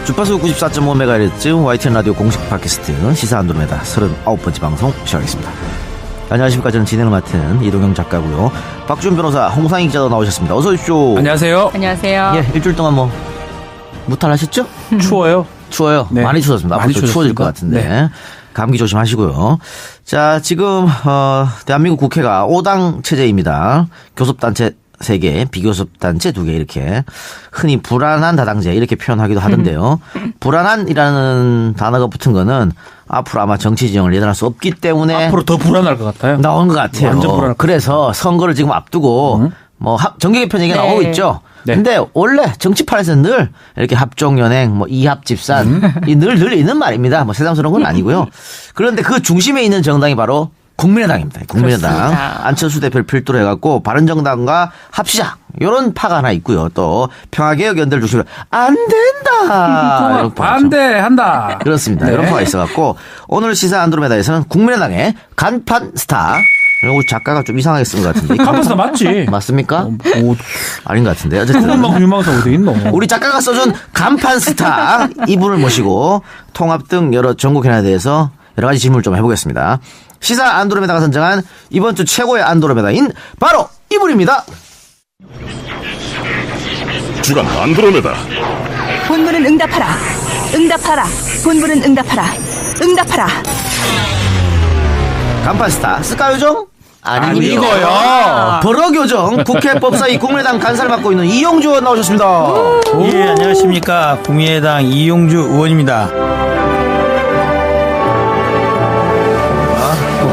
주파수 94.5MHz YTN 라디오 공식 팟캐스트 시사 안드로메다 39번째 방송 시작하겠습니다. 안녕하십니까. 저는 진행을 맡은 이동영 작가고요. 박준 변호사, 홍상희 기자도 나오셨습니다. 어서 오십시오. 안녕하세요. 안녕하세요. 예, 일주일 동안 무탈하셨죠? 추워요. 추워요. 네. 많이 추웠습니다. 많이 앞으로 추워질 것 같은데. 네. 감기 조심하시고요. 자, 지금 대한민국 국회가 5당 체제입니다. 교섭단체 3개, 비교섭단체 2개 이렇게 흔히 불안한 다당제 이렇게 표현하기도 하던데요. 불안한이라는 단어가 붙은 거는 앞으로 아마 정치 지형을 예단할 수 없기 때문에 앞으로 더 불안할 것 같아요. 나온 것 같아요. 완전 불안할 것 그래서 선거를 지금 앞두고 정계 개편 얘기가 나오고 있죠. 네. 근데 원래 정치판에서는 늘 이렇게 합종연행, 이합집산 늘 있는 말입니다. 새삼스러운 건 아니고요. 그런데 그 중심에 있는 정당이 바로 국민의당입니다. 국민의당. 그렇습니다. 안철수 대표를 필두로 해갖고 바른정당과 합시자. 이런 파가 하나 있고요. 또 평화개혁 연대를 중심으로 안 된다. 이런 파가 있죠. 반대한다. 그렇습니다. 네. 이런 파가 있어갖고 오늘 시사 안드로메다에서는 국민의당의 간판 스타. 이거 작가가 좀 이상하게 쓴 것 같은데. 간판스타 맞지? 맞습니까? 아닌 것 같은데. 어쨌든. 그것만큼 유망사 어디 있노? 우리 작가가 써준 간판 스타 이분을 모시고 통합 등 여러 전국 현안에 대해서 여러 가지 질문을 좀 해보겠습니다. 시사 안드로메다가 선정한 이번 주 최고의 안드로메다인 바로 이분입니다. 주간 안드로메다. 본부는 응답하라. 응답하라. 본부는 응답하라. 응답하라. 간판 스타 스카요정? 아니고요. 이거요. 버럭요정 국회 법사위 국민의당 간사를 맡고 있는 이용주 의원 나오셨습니다. 예, 안녕하십니까. 국민의당 이용주 의원입니다.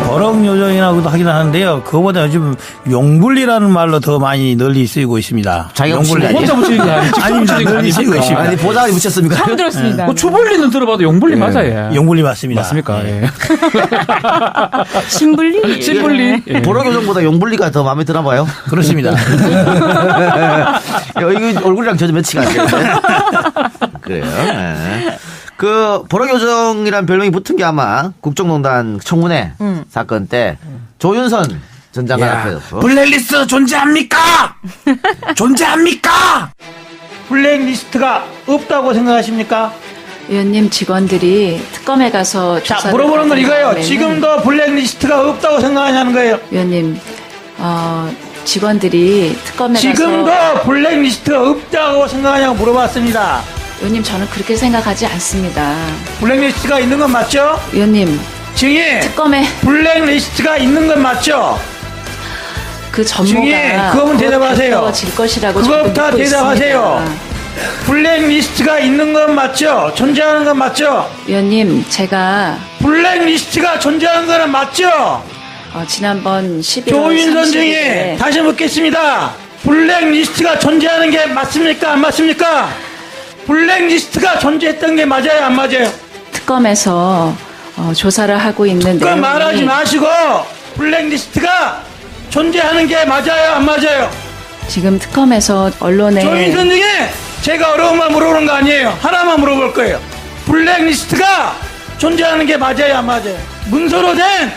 버럭요정이라고도 하긴 하는데요. 그거보다 요즘 용불리라는 말로 더 많이 널리 쓰이고 있습니다. 자기가 용불리. 혼자 붙이는 게 아니지. 아닙니다. 널리 쓰이고 있습니다. 아니 보다가 붙였습니까? 처음 들었습니다. 추불리는 들어봐도 용불리 맞아, 얘. 용불리 맞습니다. 맞습니까? 예. 신불리. 신불리. 예. 버럭요정보다 용불리가 더 마음에 드나 봐요. 그렇습니다. 이거 얼굴이랑 저도 매치가 안 되는데. 그래요. 네. 그 버럭요정이란 별명이 붙은 게 아마 국정농단 청문회 사건 때 조윤선 전 장관 앞에서 블랙리스트 존재합니까? 존재합니까? 블랙리스트가 없다고 생각하십니까? 의원님 직원들이 특검에 가서 자, 조사를 물어보는 건 받은 이거예요. 다음에는 지금도 블랙리스트가 없다고 생각하냐는 거예요. 의원님 직원들이 특검에 지금도 가서 블랙리스트가 없다고 생각하냐고 물어봤습니다. 의원님 저는 그렇게 생각하지 않습니다. 블랙리스트가 있는 건 맞죠? 의원님 증인 특검에 블랙리스트가 있는 건 맞죠? 그 증인 전모가 그거부터 대답하세요. 질 것이라고 저도 그거부터 믿고 대답하세요. 있습니다. 블랙리스트가 있는 건 맞죠? 존재하는 건 맞죠? 의원님 제가 블랙리스트가 존재하는 거는 맞죠? 지난번 11월 조윤선 30일에 증인 다시 묻겠습니다. 블랙리스트가 존재하는 게 맞습니까? 안 맞습니까? 블랙리스트가 존재했던 게 맞아요? 안 맞아요? 특검에서 조사를 하고 있는 그 내용이 말하지 마시고 블랙리스트가 존재하는 게 맞아요? 안 맞아요? 지금 특검에서 언론에 조윤선 증인 제가 어려운 말 물어보는 거 아니에요. 하나만 물어볼 거예요. 블랙리스트가 존재하는 게 맞아요? 안 맞아요? 문서로 된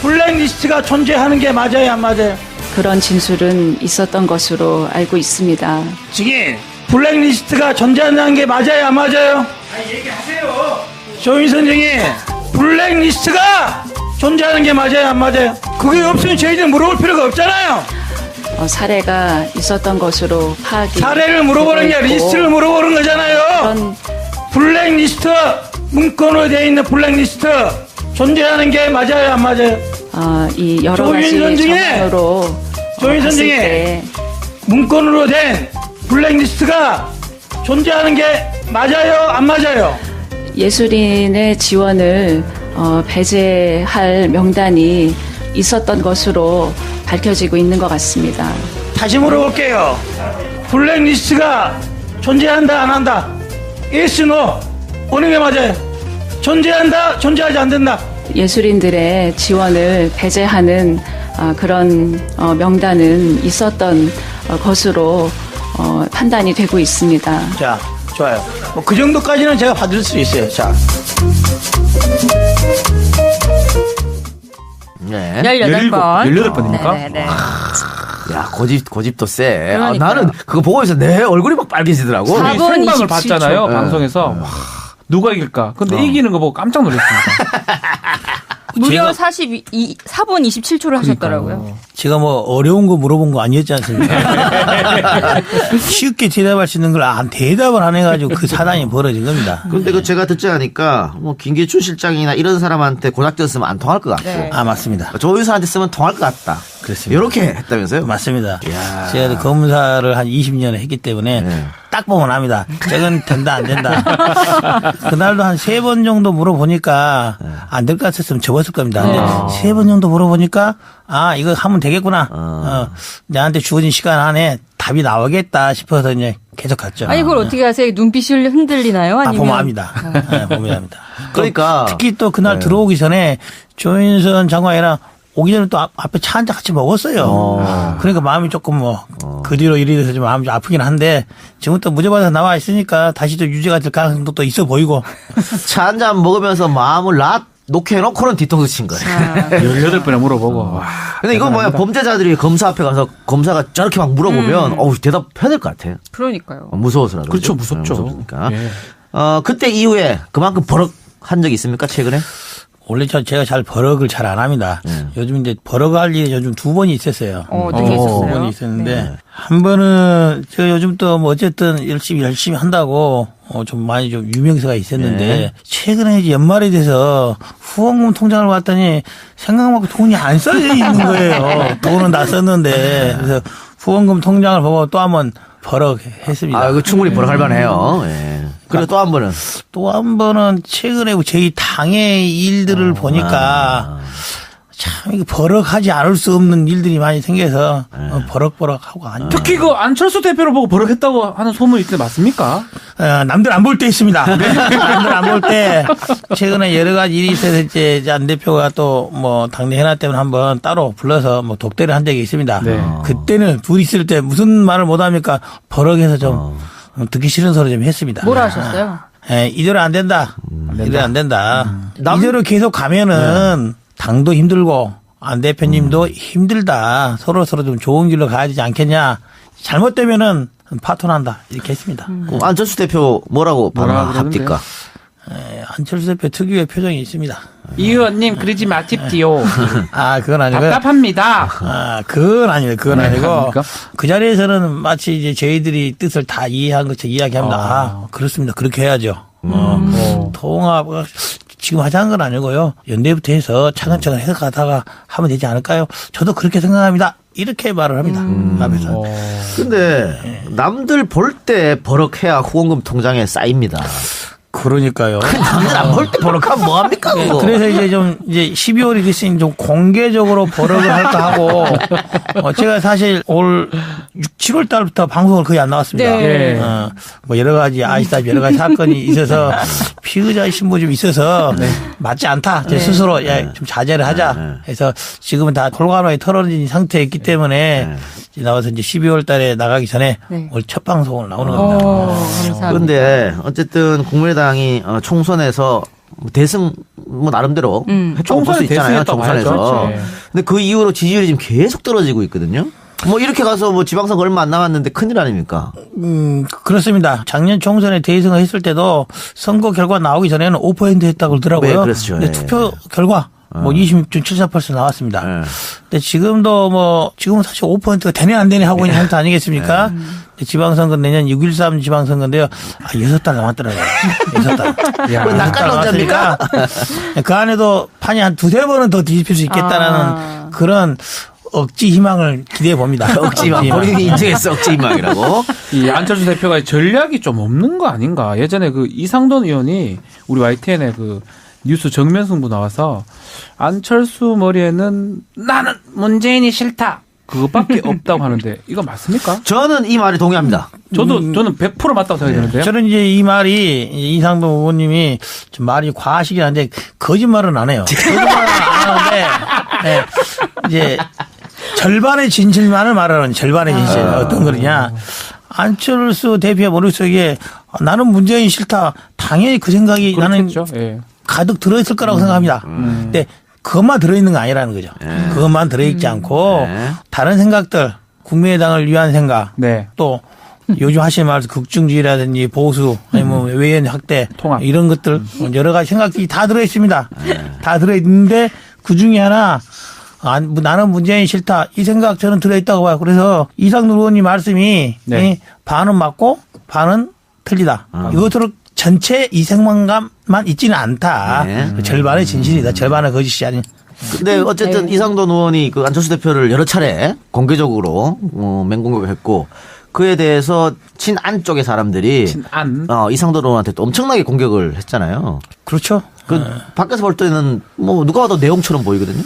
블랙리스트가 존재하는 게 맞아요? 안 맞아요? 그런 진술은 있었던 것으로 알고 있습니다. 증인 블랙리스트가 존재하는 게 맞아요? 안 맞아요? 아니 얘기하세요. 조윤선 증인 블랙리스트가 존재하는 게 맞아요? 안 맞아요? 그게 없으면 저희들 물어볼 필요가 없잖아요. 사례가 있었던 것으로 파악이 사례를 물어보는 게 되고 있고 리스트를 물어보는 거잖아요. 그런 블랙리스트 문건으로 되어 있는 블랙리스트 존재하는 게 맞아요? 안 맞아요? 이 여러 가지 조윤선 증인! 정황으로 조윤선 봤을 증인! 때 문건으로 된 블랙리스트가 존재하는 게 맞아요? 안 맞아요? 예술인의 지원을 배제할 명단이 있었던 것으로 밝혀지고 있는 것 같습니다. 다시 물어볼게요. 블랙리스트가 존재한다 안 한다? Yes, no. 어느 게 맞아요? 존재한다? 존재하지 않는다? 예술인들의 지원을 배제하는 그런 명단은 있었던 것으로 판단이 되고 있습니다. 자, 좋아요. 그 정도까지는 제가 받을 수 있어요. 자. 네. 18번. 18번입니까? 네네. 야, 고집도 세. 아, 그러니까요. 나는 그거 보고서 내 얼굴이 막 빨개지더라고. 4분 생방을 27초. 봤잖아요. 네. 방송에서. 와, 누가 이길까? 근데 이기는 거 보고 깜짝 놀랐습니다. 무려 4분 27초를 하셨더라고요. 제가 뭐 어려운 거 물어본 거 아니었지 않습니까? 쉽게 대답할 수 있는 걸 대답을 안 해가지고 그 사단이 벌어진 겁니다. 근데 그 제가 듣지 않으니까 뭐 김기춘 실장이나 이런 사람한테 고작전 쓰면 안 통할 것 같고 네. 아, 맞습니다. 조윤선한테 쓰면 통할 것 같다. 그렇습니다. 이렇게 했다면서요? 맞습니다. 이야. 제가 검사를 한 20년을 했기 때문에 네. 딱 보면 압니다. 저건 된다 안 된다. 그날도 한 3번 정도 물어보니까 안 될 것 같았으면 접었을 겁니다. 근데 3번 정도 물어보니까 이거 하면 되겠구나. 내한테 주어진 시간 안에 답이 나오겠다 싶어서 이제 계속 갔죠. 아니 그걸 어떻게 하세요? 눈빛이 흔들리나요? 아니면 보면 압니다. 네, 보면 압니다. 그러니까 특히 또 그날 들어오기 전에 조윤선 장관이랑 오기 전에 또 앞에 차 한잔 같이 먹었어요. 그러니까 마음이 조금 그 뒤로 이리 돼서 좀 마음이 좀 아프긴 한데 지금 또 무죄받아서 나와 있으니까 다시 또 유죄가 될 가능성도 또 있어 보이고. 차 한 잔 먹으면서 마음을 놓게 해놓고는 뒤통수 친 거예요. 18번에 물어보고. 와, 근데 이건 뭐야, 범죄자들이 검사 앞에 가서 검사가 저렇게 막 물어보면 대답해야 될 것 같아. 그러니까요. 무서워서라도. 그렇죠, 그죠? 무섭죠. 무섭으니까. 예. 그때 이후에 그만큼 버럭한 적이 있습니까, 최근에? 원래 제가 잘 버럭을 잘 안 합니다. 요즘 이제 버럭할 일이 요즘 2번이 있었어요. 어떻게 있었어요? 2번이 있었는데 한 번은 제가 요즘 또 뭐 어쨌든 열심히 한다고 좀 많이 좀 유명세가 있었는데 최근에 이제 연말이 돼서 후원금 통장을 봤더니 생각만큼 돈이 안 써져 있는 거예요. 돈은 다 썼는데 그래서 후원금 통장을 보고 또 한번 버럭했습니다. 이거 충분히 버럭할 만해요. 예. 그리고 또 한 번은. 또 한 번은 최근에 저희 당의 일들을 보니까 참 이거 버럭하지 않을 수 없는 일들이 많이 생겨서 버럭버럭하고 아니. 특히 그 안철수 대표를 보고 버럭했다고 하는 소문이 있는데 맞습니까? 남들 안 볼 때 있습니다. 남들 안 볼 때 최근에 여러 가지 일이 있어서 이제 안 대표가 또 뭐 당내 현안 때문에 한번 따로 불러서 뭐 독대를 한 적이 있습니다. 네. 그때는 둘이 있을 때 무슨 말을 못 합니까? 버럭해서 좀 듣기 싫은 소리 좀 했습니다. 뭐라 하셨어요? 이대로 안 된다. 이대로 안 된다. 이대로 계속 가면은 당도 힘들고 안 대표님도 힘들다. 서로 좀 좋은 길로 가야 되지 않겠냐. 잘못되면은 파토난다. 이렇게 했습니다. 안철수 대표 뭐라고 반응합니까? 안철수 대표 특유의 표정이 있습니다. 이 의원님 그러지 마십시오. 그건 아니고. 답답합니다. 그건 아니에요. 그건 아니고. 아닙니까? 그 자리에서는 마치 이제 저희들이 뜻을 다 이해한 것처럼 이야기합니다. 그렇습니다. 그렇게 해야죠. 통합, 지금 하자는 건 아니고요. 연대부터 해서 차근차근 해서 가다가 하면 되지 않을까요? 저도 그렇게 생각합니다. 이렇게 말을 합니다. 앞에서. 근데 남들 볼 때 버럭해야 후원금 통장에 쌓입니다. 그러니까요. 남들 안 볼 때 버럭하면 뭐합니까, 그거? 그래서 이제 12월이 됐으니 좀 공개적으로 버럭을 할까 하고, 제가 사실 올 7월 달부터 방송을 거의 안 나왔습니다. 네. 뭐 여러 가지 아시다시피 여러 가지 사건이 있어서 피의자의 신분 좀 있어서 맞지 않다. 제 스스로 좀 자제를 하자 해서 지금은 다 골간호에 털어진 상태에 있기 때문에 나와서 이제 12월 달에 나가기 전에 올 첫 방송을 나오는 겁니다. 감사합니다. 그런데 어쨌든 국민의당이 총선에서 대승 뭐 나름대로 했다고 볼 수 있잖아요. 대승했다고 총선에서. 봐야죠. 네. 근데 그 이후로 지지율이 지금 계속 떨어지고 있거든요. 뭐 이렇게 가서 뭐 지방선거 얼마 안 남았는데 큰일 아닙니까? 그렇습니다. 작년 총선에 대승을 했을 때도 선거 결과 나오기 전에는 5% 했다고 그러더라고요. 네, 그렇죠. 근데 네. 투표 결과 뭐 26.74% 나왔습니다. 네. 근데 지금은 사실 5%가 되네 안 되네 하고 있는 상태 아니겠습니까? 근데 지방선거 내년 6.13 지방선거인데요. 6달 남았더라고요. 6달. 왜 낚아놓습니까? 그 안에도 판이 한 2-3번은 더 뒤집힐 수 있겠다라는 그런 억지 희망을 기대해 봅니다. 억지 희망. 본인이 인정했어, 억지 희망이라고. 이 안철수 대표가 전략이 좀 없는 거 아닌가. 예전에 그 이상돈 의원이 우리 YTN에 그 뉴스 정면 승부 나와서 안철수 머리에는 나는 문재인이 싫다. 그것밖에 없다고 하는데 이거 맞습니까? 저는 이 말에 동의합니다. 저는 100% 맞다고 생각되는데요. 저는 이제 이 말이 이상동 의원님이 좀 말이 과하시긴 한데 거짓말은 안 해요. 거짓말은 안 하는데 이제 절반의 진실만을 말하는 절반의 진실 어떤 거냐. 안철수 대표의 머릿속에 나는 문재인 싫다. 당연히 그 생각이 그렇겠죠. 나는 예. 가득 들어있을 거라고 생각합니다. 근데 그것만 들어있는 거 아니라는 거죠. 그것만 들어있지 않고 다른 생각들 국민의당을 위한 생각, 네. 또 요즘 하시는 말에서 극중주의라든지 보수, 아니면 외연 확대, 통합. 이런 것들 여러 가지 생각들이 다 들어 있습니다. 다 들어 있는데 그 중에 하나 나는 문재인 싫다 이 생각 저는 들어 있다고 봐요. 그래서 이상돈 의원님 말씀이 네. 반은 맞고 반은 틀리다. 이것으로 전체 이생만감만 있지는 않다. 네. 절반의 진실이다. 절반의 거짓이 아닌. 근데 어쨌든 이상돈 의원이 그 안철수 대표를 여러 차례 공개적으로 맹공격을 했고 그에 대해서 친안 쪽의 사람들이 친안? 이상돈 의원한테 또 엄청나게 공격을 했잖아요. 그렇죠. 그 밖에서 볼 때는 뭐 누가 봐도 내용처럼 보이거든요.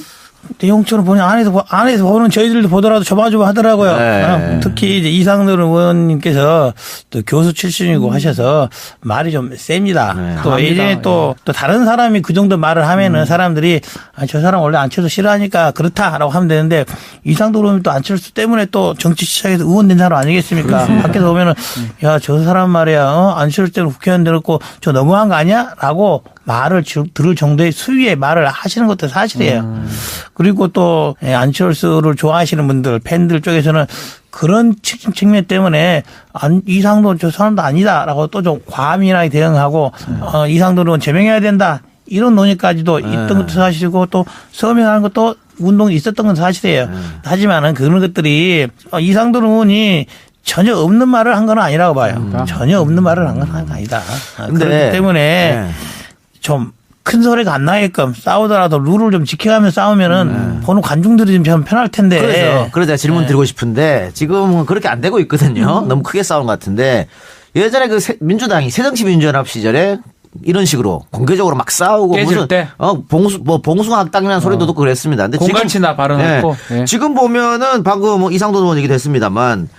내용처럼 보니 안에서 보는 저희들도 보더라도 조마조마하더라고요. 네. 특히 이제 이상돈 의원님께서 또 교수 출신이고 하셔서 말이 좀 셉니다. 네. 또 강합니다. 예전에 또 다른 사람이 그 정도 말을 하면은 사람들이 저 사람 원래 안철수 싫어하니까 그렇다라고 하면 되는데 이상돈 의원이 또 안철수 때문에 또 정치 시작에서 의원된 사람 아니겠습니까? 밖에서 보면은 야, 저 사람 말이야 안철수 때문에 국회의원 되었고 저 너무한 거 아니야?라고 말을 들을 정도의 수위의 말을 하시는 것도 사실이에요. 그리고 또 안철수를 좋아하시는 분들, 팬들 쪽에서는 그런 측면 때문에 이상돈 저 사람도 아니다라고 또 좀 과민하게 대응하고 이상돈은 제명해야 된다. 이런 논의까지도 있던 것도 사실이고 또 서명하는 것도 운동이 있었던 건 사실이에요. 하지만은 그런 것들이 이상돈 의원이 전혀 없는 말을 한 건 아니라고 봐요. 전혀 없는 말을 한 건 아니다. 그렇기 때문에 좀 큰 소리가 안 나게끔 싸우더라도 룰을 좀 지켜가면서 싸우면은 보는 관중들이 좀 편할 텐데. 그래서 제가 질문 드리고 싶은데 지금은 그렇게 안 되고 있거든요. 너무 크게 싸운 것 같은데 예전에 그 민주당이 새정치민주연합 시절에 이런 식으로 공개적으로 막 싸우고 깨질 무슨 때? 봉숭아학당이라는 소리도 듣고 그랬습니다. 근데 공갈치나 발언했고. 네. 지금 보면은 방금 뭐 이상돈 의원 얘기도 했습니다만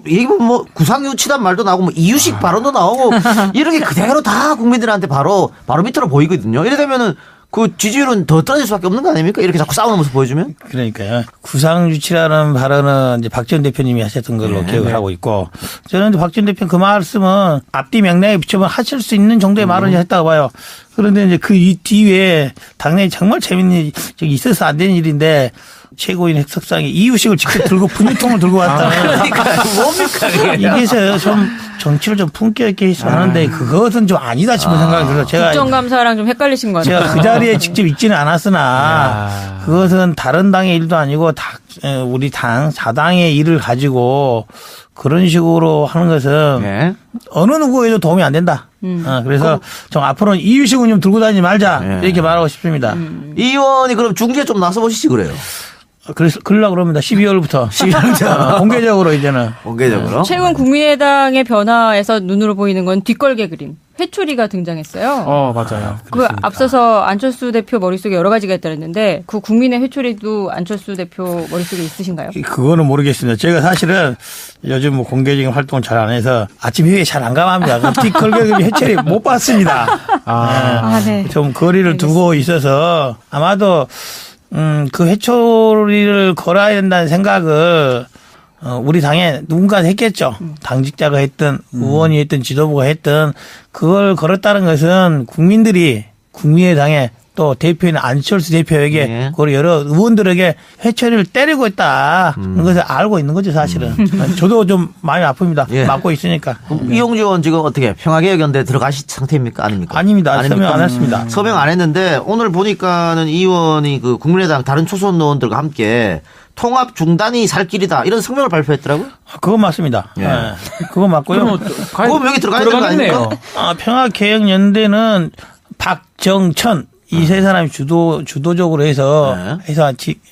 이거 구상유치단 말도 나오고 이유식 발언도 나오고 이런 게 그대로 다 국민들한테 바로 밑으로 보이거든요. 이래 되면은 그 지지율은 더 떨어질 수밖에 없는 거 아닙니까? 이렇게 자꾸 싸우는 모습 보여주면? 그러니까요. 구상유치라는 발언은 이제 박지원 대표님이 하셨던 걸로 기억을 하고 있고 저는 이제 박지원 대표 그 말씀은 앞뒤 맥락에 비춰보면 하실 수 있는 정도의 말을 했다고 봐요. 그런데 이제 그 뒤에 당내에 정말 재밌는 적이 있어서 안 되는 일인데 최고인 핵석상이 이유식을 직접 들고 분유통을 들고 왔다는. 뭡니까? 이게서 좀 정치를 좀 품격 있게 해서 하는데 그것은 좀 아니다 싶은 생각이 들어요. 제가 국정감사랑 좀 헷갈리신 것 같아요. 제가 그 자리에 직접 있지는 않았으나 그것은 다른 당의 일도 아니고 우리 당 사당의 일을 가지고 그런 식으로 하는 것은 네. 어느 누구에도 도움이 안 된다. 그래서 좀 앞으로는 이유식은 좀 들고 다니지 말자 이렇게 말하고 싶습니다. 이 의원이 그럼 중재에 좀 나서 보시지 그래요. 그래서 그러려고 그럽니다. 12월부터. 12월부터. 공개적으로 이제는. 공개적으로. 최근 국민의당의 변화에서 눈으로 보이는 건 뒷걸개 그림. 회초리가 등장했어요. 맞아요. 그 앞서서 안철수 대표 머릿속에 여러 가지가 있다 그랬는데 그 국민의 회초리도 안철수 대표 머릿속에 있으신가요? 그거는 모르겠습니다. 제가 사실은 요즘 뭐 공개적인 활동을 잘 안 해서 아침 회의에 잘 안 감합니다. 그 뒷걸개 회초리 못 봤습니다. 네. 좀 거리를 두고 있어서 아마도 그 회초리를 걸어야 된다는 생각을 우리 당에 누군가 했겠죠. 당직자가 했든 의원이 했든 지도부가 했든 그걸 걸었다는 것은 국민들이 국민의당에 또 대표인 안철수 대표에게 그리고 여러 의원들에게 회초리를 때리고 있다는 것을 알고 있는 거죠 사실은. 저도 좀 마음이 아픕니다. 맡고 있으니까. 이용주 의원 지금 어떻게 평화개혁연대 들어가신 상태입니까? 아닙니까? 아닙니다. 서명 안 했습니다. 서명 안 했는데 오늘 보니까는 이 의원이 그 국민의당 다른 초선 의원들과 함께 통합 중단이 살 길이다 이런 성명을 발표했더라고요. 그건 맞습니다. 예. 그건 맞고요. 그럼 여기 들어가야 되는 거 아닙니까? 평화개혁연대는 박정천 이 세 사람이 주도적으로 해서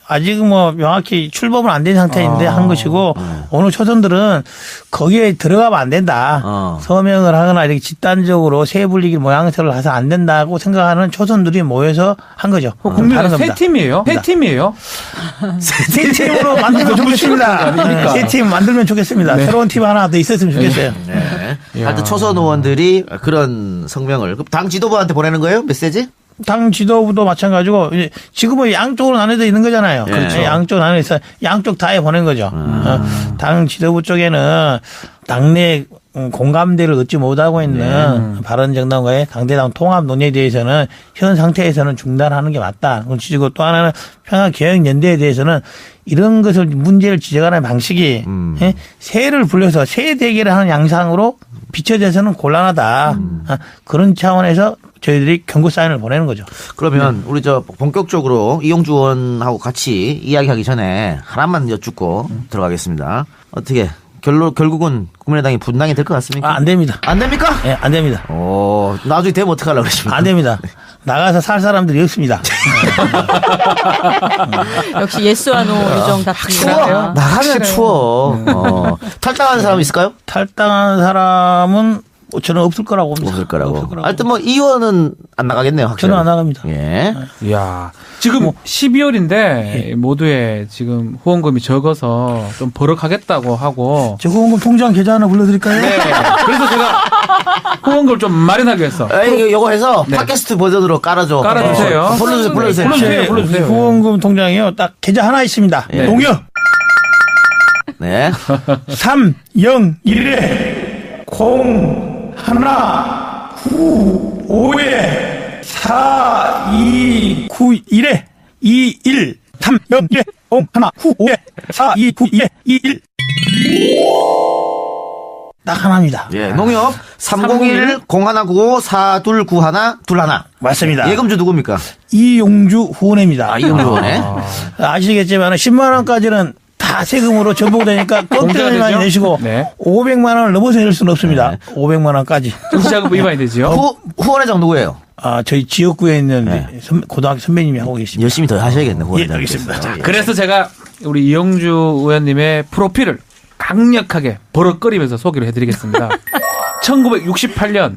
아직은 뭐 명확히 출범은 안 된 상태인데 한 것이고 오늘 초선들은 거기에 들어가면 안 된다. 서명을 하거나 이렇게 집단적으로 세 불리기 모양새를 해서 안 된다고 생각하는 초선들이 모여서 한 거죠. 국민의당 세 팀이에요? 세 팀이에요? 세 팀으로 만들면 좋겠습니다. 세 팀 만들면 좋겠습니다. 새로운 팀 하나 더 있었으면 좋겠어요. 하여튼 초선 의원들이 그런 성명을 당 지도부한테 보내는 거예요? 메시지? 당 지도부도 마찬가지고 지금은 양쪽으로 나눠져 있는 거잖아요. 그렇죠. 양쪽으로 나눠서 양쪽 다에 보낸 거죠. 당 지도부 쪽에는 당내 공감대를 얻지 못하고 있는 바른정당과의 당대당 통합 논의에 대해서는 현 상태에서는 중단하는 게 맞다. 그리고 또 하나는 평화개혁연대에 대해서는 이런 것을 문제를 지적하는 방식이 예? 새를 불려서 새 대결을 하는 양상으로 비춰져서는 곤란하다. 그런 차원에서 저희들이 경고 사인을 보내는 거죠. 그러면 우리 저 본격적으로 이용주 의원하고 같이 이야기하기 전에 하나만 여쭙고 들어가겠습니다. 어떻게 결국은 국민의당이 분당이 될 것 같습니까? 안 됩니다. 안 됩니까? 예, 안 됩니다. 나중에 되면 어떡하려고 그러십니까? 안 됩니다. 나가서 살 사람들이 없습니다. 역시 예스와 노 요정 추워. 답변이라요. 나가면 추워. 탈당하는 사람 있을까요? 탈당한 사람은 저는 없을 거라고 봅니다. 없을 거라고. 하여튼 뭐 이 의원은 안 나가겠네요. 확실히. 저는 안 나갑니다. 예. 이야. 지금 12월인데 모두에 지금 후원금이 적어서 좀 버럭하겠다고 하고. 저 후원금 통장 계좌 하나 불러드릴까요? 네. 그래서 제가 후원금을 좀 마련하기 위해서. 요거 해서 팟캐스트 버전으로 깔아줘. 깔아주세요. 불러주세요. 후원금 통장이요. 딱 계좌 하나 있습니다. 네. 동요. 네. 301에 0195에 4291에 21 301에 0195에 4291에 21 딱 하나입니다. 예. 농협 301-0195-4291-21. 맞습니다. 예금주 누굽니까? 이용주 후원회입니다. 이용주 후원회. 아시겠지만 10만 원까지는 다 세금으로 전복되니까 껍데기 많이 내시고 네. 500만 원을 넘어서 낼 수는 없습니다. 네. 500만 원까지. 정치자금 위반이 되죠. 후원회장 누구예요? 저희 지역구에 있는 고등학교 선배님이 하고 계십니다. 열심히 더 하셔야겠네. 후원회장. 예, 알겠습니다. 자, 그래서 제가 우리 이용주 의원님의 프로필을 강력하게 버럭거리면서 소개를 해드리겠습니다. 1968년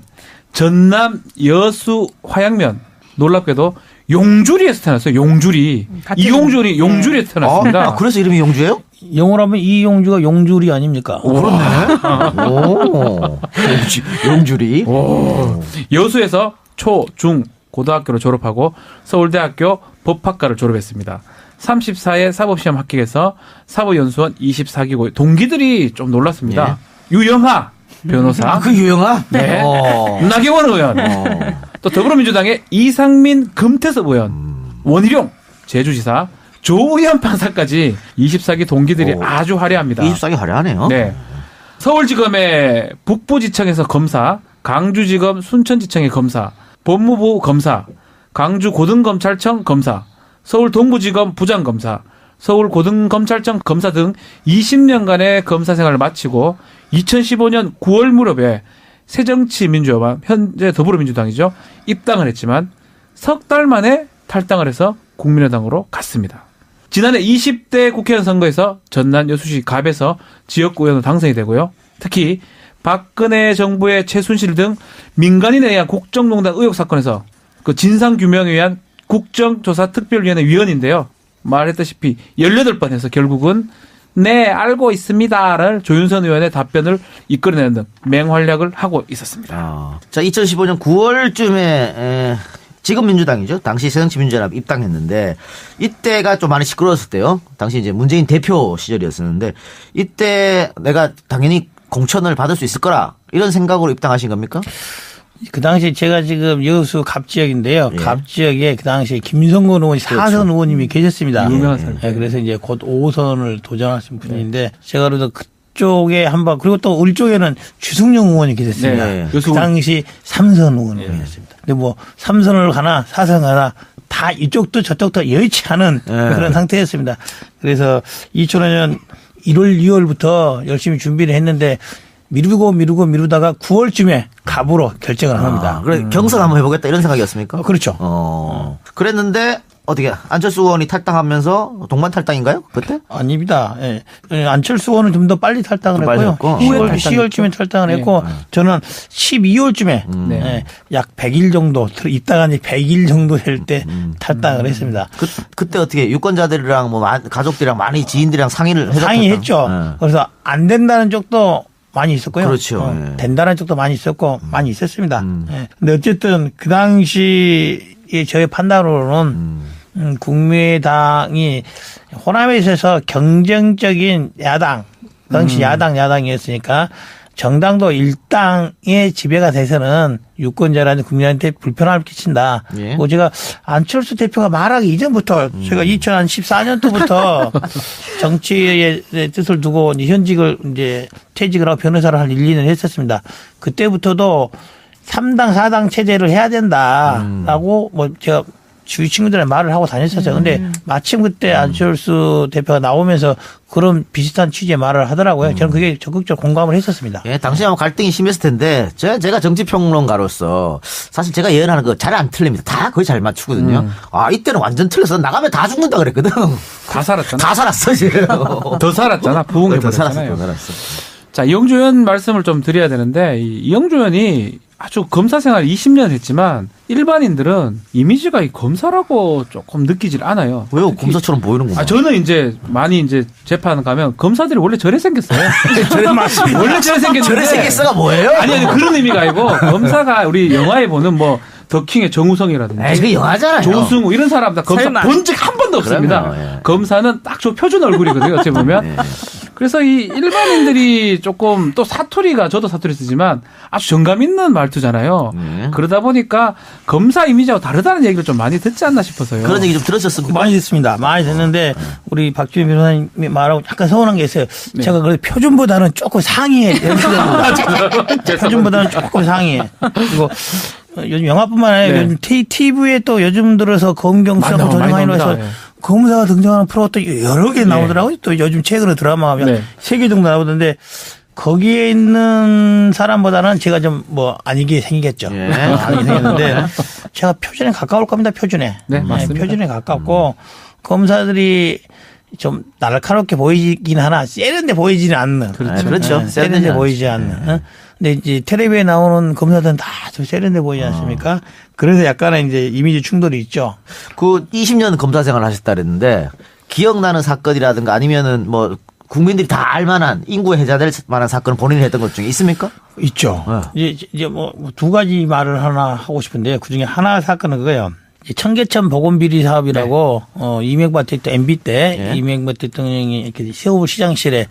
전남 여수 화양면, 놀랍게도 용주리에서 태어났어요. 용주리. 이용주리 용주리에서 태어났습니다. 그래서 이름이 용주예요? 영어로 하면 이용주가 용주리 아닙니까? 그렇네. 용주리. 여수에서 초, 중, 고등학교를 졸업하고 서울대학교 법학과를 졸업했습니다. 34회 사법시험 합격해서 사법연수원 24기고 동기들이 좀 놀랐습니다. 유영하 변호사. 그 유영하? 네. 나경원 의원. 또 더불어민주당의 이상민 금태섭 의원. 원희룡 제주지사. 조의현 판사까지 24기 동기들이 아주 화려합니다. 24기 화려하네요. 네. 서울지검의 북부지청에서 검사, 강주지검 순천지청의 검사, 법무부 검사, 강주고등검찰청 검사, 서울동부지검 부장검사, 서울고등검찰청 검사 등 20년간의 검사 생활을 마치고 2015년 9월 무렵에 새정치민주연합, 현재 더불어민주당이죠, 입당을 했지만 석 달 만에 탈당을 해서 국민의당으로 갔습니다. 지난해 20대 국회의원 선거에서 전남 여수시 갑에서 지역구 의원으로 당선이 되고요. 특히 박근혜 정부의 최순실 등 민간인에 의한 국정농단 의혹 사건에서 그 진상규명에 위한 국정조사특별위원회 위원인데요. 말했다시피 18번 해서 결국은 네 알고 있습니다를 조윤선 의원의 답변을 이끌어내는 등 맹활약을 하고 있었습니다. 자, 2015년 9월쯤에 지금 민주당이죠. 당시 새정치민주연합 입당했는데 이때가 좀 많이 시끄러웠을 때요. 당시 이제 문재인 대표 시절이었었는데 이때 내가 당연히 공천을 받을 수 있을 거라 이런 생각으로 입당하신 겁니까? 그 당시 제가 지금 여수 갑 지역인데요. 갑 지역에 그 당시 김성근 의원이 4선 의원님이 계셨습니다. 유명한 사람. 네, 그래서 이제 곧 5선을 도전하신 분인데 제가 그래도 그쪽에 한번 그리고 또 우리 쪽에는 주승용 의원이 계셨습니다. 네. 그 당시 3선 의원님이었습니다. 근데 뭐 3선을 가나 4선 가나 다 이쪽도 저쪽도 여의치 않은 그런 상태였습니다. 그래서 2005년 1월, 2월부터 열심히 준비를 했는데 미루다가 9월쯤에 갑으로 결정을 합니다. 그래 경선 한번 해보겠다 이런 생각이었습니까? 그렇죠. 그랬는데 어떻게 안철수 의원이 탈당하면서 동반 탈당인가요? 그때? 아닙니다. 예. 안철수 의원은 좀 더 빨리 탈당을 빨리 했고요. 했고. 10월쯤에 탈당을 했고 저는 12월쯤에 약 100일 정도 있다가 이제 100일 정도 될 때 탈당을 했습니다. 그때 어떻게 유권자들이랑 뭐 가족들이랑 많이 지인들이랑 상의를 해서 상의했죠. 그래서 안 된다는 쪽도 많이 있었고요. 그렇죠. 된다는 쪽도 많이 있었고 많이 있었습니다. 근데 어쨌든 그 당시에 저의 판단으로는 국민의당이 호남에 있어서 경쟁적인 야당, 당시 야당이었으니까 정당도 일당의 지배가 돼서는 유권자라는 국민한테 불편함을 끼친다. 예. 그리고 제가 안철수 대표가 말하기 이전부터 제가 2014년도부터 정치의 뜻을 두고 현직을 이제 퇴직을 하고 변호사를 한 1, 2년 했었습니다. 그때부터도 3당, 4당 체제를 해야 된다라고 뭐 제가 주위 친구들한테 말을 하고 다녔었어요. 근데 마침 그때 안철수 대표가 나오면서 그런 비슷한 취지의 말을 하더라고요. 저는 그게 적극적으로 공감을 했었습니다. 예, 당시에 아마 갈등이 심했을 텐데 제가 정치평론가로서 사실 제가 예언하는 거 잘 안 틀립니다. 다 거의 잘 맞추거든요. 아, 이때는 완전 틀려서 나가면 다 죽는다 그랬거든. 다 살았잖아. 다 살았어 지금. 더 살았잖아. 부흥해 더 살았어. 버렸잖아요. 더 살았어. 자, 이영주 의원 말씀을 좀 드려야 되는데 이영주 의원이 아주 검사 생활 20년 했지만 일반인들은 이미지가 이 검사라고 조금 느끼질 않아요. 왜요? 검사처럼 보이는구나. 아, 저는 이제 많이 이제 재판 가면 검사들이 원래 저래 생겼어요. 저는 맞습니다. 원래 저래 생겼는데. 저래 생겼어가 뭐예요? 아니 그런 의미가 아니고 검사가 우리 영화에 보는 뭐 더킹의 정우성이라든지 에이, 그게 영화잖아요. 조승우 이런 사람 다 검사 설마. 본 적 한 번도 없습니다. 그럼요, 예. 검사는 딱 저 표준 얼굴이거든요. 어찌 보면. 그래서 이 일반인들이 조금 또 사투리가 저도 사투리 쓰지만 아주 정감 있는 말투잖아요. 그러다 보니까 검사 이미지하고 다르다는 얘기를 좀 많이 듣지 않나 싶어서요. 그런 얘기 좀 들으셨습니까? 많이 듣습니다. 많이 듣는데 우리 박주민 변호사님이 말하고 약간 서운한 게 있어요. 제가 그래도 표준보다는 조금 상위에 표준보다는 조금 상위에. 그리고 요즘 영화뿐만 아니라 요즘 TV에 또 요즘 들어서 검경수하고 조정환이로 해서 검사가 등장하는 프로가 또 여러 개 나오더라고요. 또 요즘 최근에 드라마가 3개 정도 나오던데 거기에 있는 사람보다는 제가 좀 뭐 아니게 생기겠죠. 아니게 생겼는데 제가 표준에 가까울 겁니다. 표준에. 네, 맞습니다. 표준에 가깝고 검사들이 좀 날카롭게 보이긴 하나 세련돼 보이지는 않는. 그렇죠. 세련돼 보이지 않는. 근데 이제 텔레비에 나오는 검사들은 다 좀 세련돼 보이지 않습니까? 그래서 약간의 이제 이미지 충돌이 있죠. 그 20년 검사 생활 하셨다 그랬는데 기억나는 사건이라든가 아니면은 뭐 국민들이 다 알만한 인구에 해자될 만한 사건을 본인이 했던 것 중에 있습니까? 있죠. 이제 뭐 두 가지 말을 하나 하고 싶은데요. 그 중에 하나 사건은 그거예요. 청계천 보건비리 사업이라고 이명박 대통령 MB 때 이명박 대통령이 이렇게 서울 시장실에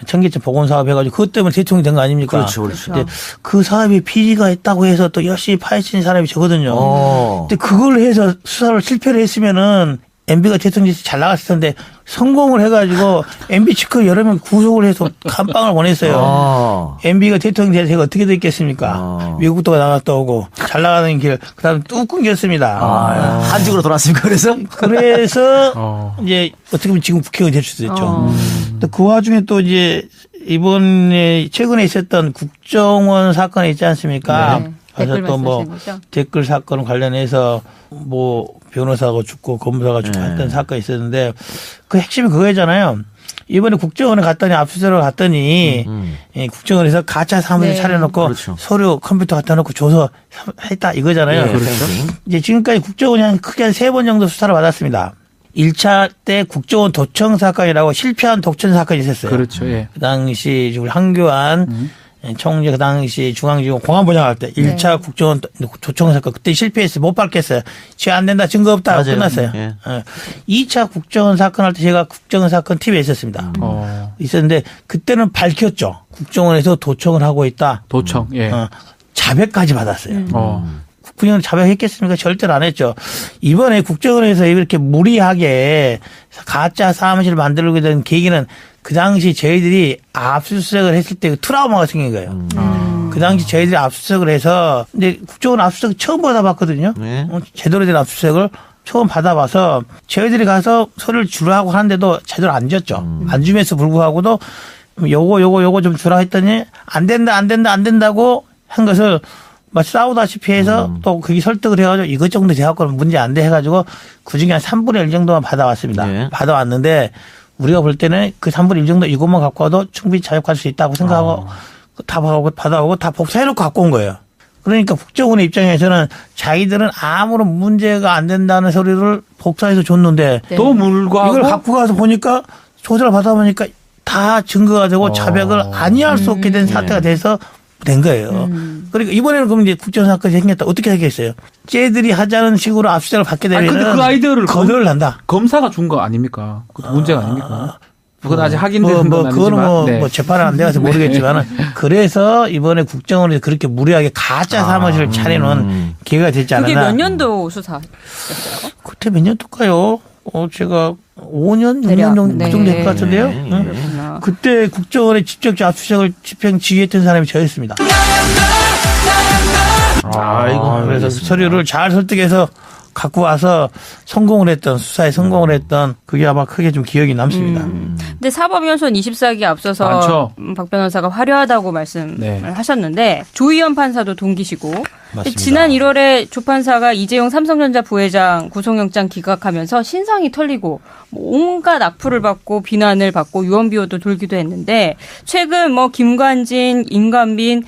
청계천 보건 사업 해가지고 그것 때문에 대통령이 된 거 아닙니까? 그렇죠, 그렇죠. 근데 그 사업에 비리가 있다고 해서 또 열심히 파헤친 사람이 저거든요. 근데 그걸 해서 수사를 실패를 했으면은 MB가 대통령이 잘 나갔을 텐데 성공을 해가지고 MB 측근 여러 명 구속을 해서 감방을 보냈어요. MB가 대통령이 돼서 제가 어떻게 됐겠습니까? 미국도 나갔다 오고 잘 나가는 길 그다음 뚝 끊겼습니다. 한직으로 돌아왔습니까? 그래서 이제 어떻게 보면 지금 국회의원이 될 수도 있죠. 또 그 와중에 또 이제 이번에 최근에 있었던 국정원 사건이 있지 않습니까? 그래서 또 뭐 댓글 사건 관련해서 뭐 변호사가 죽고 검사가 죽고 했던 사건이 있었는데 그 핵심이 그거잖아요. 이번에 국정원에 갔더니 압수수색을 갔더니 국정원에서 가짜 사무실 차려놓고 그렇죠. 서류 컴퓨터 갖다 놓고 줘서 했다 이거잖아요. 그렇죠. 이제 지금까지 국정원이 크게 한 3번 정도 수사를 받았습니다. 1차 때 국정원 도청 사건이라고 실패한 독점 사건이 있었어요. 그렇죠. 예. 그 당시 한교안 총재 그 당시 중앙지검 공안부장할 때 1차 국정원 도청 사건 그때 실패했어요. 못 밝겠어요. 취 안 된다 증거 없다 맞아요. 끝났어요. 예. 2차 국정원 사건 할 때 제가 국정원 사건 TV에 있었습니다. 있었는데 그때는 밝혔죠. 국정원에서 도청을 하고 있다. 도청. 예. 자백까지 받았어요. 국정원 자백했겠습니까? 절대로 안 했죠. 이번에 국정원에서 이렇게 무리하게 가짜 사무실을 만들게 된 계기는 그 당시 저희들이 압수수색을 했을 때 트라우마가 생긴 거예요. 그 당시 저희들이 압수수색을 해서 근데 국정원 압수수색 처음 받아봤거든요. 제대로 된 압수수색을 처음 받아봐서 저희들이 가서 서류를 주라고 하는데도 제대로 안 줬죠. 안 줌에도 불구하고도 요거 좀 주라 했더니 안 된다고 한 것을 막 싸우다시피 해서 또 그게 설득을 해가지고 이것 정도 돼갖고는 문제 안 돼 해가지고 그중에 한 3분의 1 정도만 받아왔습니다. 받아왔는데 우리가 볼 때는 그 3분의 1 정도 이것만 갖고 와도 충분히 자격할 수 있다고 생각하고 다 받아오고 다 복사해놓고 갖고 온 거예요. 그러니까 국정원의 입장에서는 자기들은 아무런 문제가 안 된다는 소리를 복사해서 줬는데 또 물과 이걸 갖고 가서 보니까 조사를 받아보니까 다 증거가 되고 자백을 아니할 수 없게 된 사태가 돼서 된 거예요. 그러니까 이번에는 그럼 이제 국정원 사건이 생겼다. 어떻게 하겠어요? 쟤들이 하자는 식으로 압수수색을 받게 되면 근데 그 아이디어를 거절을 한다. 검사가 준 거 아닙니까? 그 문제가 아닙니까? 그건 아직 확인되는 건 그거는 아니지만. 네. 재판은 안 돼서 모르겠지만은 그래서 이번에 국정원에서 그렇게 무리하게 가짜 사무실을 차리는 기회가 됐지 않았나. 그게 몇 년도 수사였어요? 그때 몇 년도일까요? 제가 5년, 6년 정도 그 정도 될 것 같은데요. 응? 그때 국정원의 직접 압수수색을 집행 지휘했던 사람이 저였습니다. 그래서 그 서류를 잘 설득해서 갖고 와서 수사에 성공을 했던 그게 아마 크게 좀 기억이 남습니다. 근데 사법연수원 24기 앞서서 많죠. 박 변호사가 화려하다고 말씀을 하셨는데 조희연 판사도 동기시고 맞습니다. 지난 1월에 조 판사가 이재용 삼성전자 부회장 구속영장 기각하면서 신상이 털리고 온갖 악플을 받고 비난을 받고 유언비어도 돌기도 했는데 최근 김관진, 임관빈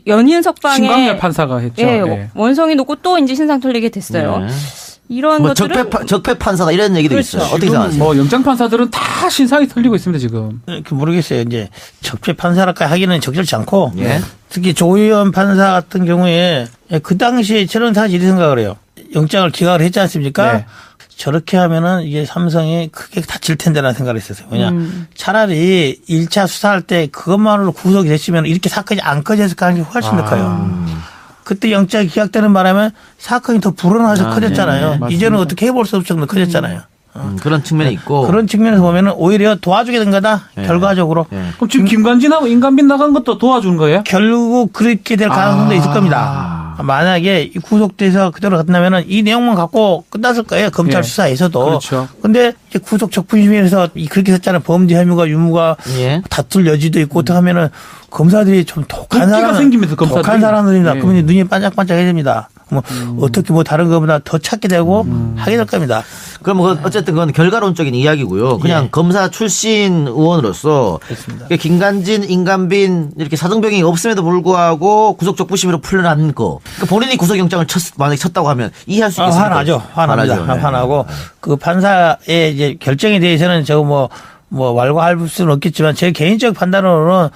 연이은 석방에 신광렬 판사가 했죠. 예, 네. 원성이 놓고 또 이제 신상 털리게 됐어요. 네. 이런 것들은 적폐 판사다 이런 얘기도 그렇죠. 있어요. 어떻게 생각하세요? 영장 판사들은 다 신상이 털리고 있습니다 지금. 모르겠어요. 이제 적폐 판사랄까 하기는 적절치 않고 예. 특히 조희연 판사 같은 경우에 그 당시에 저는 사실 이렇게 생각을 해요. 영장을 기각을 했지 않습니까? 네. 저렇게 하면은 이게 삼성이 크게 다칠 텐데라는 생각을 했었어요. 왜냐 차라리 1차 수사할 때 그것만으로 구속이 됐으면 이렇게 사건이 안 꺼졌을 가능성이 훨씬 더 커요. 그때 영장이 기각되는 바람에 사건이 더 불어나서 커졌잖아요. 네, 이제는 어떻게 해볼 수 없을 정도로 커졌잖아요. 그런 측면이 있고. 그런 측면에서 보면은 오히려 도와주게 된 거다. 결과적으로. 그럼 지금 김관진하고 임관빈 나간 것도 도와준 거예요? 결국 그렇게 될 가능성도 있을 겁니다. 만약에 구속돼서 그대로 끝나면은 이 내용만 갖고 끝났을 거예요. 검찰 예. 수사에서도. 그렇죠. 근데 이제 구속 적분심의에서 그렇게 했잖아요. 범죄 혐의가 유무가 예. 다툴 여지도 있고 어떻게 하면은 검사들이 좀 독한 도끼가 생기면서 검사들이. 독한 사람들입니다. 예. 그러면 눈이 반짝반짝해야 됩니다. 어떻게 다른 것보다 더 찾게 되고 하게 될 겁니다. 그럼 어쨌든 그건 결과론적인 이야기고요. 그냥 예. 검사 출신 의원으로서 그렇습니다. 김관진, 임관빈 이렇게 사정병이 없음에도 불구하고 구속적부심으로 풀려난 거. 그러니까 본인이 구속영장을 만약에 쳤다고 하면 이해할 수 있겠습니까? 화나죠. 화납니다. 화나죠. 네. 화나고 그 판사의 이제 결정에 대해서는 저거 왈가할 수는 없겠지만 제 개인적 판단으로는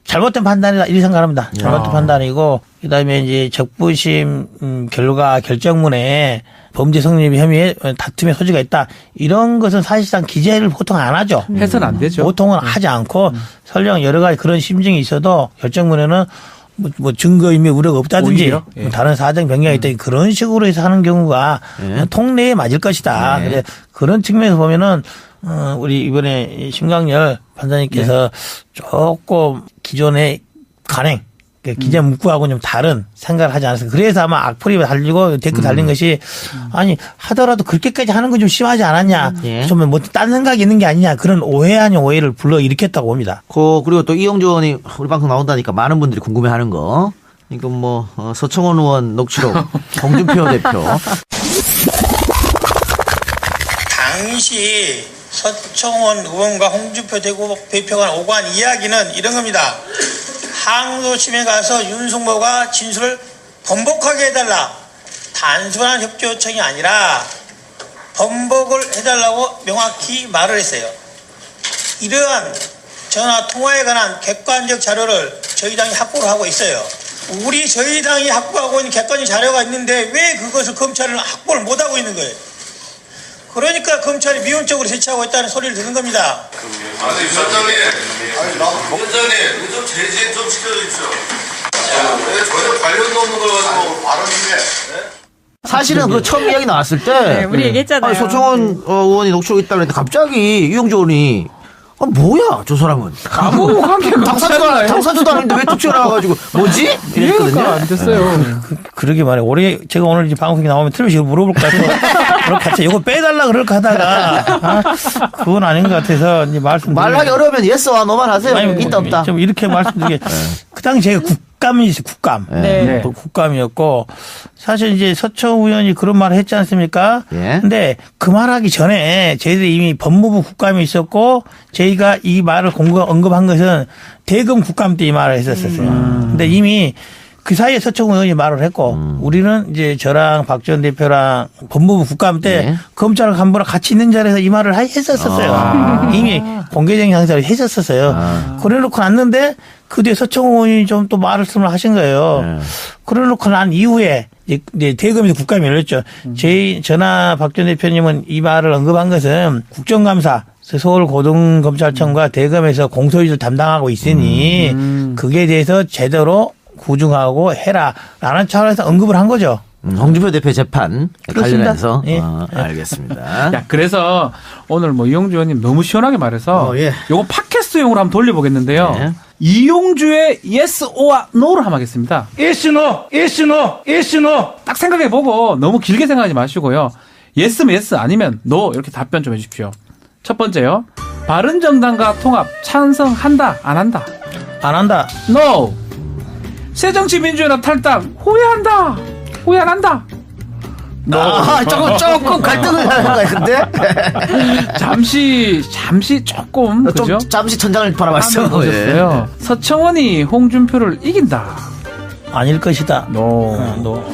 잘못된 판단이다 이렇게 생각합니다. 잘못된 판단이고 그다음에 이제 적부심 결과 결정문에 범죄 성립 혐의에 다툼의 소지가 있다. 이런 것은 사실상 기재를 보통 안 하죠. 해서는 안 되죠. 보통은 하지 않고 설령 여러 가지 그런 심증이 있어도 결정문에는 증거 인멸 우려가 없다든지 오히려? 예. 다른 사정 변경이 있다 그런 식으로 해서 하는 경우가 통례에 맞을 것이다. 근데 그런 측면에서 보면은 우리 이번에 심광열 판사님께서 조금 기존의 간행 기재 문구하고 좀 다른 생각을 하지 않았어요. 그래서 아마 악플이 달리고 댓글 달린 것이 아니 하더라도 그렇게까지 하는 건 좀 심하지 않았냐. 예. 좀 딴 생각이 있는 게 아니냐. 그런 오해 아닌 오해를 불러일으켰다고 봅니다. 그리고 또 이용주 의원이 우리 방송 나온다니까 많은 분들이 궁금해하는 거. 이건 서청원 의원 녹취록, 홍준표 대표. 당시 서청원 의원과 홍준표 대표가 오간 이야기는 이런 겁니다. 항소심에 가서 윤석모가 진술을 번복하게 해달라. 단순한 협조 요청이 아니라 번복을 해달라고 명확히 말을 했어요. 이러한 전화 통화에 관한 객관적 자료를 저희 당이 확보를 하고 있어요. 저희 당이 확보하고 있는 객관적 자료가 있는데 왜 그것을 검찰은 확보를 못하고 있는 거예요. 그러니까 검찰이 미온적으로 대처하고 있다는 소리를 듣는 겁니다. 위원장님, 좀 제지 좀 시켜주십시오. 왜 전혀 관련도 없는 걸 가지고 발언인데. 사실은 그 처음 이야기 나왔을 때. 네, 우리 얘기했잖아요. 서청원 의원이 녹취록 있다고 했는데 갑자기 이용주 의원이 뭐야 저 사람은 아무 관계가 없잖아요. 당사자도 아닌데 왜 툭 튀어나와가지고 뭐지? 이랬거든요. 이해가 안 됐어요. 그러게 말이에요. 올해 제가 오늘 이제 방송에 나오면 틀림없이 물어볼 것 같아서 그렇게 이거 빼달라 그럴까 하다가 그건 아닌 것 같아서 이제 말하기 어려우면 예스와 노만 하세요. 있다 없다. 좀 이렇게 말씀드리게 그 당시 제가 국감이었어요. 국감. 네. 국감이었고 사실 이제 서청 의원이 그런 말을 했지 않습니까? 예. 근데 그 말하기 전에 저희들이 이미 법무부 국감이 있었고 저희가 이 말을 언급한 것은 대검 국감 때 이 말을 했었어요. 근데 이미 그 사이에 서청 의원이 말을 했고 우리는 이제 저랑 박 전 대표랑 법무부 국감 때 네. 검찰 간부랑 같이 있는 자리에서 이 말을 했었어요. 이미 공개적인 행사를 했었어요. 그래놓고 났는데 그 뒤에 서청 의원이 좀 또 말씀을 하신 거예요. 그래놓고 난 이후에 이제 대검에서 국감이 열렸죠. 저나 박 전 대표님은 이 말을 언급한 것은 국정감사 서울고등검찰청과 대검에서 공소유지를 담당하고 있으니 그게 대해서 제대로 구중하고 해라라는 차원에서 언급을 한 거죠. 홍준표 대표 재판 그렇습니다. 관련해서 예. 알겠습니다. 야, 그래서 오늘 뭐 이용주 의원님 너무 시원하게 말해서 예. 요거 팟캐스트용으로 한번 돌려보겠는데요. 네. 이용주의 yes or no를 한번 하겠습니다. yes, no, yes, no, yes, no. 딱 생각해보고 너무 길게 생각하지 마시고요. yes면 yes 아니면 no 이렇게 답변 좀 해주십시오. 첫 번째요. 바른정당과 통합 찬성한다 안 한다? 안 한다. no. 새정치민주연합 탈당 후회한다 후회 안 한다? no. 조금 갈등을 하는 것 같은데? 잠시 조금 그죠? 좀 잠시 천장을 바라봤어. 보셨어요. 서청원이 홍준표를 이긴다. 아닐 것이다. no.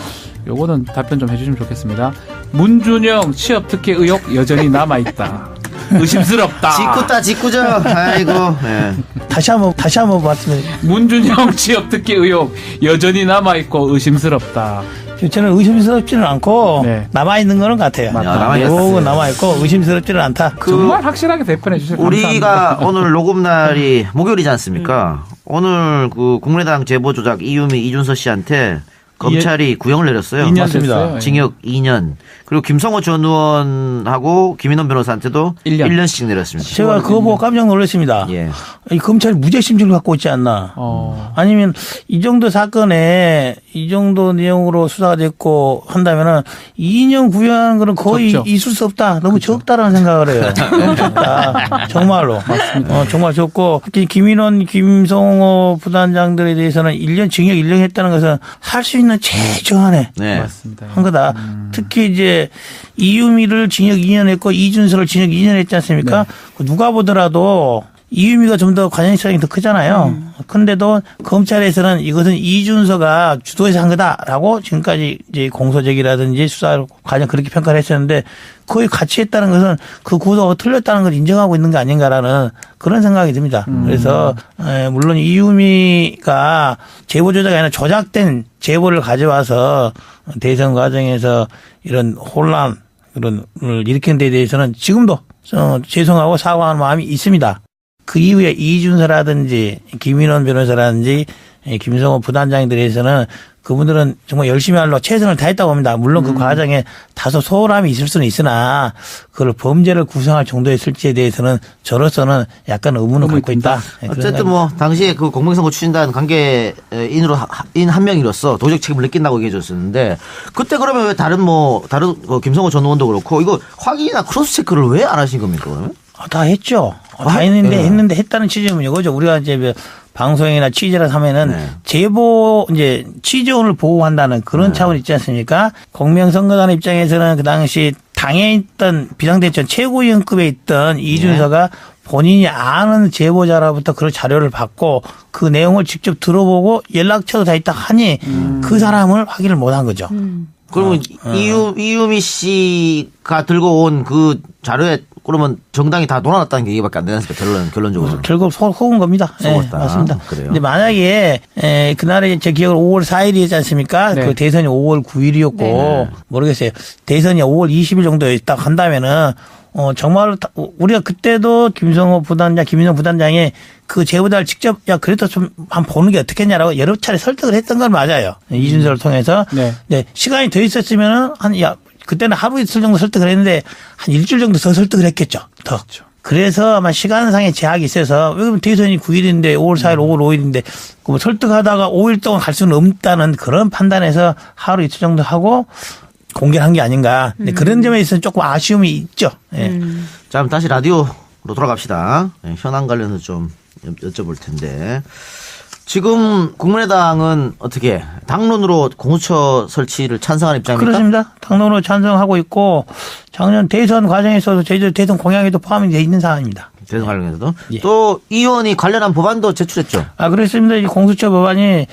요거는 답변 좀 해주시면 좋겠습니다. 문준영 취업 특혜 의혹 여전히 남아있다. 의심스럽다. 짓궂죠. 아이고. 네. 다시 한번 봤으면. 문준영 취업 특혜 의혹 여전히 남아있고 의심스럽다. 저는 의심스럽지는 않고 네. 남아있는 거는 같아요. 남아있어요. 남아있고 의심스럽지는 않다. 정말 확실하게 대표해 주셔서 우리가 감사합니다. 오늘 녹음 날이 목요일이지 않습니까? 오늘 그 국민의당 제보 조작 이유미 이준서 씨한테 검찰이 구형을 내렸어요. 2년 맞습니다. 됐어요. 징역 2년. 그리고 김성호 전 의원하고 김인원 변호사한테도 1년. 1년씩 내렸습니다. 제가 그거 보고 깜짝 놀랐습니다. 예. 이 검찰이 무죄심증을 갖고 있지 않나. 아니면 이 정도 사건에 이 정도 내용으로 수사가 됐고 한다면은 2년 구형하는 거는 거의 적죠. 있을 수 없다. 너무 적다라는 생각을 해요. 너무 적다. 정말로. 맞습니다. 정말 적고 특히 김인원, 김성호 부단장들에 대해서는 1년 징역 1년 했다는 것은 할 수 있는 최저한의 네. 맞습니다. 한 거다. 특히 이제 이유미를 징역 2년 했고 이준서를 징역 2년 했지 않습니까? 네. 누가 보더라도 이유미가 좀 더 관여성이 더 크잖아요. 그런데도 검찰에서는 이것은 이준서가 주도해서 한 거다라고 지금까지 이제 공소제기라든지 수사 과정 그렇게 평가를 했었는데 거의 같이 했다는 것은 그 구도가 틀렸다는 걸 인정하고 있는 게 아닌가라는 그런 생각이 듭니다. 그래서 물론 이유미가 제보 조작이 아니라 조작된 제보를 가져와서 대선 과정에서 이런 혼란 이런 걸 일으킨 데 대해서는 지금도 죄송하고 사과하는 마음이 있습니다. 그 이후에 이준서라든지 김인원 변호사라든지 김성호 부단장들에 대해서는 그분들은 정말 열심히 하려 최선을 다했다고 합니다. 물론 그 과정에 다소 소홀함이 있을 수는 있으나 그걸 범죄를 구성할 정도였을지에 대해서는 저로서는 약간 의문을 갖고 있다. 어쨌든 뭐 당시에 그 공명선거 추진단 관계인으로 인 한 명으로서 도적 책임을 느낀다고 얘기해 줬었는데 그때 그러면 왜 다른 그 김성호 전 의원도 그렇고 이거 확인이나 크로스 체크를 왜 안 하신 겁니까 그러면? 다 했죠. 다 했는데 했다는 취지는 이거죠. 우리가 이제 방송이나 취재를 하면은 제보 이제 취재원을 보호한다는 그런 차원이 있지 않습니까? 공명선거단 입장에서는 그 당시 당에 있던 비상대책 최고위원급에 있던 이준서가 본인이 아는 제보자로부터 그런 자료를 받고 그 내용을 직접 들어보고 연락처도 다 있다 하니 그 사람을 확인을 못한 거죠. 그러면 이유미 씨가 들고 온 그 자료에 그러면 정당이 다 놀아놨다는 게 이게밖에 안 되는 않습니까? 결론적으로. 결국 속은 겁니다. 속았다. 네, 맞습니다. 그래요. 근데 만약에 그날에 제 기억으로 5월 4일이었지 않습니까? 네. 그 대선이 5월 9일이었고 모르겠어요. 대선이 5월 20일 정도였다 한다면은 정말 우리가 그때도 김성호 부단장, 김인영 부단장이 그 제보자를 직접 야 그래도 좀 한번 보는 게 어떻겠냐라고 여러 차례 설득을 했던 건 맞아요. 이준서를 통해서. 네. 시간이 더 있었으면은 그때는 하루 이틀 정도 설득을 했는데 한 일주일 정도 더 설득을 했겠죠. 더. 그렇죠. 그래서 아마 시간상의 제약이 있어서 왜냐면 대선이 9일인데 5월 4일, 5월 5일인데 그 설득하다가 5일 동안 갈 수는 없다는 그런 판단에서 하루 이틀 정도 하고 공개한 게 아닌가. 근데 그런 점에 있어서 조금 아쉬움이 있죠. 네. 자, 그럼 다시 라디오로 돌아갑시다. 현안 관련해서 좀 여쭤볼 텐데. 지금 국민의당은 어떻게 당론으로 공수처 설치를 찬성하는 입장입니까? 그렇습니다. 당론으로 찬성하고 있고 작년 대선 과정에서도 제주도 대선 공약에도 포함이 되어 있는 사안입니다. 대선 관련해서도. 또 이 의원이 관련한 법안도 제출했죠. 그렇습니다. 이 공수처 법안이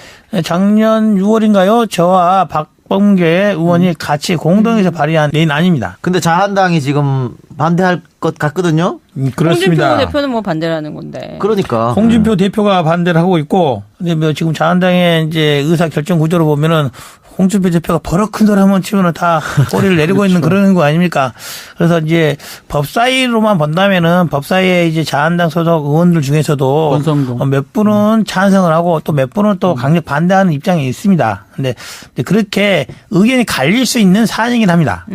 작년 6월인가요? 저와 박범계 의원이 같이 공동해서 발의한 내안입니다. 근데 자한당이 지금 반대할 것 같거든요. 그렇습니다. 홍준표 대표는 뭐 반대라는 건데. 그러니까. 홍준표 대표가 반대를 하고 있고, 근데 뭐 지금 자한당의 이제 의사 결정 구조로 보면은 홍준표 대표가 버럭 큰 소리 한번 치면은 다 꼬리를 내리고 있는 그런 거 아닙니까? 그래서 이제 법사위로만 본다면은 법사위에 이제 자한당 소속 의원들 중에서도 권성동. 몇 분은 찬성을 하고 또 몇 분은 또 강력 반대하는 입장이 있습니다. 근데 그렇게 의견이 갈릴 수 있는 사안이긴 합니다.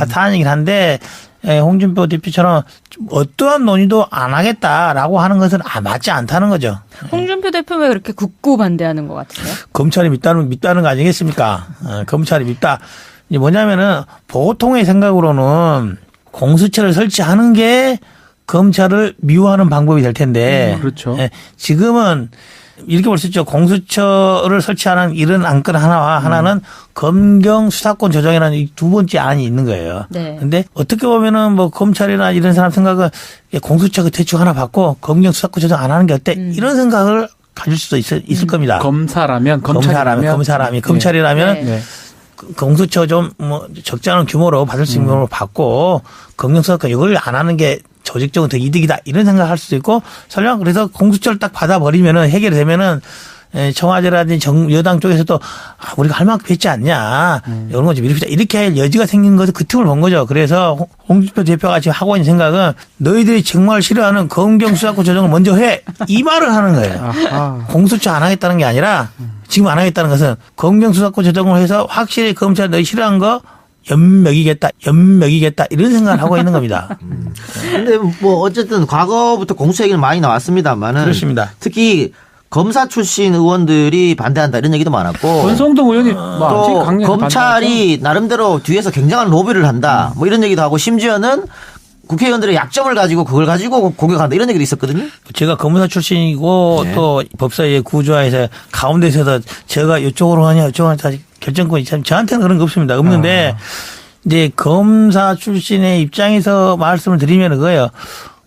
사안이긴 한데 홍준표 대표처럼 어떠한 논의도 안 하겠다라고 하는 것은 맞지 않다는 거죠. 홍준표 대표 왜 그렇게 굳고 반대하는 것 같으세요? 검찰이 밉다는 거 아니겠습니까? 검찰이 밉다. 이제 뭐냐면은 보통의 생각으로는 공수처를 설치하는 게 검찰을 미워하는 방법이 될 텐데. 그렇죠. 지금은 이렇게 볼 수 있죠. 공수처를 설치하는 이런 안건 하나와 하나는 검경 수사권 조정이라는 이 두 번째 안이 있는 거예요. 네. 근데 어떻게 보면은 뭐 검찰이나 이런 사람 생각은 공수처 그 대충 하나 받고 검경 수사권 조정 안 하는 게 어때? 이런 생각을 가질 수도 있을 겁니다. 검찰이라면 검찰이라면 네. 공수처 좀 뭐 적지 않은 규모로 받을 수 있는 규모로 받고 검경 수사권 이걸 안 하는 게 조직적으로 더 이득이다 이런 생각할 수도 있고 설령 그래서 공수처를 딱 받아버리면은 해결이 되면은 청와대라든지 여당 쪽에서도 우리가 할 만큼 했지 않냐 이런 거 좀 이렇게 할 여지가 생긴 거죠. 그 틈을 본 거죠. 그래서 홍준표 대표가 지금 하고 있는 생각은 너희들이 정말 싫어하는 검경 수사권 조정을 먼저 해 이 말을 하는 거예요. 아하. 공수처 안 하겠다는 게 아니라 지금 안 하겠다는 것은 검경 수사권 조정을 해서 확실히 검찰 너희 싫어하는 거 연맥이겠다 이런 생각을 하고 있는 겁니다. 근데 뭐 어쨌든 과거부터 공수처 얘기는 많이 나왔습니다만은 그렇습니다. 특히 검사 출신 의원들이 반대한다 이런 얘기도 많았고 권성동 의원이 뭐 또 강력히 검찰이 나름대로 뒤에서 굉장한 로비를 한다 뭐 이런 얘기도 하고 심지어는 국회의원들의 약점을 가지고 그걸 가지고 공격한다 이런 얘기도 있었거든요. 제가 검사 출신이고 또 법사위의 구조화에서 가운데서도 제가 이쪽으로 하냐 이쪽으로 하냐 결정권이 참 저한테는 그런 거 없습니다. 없는데 이제 검사 출신의 입장에서 말씀을 드리면 그거예요.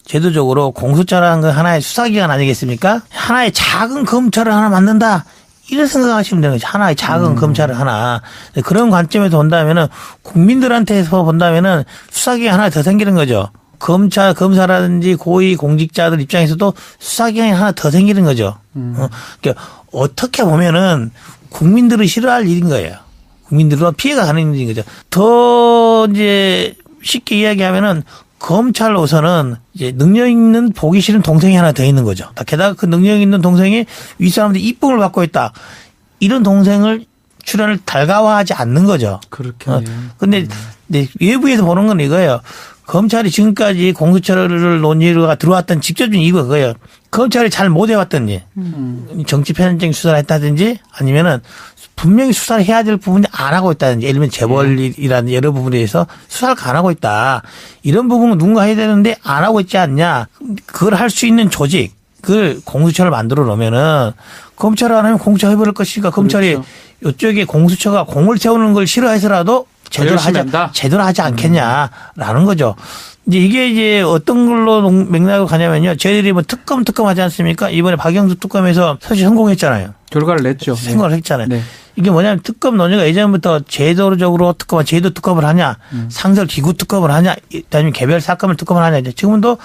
제도적으로 공수처라는 건 하나의 수사기관 아니겠습니까? 하나의 작은 검찰을 하나 만든다. 이런 생각하시면 되는 거죠. 하나의 작은 검찰을 하나. 그런 관점에서 본다면은 국민들한테서 본다면은 수사기관 하나 더 생기는 거죠. 검사라든지 고위 공직자들 입장에서도 수사기관이 하나 더 생기는 거죠. 그러니까 어떻게 보면은 국민들을 싫어할 일인 거예요. 국민들은 피해가 가는 일인 거죠. 더 이제 쉽게 이야기하면은 검찰로서는 이제 능력 있는 보기 싫은 동생이 하나 더 있는 거죠. 게다가 그 능력 있는 동생이 윗사람들이 이쁨을 받고 있다. 이런 동생을 출연을 달가워하지 않는 거죠. 그렇겠네요. 근데 외부에서 보는 건 이거예요. 검찰이 지금까지 공수처를 논의가 들어왔던 직접적인 이유가 그거예요. 검찰이 잘 못해왔던지 정치 편향적인 수사를 했다든지 아니면은 분명히 수사를 해야 될 부분이 안 하고 있다든지 예를 들면 재벌이라는 여러 부분에 대해서 수사를 안 하고 있다. 이런 부분은 누군가 해야 되는데 안 하고 있지 않냐. 그걸 할 수 있는 조직. 그걸 공수처를 만들어 놓으면은 검찰을 안 하면 공수처 해버릴 것이니까 검찰이 그렇죠. 이쪽에 공수처가 공을 세우는 걸 싫어해서라도 제대로 하지 않겠냐라는 거죠. 이게 이제 어떤 걸로 맥락으로 가냐면요. 저희들이 뭐 특검 하지 않습니까? 이번에 박영수 특검에서 사실 성공했잖아요. 결과를 냈죠. 생각을 했잖아요. 네. 이게 뭐냐면 특검 논의가 예전부터 제도적으로 제도 특검을 하냐, 상설 기구 특검을 하냐, 아니면 개별 사건을 특검을 하냐. 지금도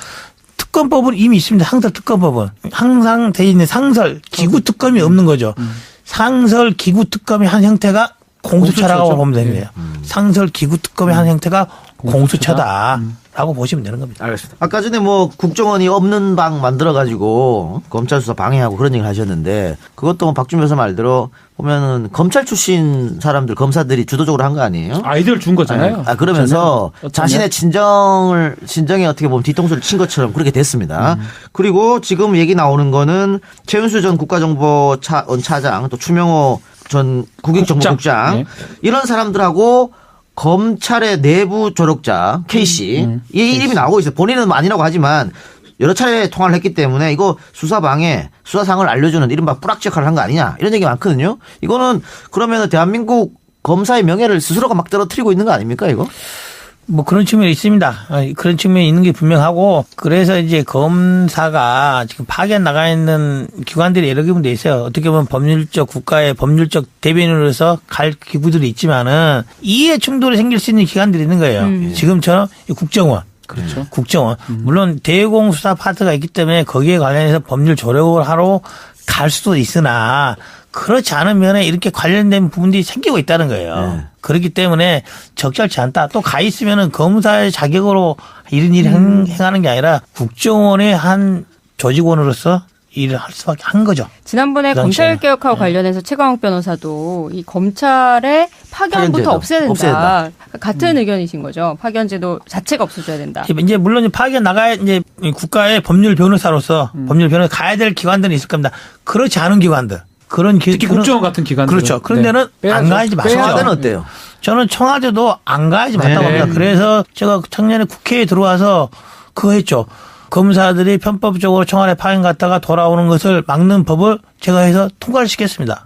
특검법은 이미 있습니다. 상설 특검법은. 항상 돼 있는 상설 기구 특검이 없는 거죠. 상설 기구 특검의 한 형태가 공수처라고 보면 되는 거예요. 상설 기구 특검의 한 형태가 공수처다라고 보시면 되는 겁니다. 알겠습니다. 아까 전에 뭐 국정원이 없는 방 만들어가지고 검찰 수사 방해하고 그런 얘기를 하셨는데 그것도 뭐 박준 변호사 말대로 보면은 검찰 출신 사람들 검사들이 주도적으로 한 거 아니에요? 아이디어를 준 거잖아요. 그러면서 자신의 진정에 어떻게 보면 뒤통수를 친 것처럼 그렇게 됐습니다. 그리고 지금 얘기 나오는 거는 최은수 전 국가정보원 차장 또 추명호 전 국익정보국장 네. 이런 사람들하고 검찰의 내부 조력자 K씨 이 이름이 나오고 있어요. 본인은 아니라고 하지만 여러 차례 통화를 했기 때문에 이거 수사방해 수사상을 알려주는 이른바 뿌락지 역할을 한 거 아니냐 이런 얘기 많거든요. 이거는 그러면 대한민국 검사의 명예를 스스로가 막 떨어뜨리고 있는 거 아닙니까 이거? 뭐 그런 측면이 있습니다. 그런 측면이 있는 게 분명하고 그래서 이제 검사가 지금 파견 나가 있는 기관들이 여러 군데 있어요. 어떻게 보면 국가의 법률적 대변인으로서 갈 기구들이 있지만은 이해 충돌이 생길 수 있는 기관들이 있는 거예요. 지금처럼 국정원. 그렇죠. 국정원. 물론 대공수사 파트가 있기 때문에 거기에 관련해서 법률 조력을 하러 갈 수도 있으나 그렇지 않은 면에 이렇게 관련된 부분들이 생기고 있다는 거예요. 네. 그렇기 때문에 적절치 않다. 또 가 있으면은 검사의 자격으로 이런 일을 행하는 게 아니라 국정원의 한 조직원으로서 일을 할 수밖에 한 거죠. 지난번에 그 당시에는. 검찰개혁하고 관련해서 최강욱 변호사도 이 검찰의 파견부터 파견제도 없애야 된다. 없애야 같은 의견이신 거죠. 파견제도 자체가 없어져야 된다. 이제 물론 파견 나가야 이제 국가의 법률 변호사로서 법률 변호사 가야 될 기관들은 있을 겁니다. 그렇지 않은 기관들. 특히 국정원 같은 기관들. 그렇죠. 그런 데는 안 가야지 마시죠. 청와대는 어때요? 저는 청와대도 안 가야지 맞다고 네. 봅니다. 그래서 제가 작년에 국회에 들어와서 그거 했죠. 검사들이 편법적으로 청와대 파견 갔다가 돌아오는 것을 막는 법을 제가 해서 통과를 시켰습니다.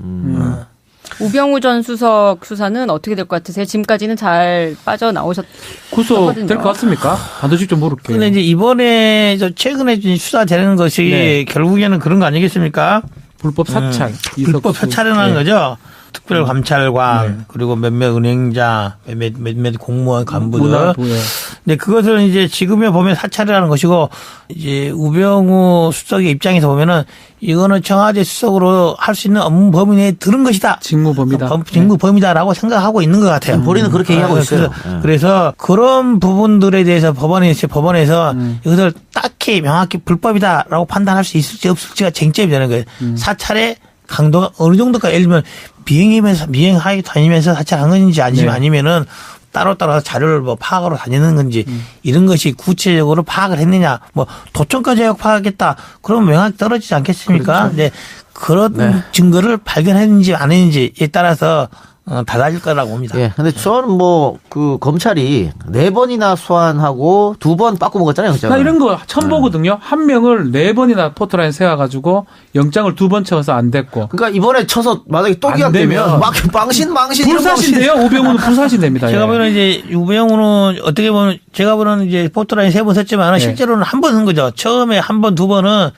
우병우 전 수석 수사는 어떻게 될 것 같으세요? 지금까지는 잘 빠져나오셨거든요. 구속될 것 같습니까? 반드시 좀 모를게요. 그런데 이제 이번에 최근에 수사되는 것이 네. 결국에는 그런 거 아니겠습니까? 불법 사찰. 불법 사찰이라는 네. 거죠. 특별감찰관 네. 그리고 몇몇 은행자, 몇몇 공무원 간부들. 문화부, 예. 근데 그것을 이제 지금에 보면 사찰이라는 것이고 이제 우병우 수석의 입장에서 보면은 이거는 청와대 수석으로 할 수 있는 업무 범위 내에 들은 것이다. 직무범이다. 직무범이다라고 생각하고 있는 것 같아요. 본인은 그렇게 얘기하고 있어요. 그래서 그런 부분들에 대해서 법원에서 이것을 딱히 명확히 불법이다라고 판단할 수 있을지 없을지가 쟁점이 되는 거예요. 사찰의 강도가 어느 정도까지 예를 들면 비행하에 다니면서 사찰한 건지 아니면은 따로따로 자료를 뭐 파악하러 다니는 건지 이런 것이 구체적으로 파악을 했느냐 뭐 도청까지 파악했다 그러면 명확히 떨어지지 않겠습니까? 그렇죠. 근데 그런 증거를 발견했는지 안 했는지에 따라서 달라질 거라고 봅니다. 예. 근데 저는 뭐 그 검찰이 4번이나 소환하고 2번 빠꾸 먹었잖아요, 나 영장을. 이런 거 처음 보거든요. 한 명을 4번이나 포토라인 세워가지고 영장을 2번 쳐서 안 됐고. 그러니까 이번에 쳐서 만약에 또 안 기각되면 되면 막 망신 이런 불사신돼요. 우병우는 불사신됩니다. 제가 예. 보는 이제 우병우는 어떻게 보면 제가 보는 이제 포토라인 3번 썼지만 실제로는 한 번 쓴 거죠. 처음에 한 번, 2번은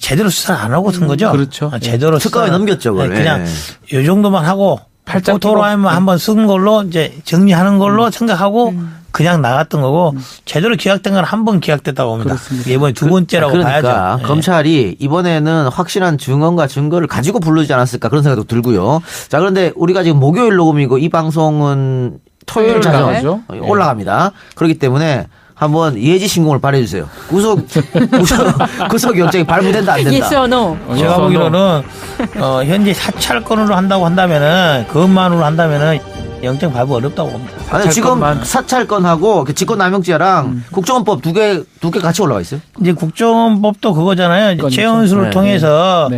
제대로 수사를 안 하고 쓴 거죠. 그렇죠. 제대로 특검에 넘겼죠, 그걸. 그냥 이 정도만 하고 포토라인만 한번 쓴 걸로 이제 정리하는 걸로 생각하고 그냥 나갔던 거고 제대로 기각된 건 한 번 기각됐다고 봅니다. 그렇습니다. 이번에 2번째라고 그러니까 봐야죠. 검찰이 이번에는 확실한 증언과 증거를 가지고 부르지 않았을까 그런 생각도 들고요. 자, 그런데 우리가 지금 목요일 녹음이고 이 방송은 토요일 토요일 자정 나가죠. 올라갑니다. 그렇기 때문에 한번 예지 신공을 발휘해 주세요. 구속 영장이 발부된다 안 된다. Yes or no? 제가 보기로는 현재 사찰건으로 한다고 한다면은 그것만으로 한다면은 영장 발부 어렵다고 봅니다. 아니, 지금 사찰건하고 직권남용죄랑 국정원법 두 개 같이 올라와 있어요. 이제 국정원법도 그거잖아요. 최은수를 통해서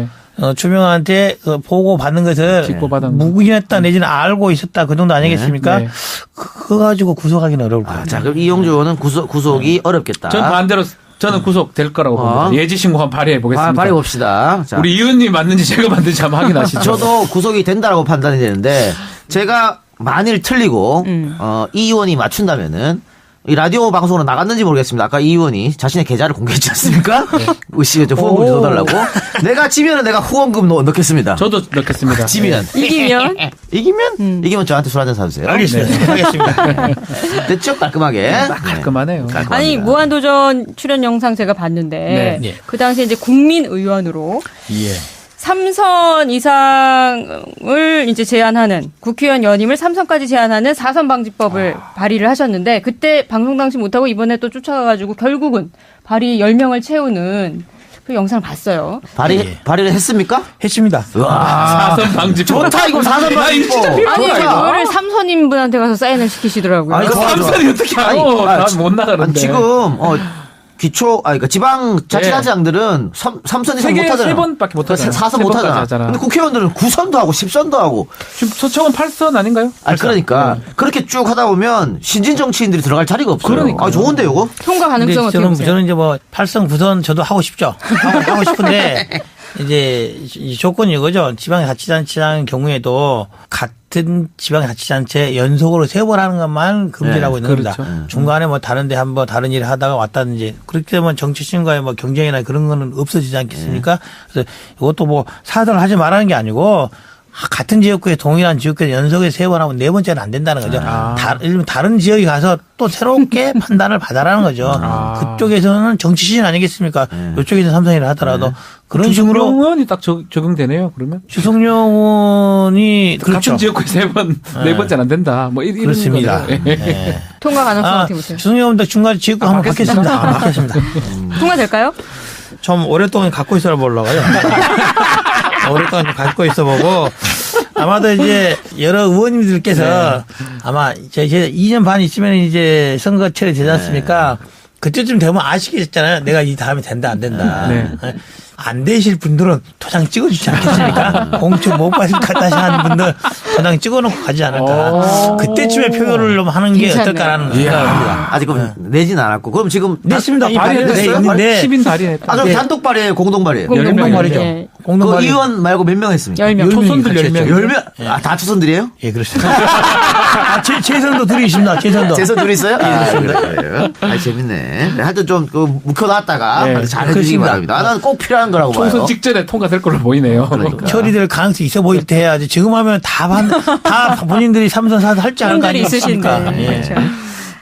주명한테 보고 받는 것을 무근했다 내지는 알고 있었다 그 정도 아니겠습니까? 네. 그거 가지고 구속하기는 어려울 거예요. 자, 그럼 이용주 의원은 구속이 어렵겠다. 전 반대로 저는 구속될 거라고 봅니다. 예지신고 한번 발휘해 보겠습니다. 발휘해 봅시다. 자. 우리 이 의원님 맞는지 제가 맞는지 한번 확인하시죠. 저도 구속이 된다라고 판단이 되는데 제가 만일 틀리고 이 의원이 맞춘다면은 이 라디오 방송으로 나갔는지 모르겠습니다. 아까 이 의원이 자신의 계좌를 공개했지 않습니까? 의식에 좀 후원금 좀 넣어달라고. 내가 지면은 내가 후원금 넣겠습니다. 저도 넣겠습니다. 지면. 이기면 저한테 술 한잔 사주세요. 알겠습니다. 하겠습니다. 됐죠? 깔끔하게. 깔끔하네요. 아니 무한도전 출연 영상 제가 봤는데 네. 그 당시에 이제 국민의원으로 예. 3선 이상을 이제 제한하는 국회의원 연임을 3선까지 제한하는 4선 방지법을 발의를 하셨는데 그때 방송 당시 못하고 이번에 또 쫓아가가지고 결국은 발의 10명을 채우는 그 영상을 봤어요. 발의를 했습니까? 했습니다. 와, 4선 방지법. 좋다 이거 4선 방지법. 아니 그거를 3선인분한테 가서 사인을 시키시더라고요. 아니, 그 3선이 어떻게 알아? 못 나가는데. 지금 그러니까 지방자치단체장들은 3선 이상 못하잖아요. 3번밖에 못하잖아요. 4선 못하잖아. 근데 국회의원들은 9선도 하고 10선도 하고. 지금 서청은 8선 아닌가요? 그러니까 그렇게 쭉 하다 보면 신진 정치인들이 들어갈 자리가 없어요. 그러니까요. 좋은데 이거? 통과 가능성 어떻게 보세요? 저는 이제 뭐 8선, 9선 저도 하고 싶죠. 하고 싶은데 이제 이 조건이 이거죠. 지방자치단체장 경우에도 같은 지방자치단체 연속으로 3번 하는 것만 금지라고 있는 겁니다. 그렇죠. 중간에 뭐 다른데 한번 다른 일을 하다가 왔다든지 그렇게 되면 정치신과의 뭐 경쟁이나 그런 거는 없어지지 않겠습니까? 그래서 이것도 뭐 사설을 하지 말라는 게 아니고 같은 지역구에 동일한 지역구에 연속에 3번 하고 4번째는 안 된다는 거죠. 다른 지역에 가서 또 새롭게 판단을 받아라는 거죠. 그쪽에서는 정치 시즌 아니겠습니까? 이쪽에서 삼성이라 하더라도 그런 식으로. 주성용 의원이 딱 적용되네요. 그러면 주성용 의원이 그렇죠. 같은 지역구에 3번, 4번째는 안 된다. 뭐 이런 그렇습니다. 네. 통과 가능성 어떻게 보세요? 주성용 의원도 중간 지역구 한번 받겠습니다. 받겠습니다. 통과될까요? 좀 오랫동안 갖고 있어 보려고요. 오랫동안 갖고 있어 보고 아마도 이제 여러 의원님들께서 아마 이제 2년 반 있으면 이제 선거 처리되지 않습니까? 그때쯤 되면 아시겠잖아요. 내가 이 다음에 된다 안 된다. 안 되실 분들은 도장 찍어주지 않겠습니까? 공천 못 받을까 다시 하는 분들 도장 찍어놓고 가지 않을까. 그때쯤에 표결을 좀 하는 게 어떨까라는 생각입니다. 아직 내진 않았고. 그럼 지금 냈습니다. 이 발의는 돼 있는데 10인 발의했다. 그럼 단독 발의예요, 공동 발의예요? 공동 발의죠. 네. 공동 그 발의. 의원 말고 몇 명 했습니까? 10명. 초선들 10명. 10명? 아, 다 초선들이에요? 예, 그렇습니다. 재선도 둘이 있습니다. 재선도. 재선 둘이 있어요? 그래요. 재밌네. 하여튼 좀 묵혀놨다가 잘 해주시기 바랍니다. 나는 꼭 필요한 거라고 봐요. 총선 직전에 통과될 걸로 보이네요. 그러니까. 처리될 가능성이 있어 보일 때 해야지. 지금 하면 다 본인들이 3선 4선 할지 않을 거 분들이 아니겠습니까? 있으신데. 예. 그렇죠.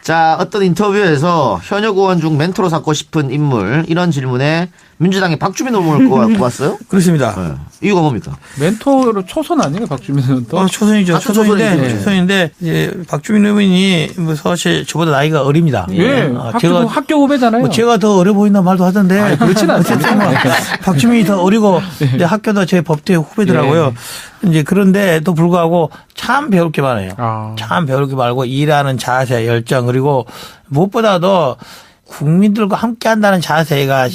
자, 어떤 인터뷰에서 현역 의원 중 멘토로 삼고 싶은 인물, 이런 질문에 민주당의 박주민 의원을 꼽았어요? 그렇습니다. 네. 이유가 뭡니까? 멘토로 초선 아니에요, 박주민 의원도? 초선이죠. 초선인데. 초선인데 이제 박주민 의원이 뭐 사실 저보다 나이가 어립니다. 예. 학교 후배잖아요. 뭐 제가 더 어려 보인다 말도 하던데. 그렇진 않습니다. 박주민이 더 어리고 이제 학교도 제 법대 후배더라고요. 이제 그런데도 불구하고 참 배울 게 많아요. 참 배울 게 많고 일하는 자세, 열정 그리고 무엇보다도 국민들과 함께 한다는 자세가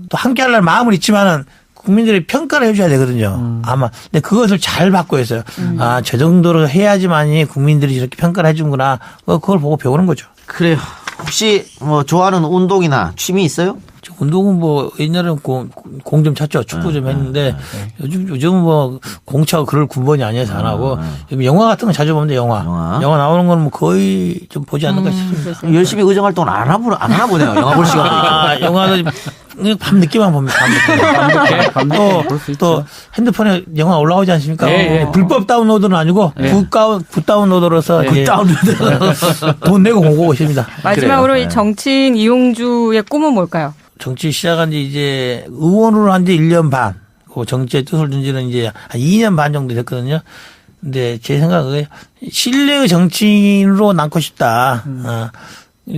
또 함께 하려는 마음은 있지만은 국민들이 평가를 해줘야 되거든요. 아마. 근데 그것을 잘 받고 있어요. 아, 저 정도로 해야지만이 국민들이 이렇게 평가를 해주는구나. 그걸 보고 배우는 거죠. 그래요. 혹시 뭐 좋아하는 운동이나 취미 있어요? 운동은 뭐 옛날에는 공 좀 찼죠. 축구 좀 했는데 요즘은 뭐 공차고 그럴 군번이 아니어서 안 하고 영화 같은 거 자주 보는데 영화 나오는 건 뭐 거의 좀 보지 않는가 싶습니다. 열심히 의정 활동을 안 하나 보네요. 영화 볼 시간이. 영화도 밤 늦게만 봅니다. 또 핸드폰에 영화 올라오지 않습니까? 불법 다운로드는 아니고 굿 다운로드로서 돈 내고 보고 있습니다. 마지막으로 이 정치인 이용주의 꿈은 뭘까요? 정치 시작한 지 이제 의원으로 한 지 1년 반. 그 정치의 뜻을 둔 지는 이제 한 2년 반 정도 됐거든요. 근데 제 생각은 신뢰의 정치인으로 남고 싶다.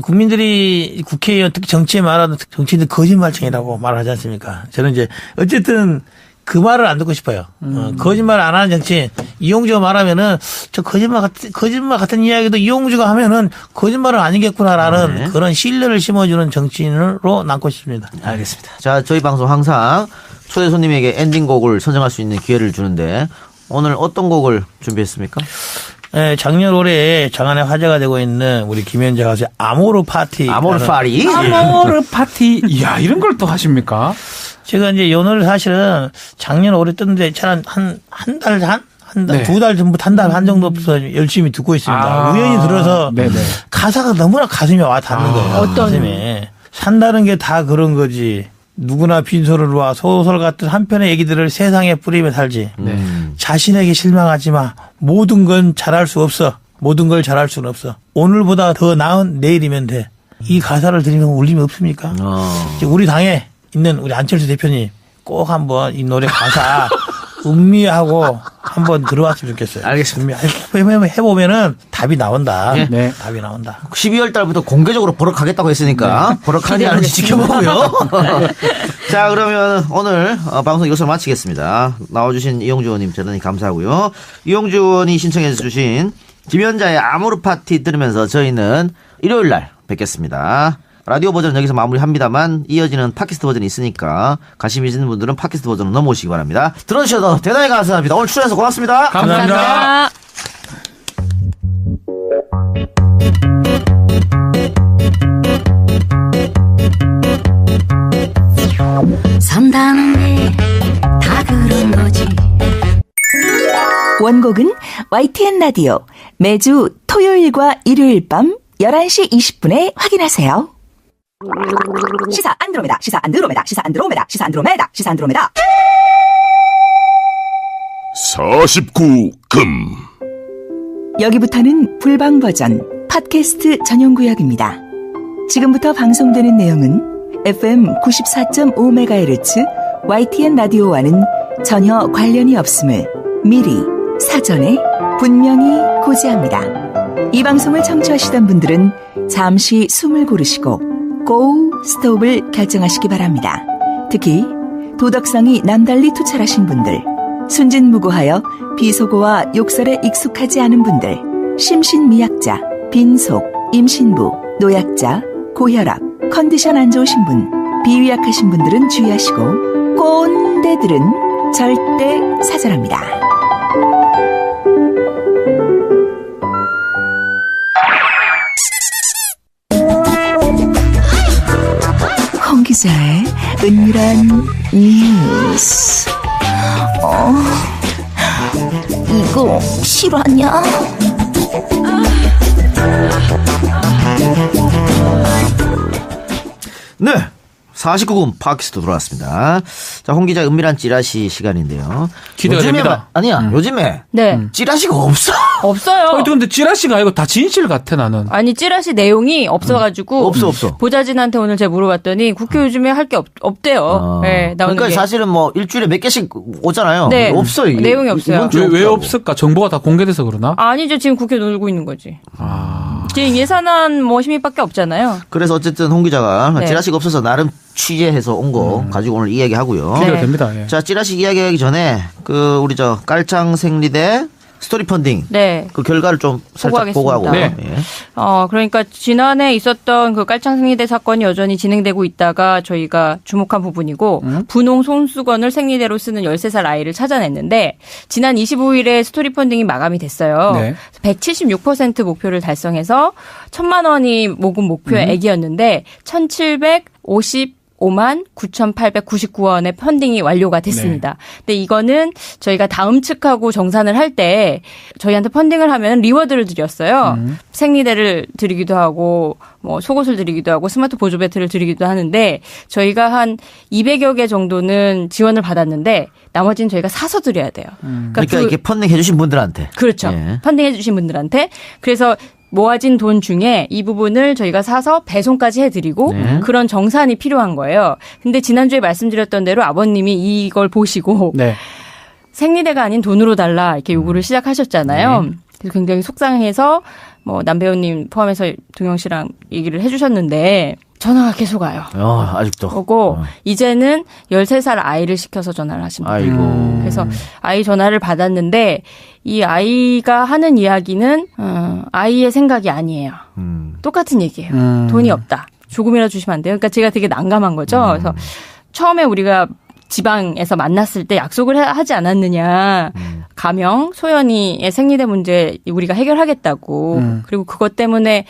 국민들이 국회의원 특히 정치에 말하는 정치인들 거짓말쟁이라고 말하지 않습니까? 저는 이제 어쨌든 그 말을 안 듣고 싶어요. 거짓말 안 하는 정치인. 이용주가 말하면은 저 거짓말 같은 이야기도 이용주가 하면은 거짓말은 아니겠구나라는 그런 신뢰를 심어주는 정치인으로 남고 싶습니다. 알겠습니다. 자, 저희 방송 항상 초대 손님에게 엔딩곡을 선정할 수 있는 기회를 주는데 오늘 어떤 곡을 준비했습니까? 네, 작년 올해 장안에 화제가 되고 있는 우리 김현재 가수의 아모르 파티. 아모르 파리. 아모르 파티. 이야, 이런 걸 또 하십니까? 제가 이제 이 노래를 사실은 작년 올해 떴는데 한 달, 두 달 전부터 한 달 한 정도부터 열심히 듣고 있습니다. 우연히 들어서 가사가 너무나 가슴에 와 닿는 거예요. 어떤? 가슴에. 산다는 게 다 그런 거지. 누구나 빈소를 소설 같은 한 편의 얘기들을 세상에 뿌리며 살지. 자신에게 실망하지 마. 모든 건 잘할 수 없어. 모든 걸 잘할 수는 없어. 오늘보다 더 나은 내일이면 돼. 이 가사를 들으면 울림이 없습니까? 우리 당에 있는 우리 안철수 대표님 꼭 한번 이 노래 가사 음미하고 한번 들어왔으면 좋겠어요. 알겠습니다. 해보면은 답이 나온다. 네. 답이 나온다. 12월 달부터 공개적으로 버럭하겠다고 했으니까 버럭하는지 안 하는지 지켜보고요. 자, 그러면 오늘 방송 이것으로 마치겠습니다. 나와주신 이용주 의원님 대단히 감사하고요. 이용주 의원이 신청해 주신 김연자의 아모르 파티 들으면서 저희는 일요일 날 뵙겠습니다. 라디오 버전은 여기서 마무리합니다만 이어지는 팟캐스트 버전이 있으니까 관심 있는 분들은 팟캐스트 버전으로 넘어오시기 바랍니다. 들어주셔서 대단히 감사합니다. 오늘 출연해서 고맙습니다. 감사합니다. 산다는 게 다 그런 거지. 원곡은 YTN 라디오 매주 토요일과 일요일 밤 11시 20분에 확인하세요. 시사 안드로메다, 시사 안드로메다, 시사 안드로메다, 시사 안드로메다, 시사 안드로메다. 49금. 여기부터는 불방 버전 팟캐스트 전용 구역입니다. 지금부터 방송되는 내용은 FM 94.5MHz YTN 라디오와는 전혀 관련이 없음을 미리 사전에 분명히 고지합니다. 이 방송을 청취하시던 분들은 잠시 숨을 고르시고 고, 스톱을 결정하시기 바랍니다. 특히 도덕성이 남달리 투철하신 분들, 순진무구하여 비속어와 욕설에 익숙하지 않은 분들, 심신미약자, 빈속, 임신부, 노약자, 고혈압, 컨디션 안 좋으신 분, 비위약하신 분들은 주의하시고 꼰대들은 절대 사절합니다. 홍 기자의 은밀한 뉴스. 이거 실화냐? 네. 49금 팟캐스트 들어왔습니다. 자, 홍 기자 은밀한 찌라시 시간인데요. 기대가 됩니다. 요즘에 네. 찌라시가 없어. 없어요. 근데 찌라시가 아니고 다 진실 같아 나는. 아니 찌라시 내용이 없어가지고 없어. 보좌진한테 오늘 제가 물어봤더니 국회 요즘에 할 게 없대요. 네, 나오는 그러니까 게. 사실은 뭐 일주일에 몇 개씩 오잖아요. 네. 없어 이게. 내용이 없어요. 왜 없을까? 정보가 다 공개돼서 그러나? 아니죠. 지금 국회 놀고 있는 거지. 지금 예산안 뭐 심의밖에 없잖아요. 그래서 어쨌든 홍 기자가 네. 찌라시가 없어서 나름 취재해서 온 거 가지고 오늘 이야기하고요. 기대가 됩니다. 예. 자, 찌라시 이야기하기 전에 우리 깔창 생리대 스토리 펀딩 네. 그 결과를 좀 살짝 보고하고. 네. 예. 그러니까 지난해 있었던 그 깔창생리대 사건이 여전히 진행되고 있다가 저희가 주목한 부분이고 분홍 손수건을 생리대로 쓰는 13살 아이를 찾아냈는데 지난 25일에 스토리 펀딩이 마감이 됐어요. 네. 176% 목표를 달성해서 1,000만 원이 모금 목표액이었는데 1,755만 9,899원의 펀딩이 완료가 됐습니다. 근데 이거는 저희가 다음 측하고 정산을 할 때 저희한테 펀딩을 하면 리워드를 드렸어요. 생리대를 드리기도 하고 뭐 속옷을 드리기도 하고 스마트 보조 배터리를 드리기도 하는데 저희가 한 200여 개 정도는 지원을 받았는데 나머지는 저희가 사서 드려야 돼요. 그러니까 이렇게 펀딩 해주신 분들한테. 그렇죠. 예. 펀딩 해주신 분들한테. 그래서 모아진 돈 중에 이 부분을 저희가 사서 배송까지 해드리고 그런 정산이 필요한 거예요. 근데 지난주에 말씀드렸던 대로 아버님이 이걸 보시고 네. 생리대가 아닌 돈으로 달라 이렇게 요구를 시작하셨잖아요. 그래서 굉장히 속상해서 뭐 남배우님 포함해서 동영 씨랑 얘기를 해주셨는데 전화가 계속 와요. 아직도. 오고 이제는 13살 아이를 시켜서 전화를 하십니다. 아이고. 그래서 아이 전화를 받았는데 이 아이가 하는 이야기는 아이의 생각이 아니에요. 똑같은 얘기예요. 돈이 없다. 조금이라도 주시면 안 돼요. 그러니까 제가 되게 난감한 거죠. 그래서 처음에 우리가 지방에서 만났을 때 약속을 하지 않았느냐. 가명, 소연이의 생리대 문제 우리가 해결하겠다고. 그리고 그것 때문에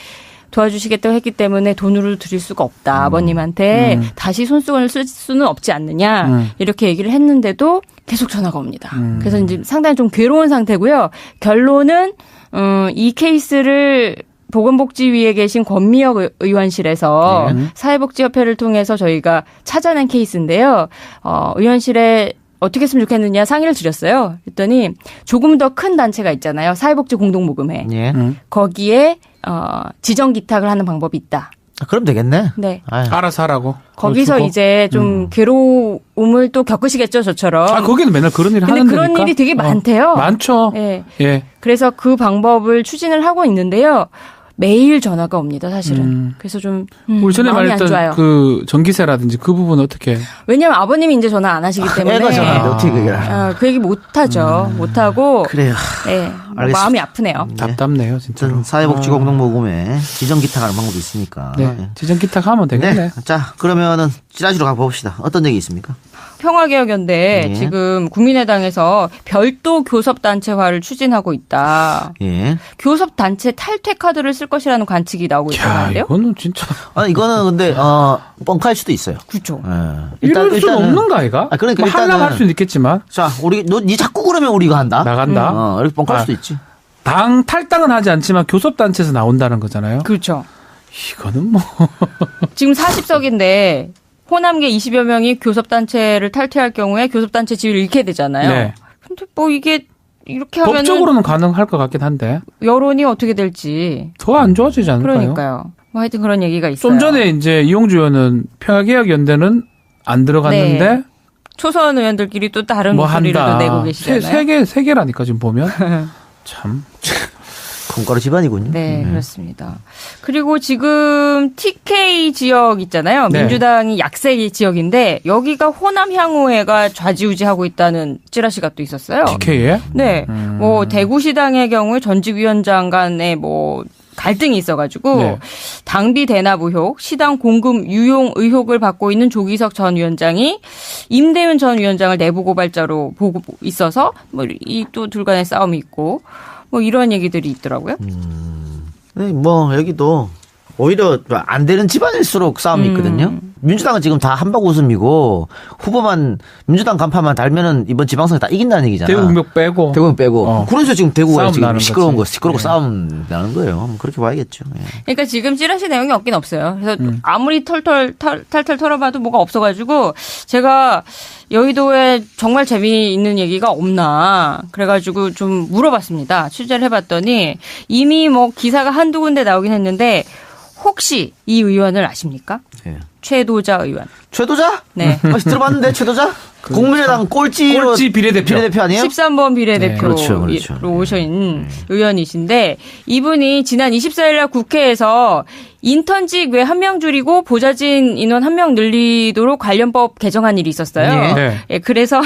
도와주시겠다고 했기 때문에 돈으로 드릴 수가 없다. 아버님한테 다시 손수건을 쓸 수는 없지 않느냐. 이렇게 얘기를 했는데도 계속 전화가 옵니다. 그래서 이제 상당히 좀 괴로운 상태고요. 결론은 이 케이스를 보건복지위에 계신 권미혁 의원실에서 사회복지협회를 통해서 저희가 찾아낸 케이스인데요. 의원실에 어떻게 했으면 좋겠느냐 상의를 드렸어요. 그랬더니 조금 더 큰 단체가 있잖아요. 사회복지 공동모금회. 예. 거기에 지정 기탁을 하는 방법이 있다. 그럼 되겠네. 네. 알아서 하라고. 거기서 이제 좀 괴로움을 또 겪으시겠죠, 저처럼. 거기는 맨날 그런 일 하는 근데 데니까. 그런 일이 되게 많대요. 많죠. 네. 예. 그래서 그 방법을 추진을 하고 있는데요. 매일 전화가 옵니다, 사실은. 그래서 좀 우리 전에 마음이 안 말했던 좋아요. 그 전기세라든지 그 부분 어떻게? 왜냐면 아버님이 이제 전화 안 하시기 때문에 애가 전화하는데 어떻게 그게 알아? 그 얘기 못 하죠. 못 하고 그래요. 네, 뭐 알겠습니다. 마음이 아프네요. 답답네요, 진짜로. 사회복지공동모금에 지정 기탁하는 방법이 있으니까. 네. 지정 기탁하면 되겠네. 네. 자, 그러면은 찌라시로 가봅시다. 어떤 얘기 있습니까? 평화개혁연대 예. 지금 국민의당에서 별도 교섭단체화를 추진하고 있다. 예. 교섭단체 탈퇴 카드를 쓸 것이라는 관측이 나오고 있다는데요. 이거는 진짜. 이거는 근데 뻥카일 수도 있어요. 그렇죠. 이럴 수는 없는 거 아이가? 그러니까 뭐 일단은 하려면 할 수는 있겠지만. 자, 니 자꾸 그러면 우리가 한다. 나간다. 이렇게 뻥카일 수도 있지. 당 탈당은 하지 않지만 교섭단체에서 나온다는 거잖아요. 그렇죠. 이거는 뭐. 지금 40석인데 호남계 20여 명이 교섭단체를 탈퇴할 경우에 교섭단체 지위를 잃게 되잖아요. 네. 근데 뭐 이게 이렇게 하면은 법적으로는 가능할 것 같긴 한데 여론이 어떻게 될지 더 안 좋아지지 않을까요? 그러니까요. 뭐 하여튼 그런 얘기가 있어요. 좀 전에 이제 이용주 의원은 평화개혁연대는 안 들어갔는데 네. 초선 의원들끼리 또 다른 뭐 목소리를 한다. 또 내고 계시잖아요. 세 개라니까 지금 보면 참. 콩가루 집안이군요. 네, 그렇습니다. 그리고 지금 TK 지역 있잖아요. 네. 민주당이 약세 지역인데 여기가 호남 향후회가 좌지우지하고 있다는 찌라시가 또 있었어요. TK에? 네. 뭐 대구시당의 경우에 전직위원장 간에 뭐 갈등이 있어가지고 네. 당비 대납 의혹, 시당 공금 유용 의혹을 받고 있는 조기석 전 위원장이 임대윤 전 위원장을 내부 고발자로 보고 있어서 뭐 이 또 둘 간의 싸움이 있고 뭐 이런 얘기들이 있더라고요. 네, 뭐 여기도 오히려 안 되는 집안일수록 싸움이 있거든요. 민주당은 지금 다 한박 웃음이고 후보만 민주당 간판만 달면은 이번 지방선거 다 이긴다는 얘기잖아. 대구역 빼고. 대구역 빼고. 그래서 지금 대구가 싸움 지금 나는 시끄러운 거지. 거, 시끄럽고 네. 싸움 나는 거예요. 그렇게 봐야겠죠. 예. 그러니까 지금 찌라시 내용이 없긴 없어요. 그래서 아무리 탈탈 털어봐도 뭐가 없어가지고 제가 여의도에 정말 재미있는 얘기가 없나 그래가지고 좀 물어봤습니다. 취재를 해봤더니 이미 뭐 기사가 한두 군데 나오긴 했는데 혹시 이 의원을 아십니까? 예. 최도자 의원. 최도자? 네. 들어봤는데 최도자? 국민의당 꼴찌 비례대표 아니에요? 13번 비례대표로 네, 그렇죠. 오신 의원이신데 이분이 지난 24일 날 국회에서 인턴직 외 한 명 줄이고 보좌진 인원 1명 늘리도록 관련법 개정한 일이 있었어요. 네. 예, 그래서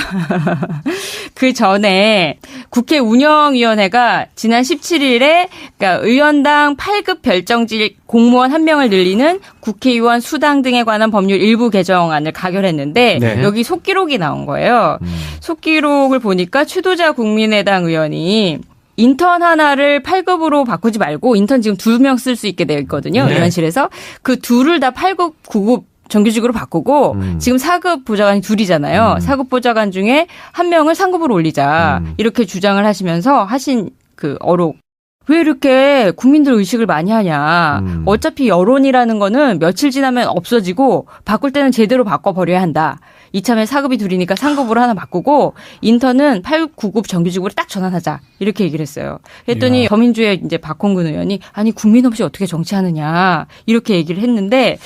그 전에 국회 운영위원회가 지난 17일에 그러니까 의원당 8급 별정직 공무원 1명을 늘리는 국회의원 수당 등에 관한 법률 일부 개정안을 가결했는데 네. 여기 속기록이 나온 거예요. 속기록을 보니까 최도자 국민의당 의원이 인턴 하나를 8급으로 바꾸지 말고 인턴 지금 2명 쓸 수 있게 되어 있거든요. 네. 의원실에서. 그 둘을 다 8급, 9급 정규직으로 바꾸고 지금 4급 보좌관이 둘이잖아요. 4급 보좌관 중에 1명을 상급으로 올리자. 이렇게 주장을 하시면서 하신 그 어록. 왜 이렇게 국민들 의식을 많이 하냐. 어차피 여론이라는 거는 며칠 지나면 없어지고 바꿀 때는 제대로 바꿔버려야 한다. 이참에 4급이 둘이니까 3급으로 하나 바꾸고 인턴은 8급, 9급 정규직으로 딱 전환하자. 이렇게 얘기를 했어요. 그랬더니 더민주의 이제 박홍근 의원이 아니 국민 없이 어떻게 정치하느냐. 이렇게 얘기를 했는데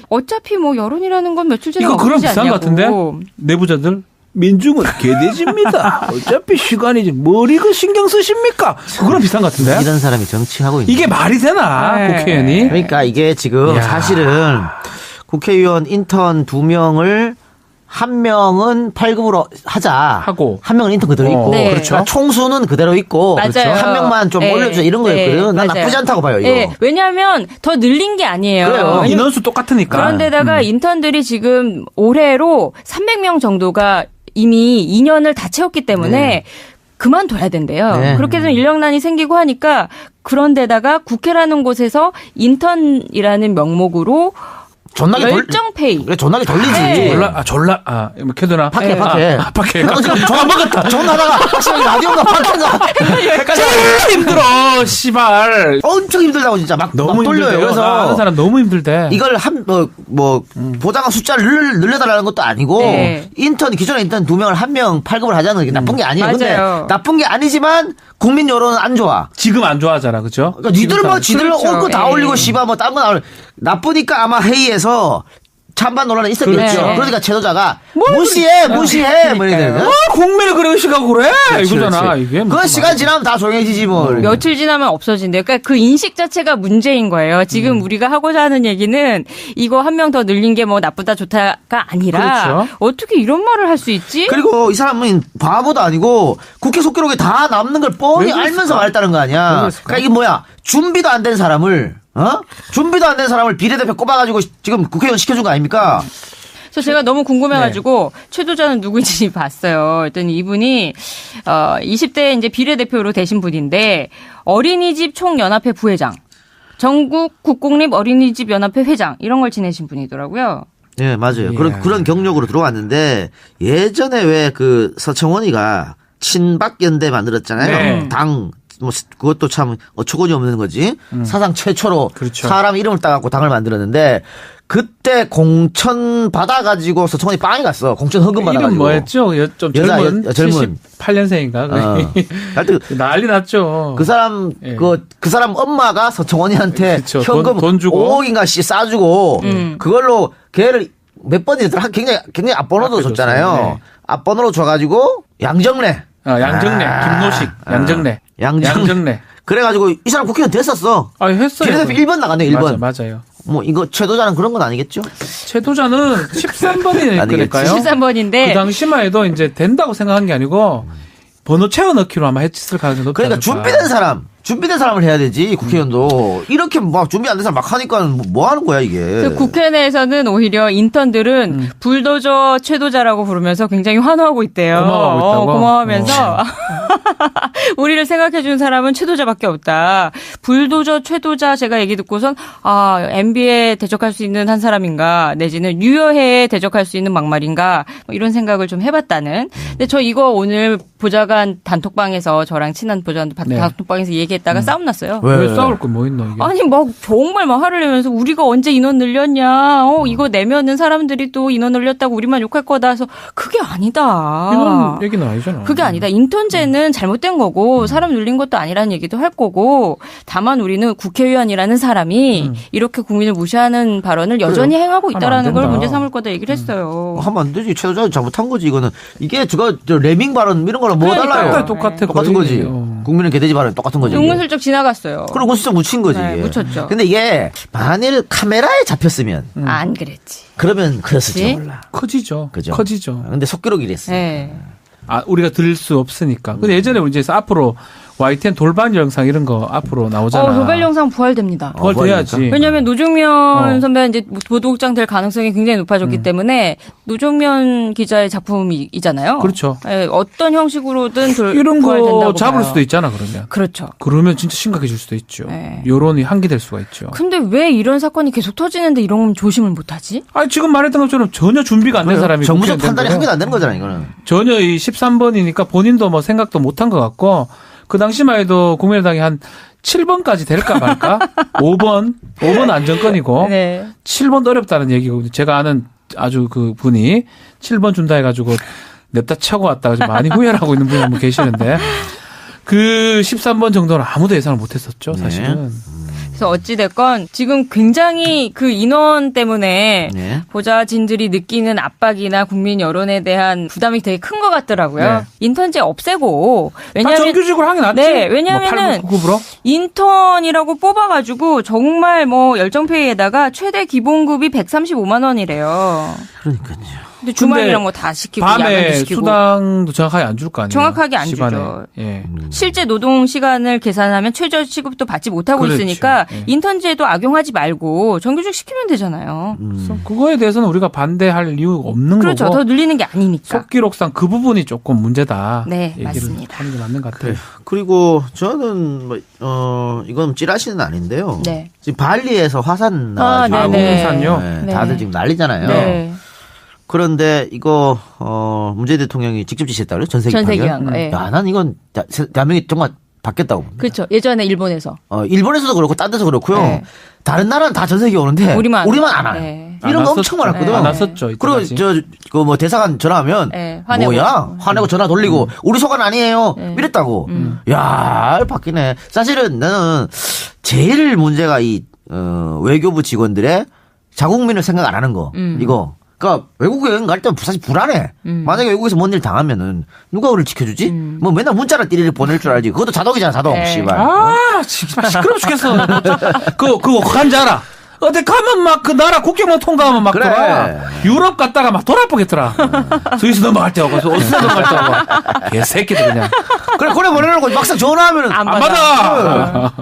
어차피 뭐 여론이라는 건 며칠 지나면 이거 그런 없어지지 비싼 것 않냐고. 같은데? 내부자들? 민중은 개돼지입니다. 어차피 시간이지 뭘 이거 신경 쓰십니까? 그거랑 비슷한 것 같은데? 이런 사람이 정치하고 있는. 이게 말이 되나? 네. 국회의원이? 그러니까 이게 지금 이야. 사실은 국회의원 인턴 2명을 1명은 8급으로 하자. 하고. 1명은 인턴 그대로 있고. 네. 그렇죠. 그러니까 총수는 그대로 있고. 맞아요. 그렇죠. 1명만 좀 네. 올려주자 이런 거였거든요. 난 맞아요. 나쁘지 않다고 봐요, 이거. 네. 왜냐하면 더 늘린 게 아니에요. 그래요. 왜냐면 인원수 똑같으니까. 그런데다가 인턴들이 지금 올해로 300명 정도가 이미 2년을 다 채웠기 때문에 그만둬야 된대요. 네. 그렇게 되면 인력난이 생기고 하니까 그런데다가 국회라는 곳에서 인턴이라는 명목으로 존나게 열정 페이. 그래, 존나게 돌리지. 네. 뭐 캐드나? 밖에. 밖에. 나도 지금 전화 먹었다. 전화하다가 확실히 라디오가 밖에가 제일 힘들어, 씨발. 엄청 힘들다고 진짜 막 너무 돌려요. 힘들대. 그래서 아는 사람 너무 힘들대. 이걸 보장한 숫자를 늘려달라는 것도 아니고 네. 기존에 인턴 2명을 1명 8급을 하자는 게 나쁜 게 아니에요. 근데 맞아요. 나쁜 게 아니지만 국민 여론은 안 좋아. 지금 안 좋아하잖아, 그죠? 그러니까 니들 뭐 지들 그렇죠. 올 거 다 예. 올리고 씨발 뭐 딴 거 나올 나쁘니까 아마 회의에서 찬반 논란이 있었겠죠. 그렇죠. 그러니까 최도자가 무시해 뭐 이래. 국민을 그래 의식하고 그래? 이거잖아, 그렇지. 이게. 그건 시간 지나면 다 조용해지지 뭐. 며칠 지나면 없어진대요. 그러니까 그 인식 자체가 문제인 거예요. 지금 우리가 하고자 하는 얘기는 이거 1명 더 늘린 게 뭐 나쁘다 좋다가 아니라 그렇죠. 어떻게 이런 말을 할 수 있지? 그리고 이 사람은 바보도 아니고 국회 속기록에 다 남는 걸 뻔히 왜 그랬을까? 알면서 말했다는 거 아니야. 그랬을까? 그러니까 이게 뭐야? 준비도 안 된 사람을 준비도 안 된 사람을 비례대표 꼽아가지고 지금 국회의원 시켜준 거 아닙니까? 그래서 제가 너무 궁금해가지고 최도자는 누구인지 봤어요. 그랬더니 이분이 20대 이제 비례대표로 되신 분인데 어린이집 총연합회 부회장, 전국 국공립 어린이집 연합회 회장 이런 걸 지내신 분이더라고요. 네, 맞아요. 예. 그런 경력으로 들어왔는데 예전에 왜 그 서청원이가 친박연대 만들었잖아요. 네. 당 뭐 그것도 참 어처구니 없는 거지. 사상 최초로 그렇죠. 사람 이름을 따갖고 당을 만들었는데 그때 공천 받아가지고 서청원이 빵이 갔어. 공천 헌금 받아가지고. 이름 뭐였죠? 좀 젊은 78년생인가? 하여튼 난리 났죠. 그 사람 예. 그 사람 엄마가 서청원이한테 그쵸. 현금 돈 주고 5억인가씩 싸주고 그걸로 걔를 몇 번이더라 굉장히 앞번호도 앞에 줬잖아요. 줬어요. 네. 앞번호로 줘가지고 양정래. 양정래, 김노식, 양정래. 양정래. 그래가지고 이 사람 국회의원 됐었어. 아, 했어요. 비례대표 1번 나갔네, 1번. 맞아요. 뭐, 이거, 최도자는 그런 건 아니겠죠? 최도자는 13번이니까요. 13번인데. 그 당시만 해도 이제 된다고 생각한 게 아니고, 번호 채워 넣기로 아마 했을 가능성이 높지 그러니까 않을까. 준비된 사람을 해야 되지, 국회의원도. 이렇게 막 준비 안 된 사람 막 하니까 뭐 하는 거야, 이게. 국회 내에서는 오히려 인턴들은 불도저 최도자라고 부르면서 굉장히 환호하고 있대요. 고마워하고 있다고? 고마워하면서 우리를 생각해준 사람은 최도자밖에 없다. 불도저 최도자 제가 얘기 듣고선 MB에 대적할 수 있는 한 사람인가 내지는 유여해에 대적할 수 있는 막말인가 뭐 이런 생각을 좀 해봤다는. 근데 저 이거 오늘 보좌관 단톡방에서 저랑 친한 보좌관 단톡방에서 얘기했다가 싸움 났어요. 왜 싸울 거 뭐 있노 이게? 아니 막 정말 막 화를 내면서 우리가 언제 인원 늘렸냐. 이거 내면은 사람들이 또 인원 늘렸다고 우리만 욕할 거다 해서 그게 아니다. 이런 얘기는 아니잖아. 그게 아니다. 인턴제는 잘못된 거고 사람 늘린 것도 아니라는 얘기도 할 거고 다만 우리는 국회의원이라는 사람이 이렇게 국민을 무시하는 발언을 여전히 행하고 있다라는 걸 문제 삼을 거다 얘기를 했어요. 하면 안 되지. 최도자는 잘못한 거지, 이거는. 이게 저 레밍 발언 이런 거랑 뭐가 달라요? 똑같은 거지. 국민은 개돼지 발언 똑같은 거지. 은근슬쩍 지나갔어요. 그리고 은근슬쩍 묻힌 거지. 네, 묻혔죠. 근데 이게 만일 카메라에 잡혔으면 안 그랬지. 그러면 그랬을지 몰라. 커지죠. 그죠? 커지죠. 근데 속기록이 이랬어. 네. 우리가 들을 수 없으니까. 근데 예전에 이제 앞으로 YTN 돌발 영상 이런 거 앞으로 나오잖아. 돌발 영상 부활됩니다. 부활돼야지. 왜냐하면 노종면 선배가 이제 보도국장 될 가능성이 굉장히 높아졌기 때문에 노종면 기자의 작품이잖아요. 그렇죠. 네, 어떤 형식으로든 이런 부활된다고 거 잡을 봐요. 수도 있잖아, 그러면. 그렇죠. 그러면 진짜 심각해질 수도 있죠. 네. 여론이 한기될 수가 있죠. 근데 왜 이런 사건이 계속 터지는데 이런 건 조심을 못하지? 아니, 지금 말했던 것처럼 전혀 준비가 안 된 사람이 정무적 판단이 한 개도 안 되는 거잖아, 이거는. 전혀 이 13번이니까 본인도 뭐 생각도 못한 것 같고 그 당시만 해도 국민의당이 한 7번까지 될까 말까? 5번 안정권이고 네. 7번도 어렵다는 얘기거든요. 제가 아는 아주 그 분이 7번 준다 해가지고 냅다 차고 왔다가 좀 많이 후회하고 있는 분이 한 분 계시는데 그 13번 정도는 아무도 예상을 못했었죠, 사실은. 그래서 어찌됐건 지금 굉장히 그 인원 때문에 보좌진들이 느끼는 압박이나 국민 여론에 대한 부담이 되게 큰 것 같더라고요. 네. 인턴제 없애고. 왜냐하면 정규직으로 하긴 낫지. 네, 왜냐하면은 인턴이라고 뽑아가지고 정말 뭐 열정페이에다가 최대 기본급이 135만 원이래요. 그러니까요. 근데 주말이랑 뭐 다 시키고 야간도 밤에 시키고. 수당도 정확하게 안 줄 거 아니에요. 정확하게 안 시간에. 주죠. 예. 실제 노동 시간을 계산하면 최저 시급도 받지 못하고 그렇죠. 있으니까 예. 인턴제도 악용하지 말고 정규직 시키면 되잖아요. 그래서 그거에 대해서는 우리가 반대할 이유가 없는 그렇죠. 거고. 더 늘리는 게 아니니까. 속기록상 그 부분이 조금 문제다. 네, 얘기를 맞습니다. 하는 게 맞는 것 같아요. 그리고 저는 이건 찌라시는 아닌데요. 네. 지금 발리에서 화산 화산요. 네, 다들 지금 난리잖아요. 네. 그런데 이거 문재인 대통령이 직접 지시했다 그래요? 전세기 전세기한 거. 네. 야, 난 이건 대한민국이 정말 바뀌었다고 봅니다. 그렇죠. 예전에 일본에서. 일본에서도 그렇고 딴 데서 그렇고요. 네. 다른 나라는 다 전세기 오는데 우리만 안 와요. 네. 이런 거 엄청 많았거든. 안 왔었죠. 그리고 그 뭐 대사관 전화하면 화내고. 뭐야 화내고 전화 돌리고 우리 소관 아니에요. 이랬다고. 야 바뀌네. 사실은 나는 제일 문제가 이 외교부 직원들의 자국민을 생각 안 하는 거 이거. 그러니까 외국에 여행 갈 때 사실 불안해. 만약에 외국에서 뭔 일 당하면은 누가 우리를 지켜주지? 뭐 맨날 문자를 띠리를 보낼 줄 알지. 그것도 자동이잖아, 자동. 씨발. 정말 시끄러워 죽겠어. 그거 간지 알아. 어디 가면 막 그 나라 국경만 통과하면 막 그래. 돌아. 유럽 갔다가 막 돌아보겠더라. 스위스 넘어갈 때 하고 오스트리아 넘어갈 때 하고. 개새끼들 그냥. 그래 보내놓고 막상 전화하면은 안 받아.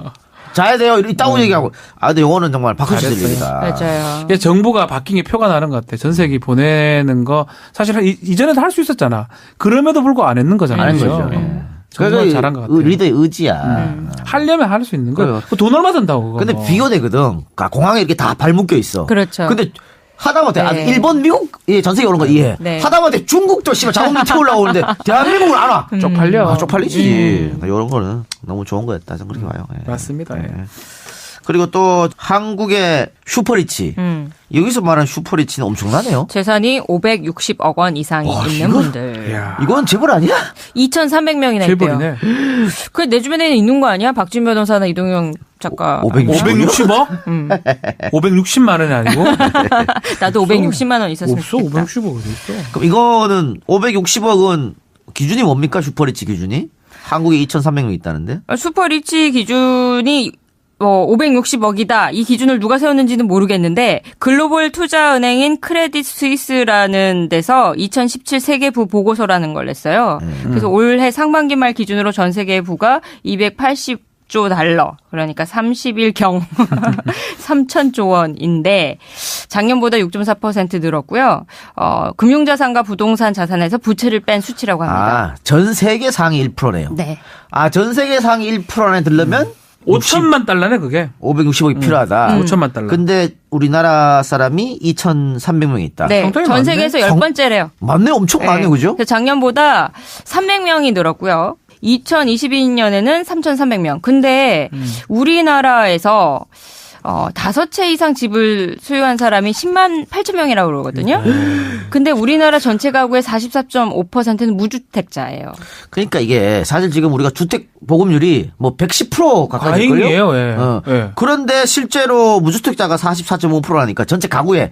자야 돼요. 이따고 얘기하고. 근데 요거는 정말 바꿔주실 일이다. 맞아요. 정부가 바뀐 게 표가 나는 것 같아. 전세기 보내는 거 사실 이전에도 할 수 있었잖아. 그럼에도 불구하고 안 했는 거잖아요. 안 그죠? 거죠. 정말 잘한 것 같아요. 리더의 의지야. 하려면 할 수 있는 거예요. 돈 얼마 든다고. 그거 근데 뭐. 비교되거든. 그러니까 공항에 이렇게 다 발 묶여 있어. 그렇죠. 근데 하다못해 네. 일본, 미국 전세계 오는 거 이해. 네. 하다못해 중국도 씨발 자국민 태우려고 오는데 대한민국은 안 와. 쪽팔려. 쪽팔리지. 이런 거는 너무 좋은 거였다. 저는 그렇게 봐요. 예. 맞습니다. 예. 그리고 또 한국의 슈퍼리치. 여기서 말하는 슈퍼리치는 엄청나네요. 재산이 560억 원 이상이 있는 분들. 이건 재벌 아니야? 2,300명이나 있대요. 재벌이네. 그 내 주변에는 있는 거 아니야? 박준 변호사나 이동영 작가. 560억? 560만 원이 아니고? 나도 560만 원 있었으면 없어. 좋겠다. 560억 어디 있어? 그럼 이거는 560억은 기준이 뭡니까? 슈퍼리치 기준이? 한국에 2,300명 있다는데? 슈퍼리치 기준이 560억이다. 이 기준을 누가 세웠는지는 모르겠는데 글로벌 투자은행인 크레딧 스위스라는 데서 2017 세계부 보고서라는 걸 냈어요. 그래서 올해 상반기 말 기준으로 전 세계 부가 280조 달러, 그러니까 31경 3천조 원인데 작년보다 6.4% 늘었고요. 금융자산과 부동산 자산에서 부채를 뺀 수치라고 합니다. 전 세계 상위 1%네요. 네. 전 세계 상위 1% 안에 들려면 5천만 달러네 그게. 560억이 필요하다. 5천만 달러. 근데 우리나라 사람이 2,300명 있다. 네. 전 세계에서 10번째래요. 맞네. 엄청 많네. 그죠? 그래서 작년보다 300명이 늘었고요. 2022년에는 3,300명. 근데 우리나라에서 5채 이상 집을 소유한 사람이 10만 8천 명이라고 그러거든요. 근데 우리나라 전체 가구의 44.5%는 무주택자예요. 그러니까 이게 사실 지금 우리가 주택 보급률이 뭐 110% 가까이 될걸요? 다행이에요. 예. 예. 그런데 실제로 무주택자가 44.5%라니까 전체 가구에.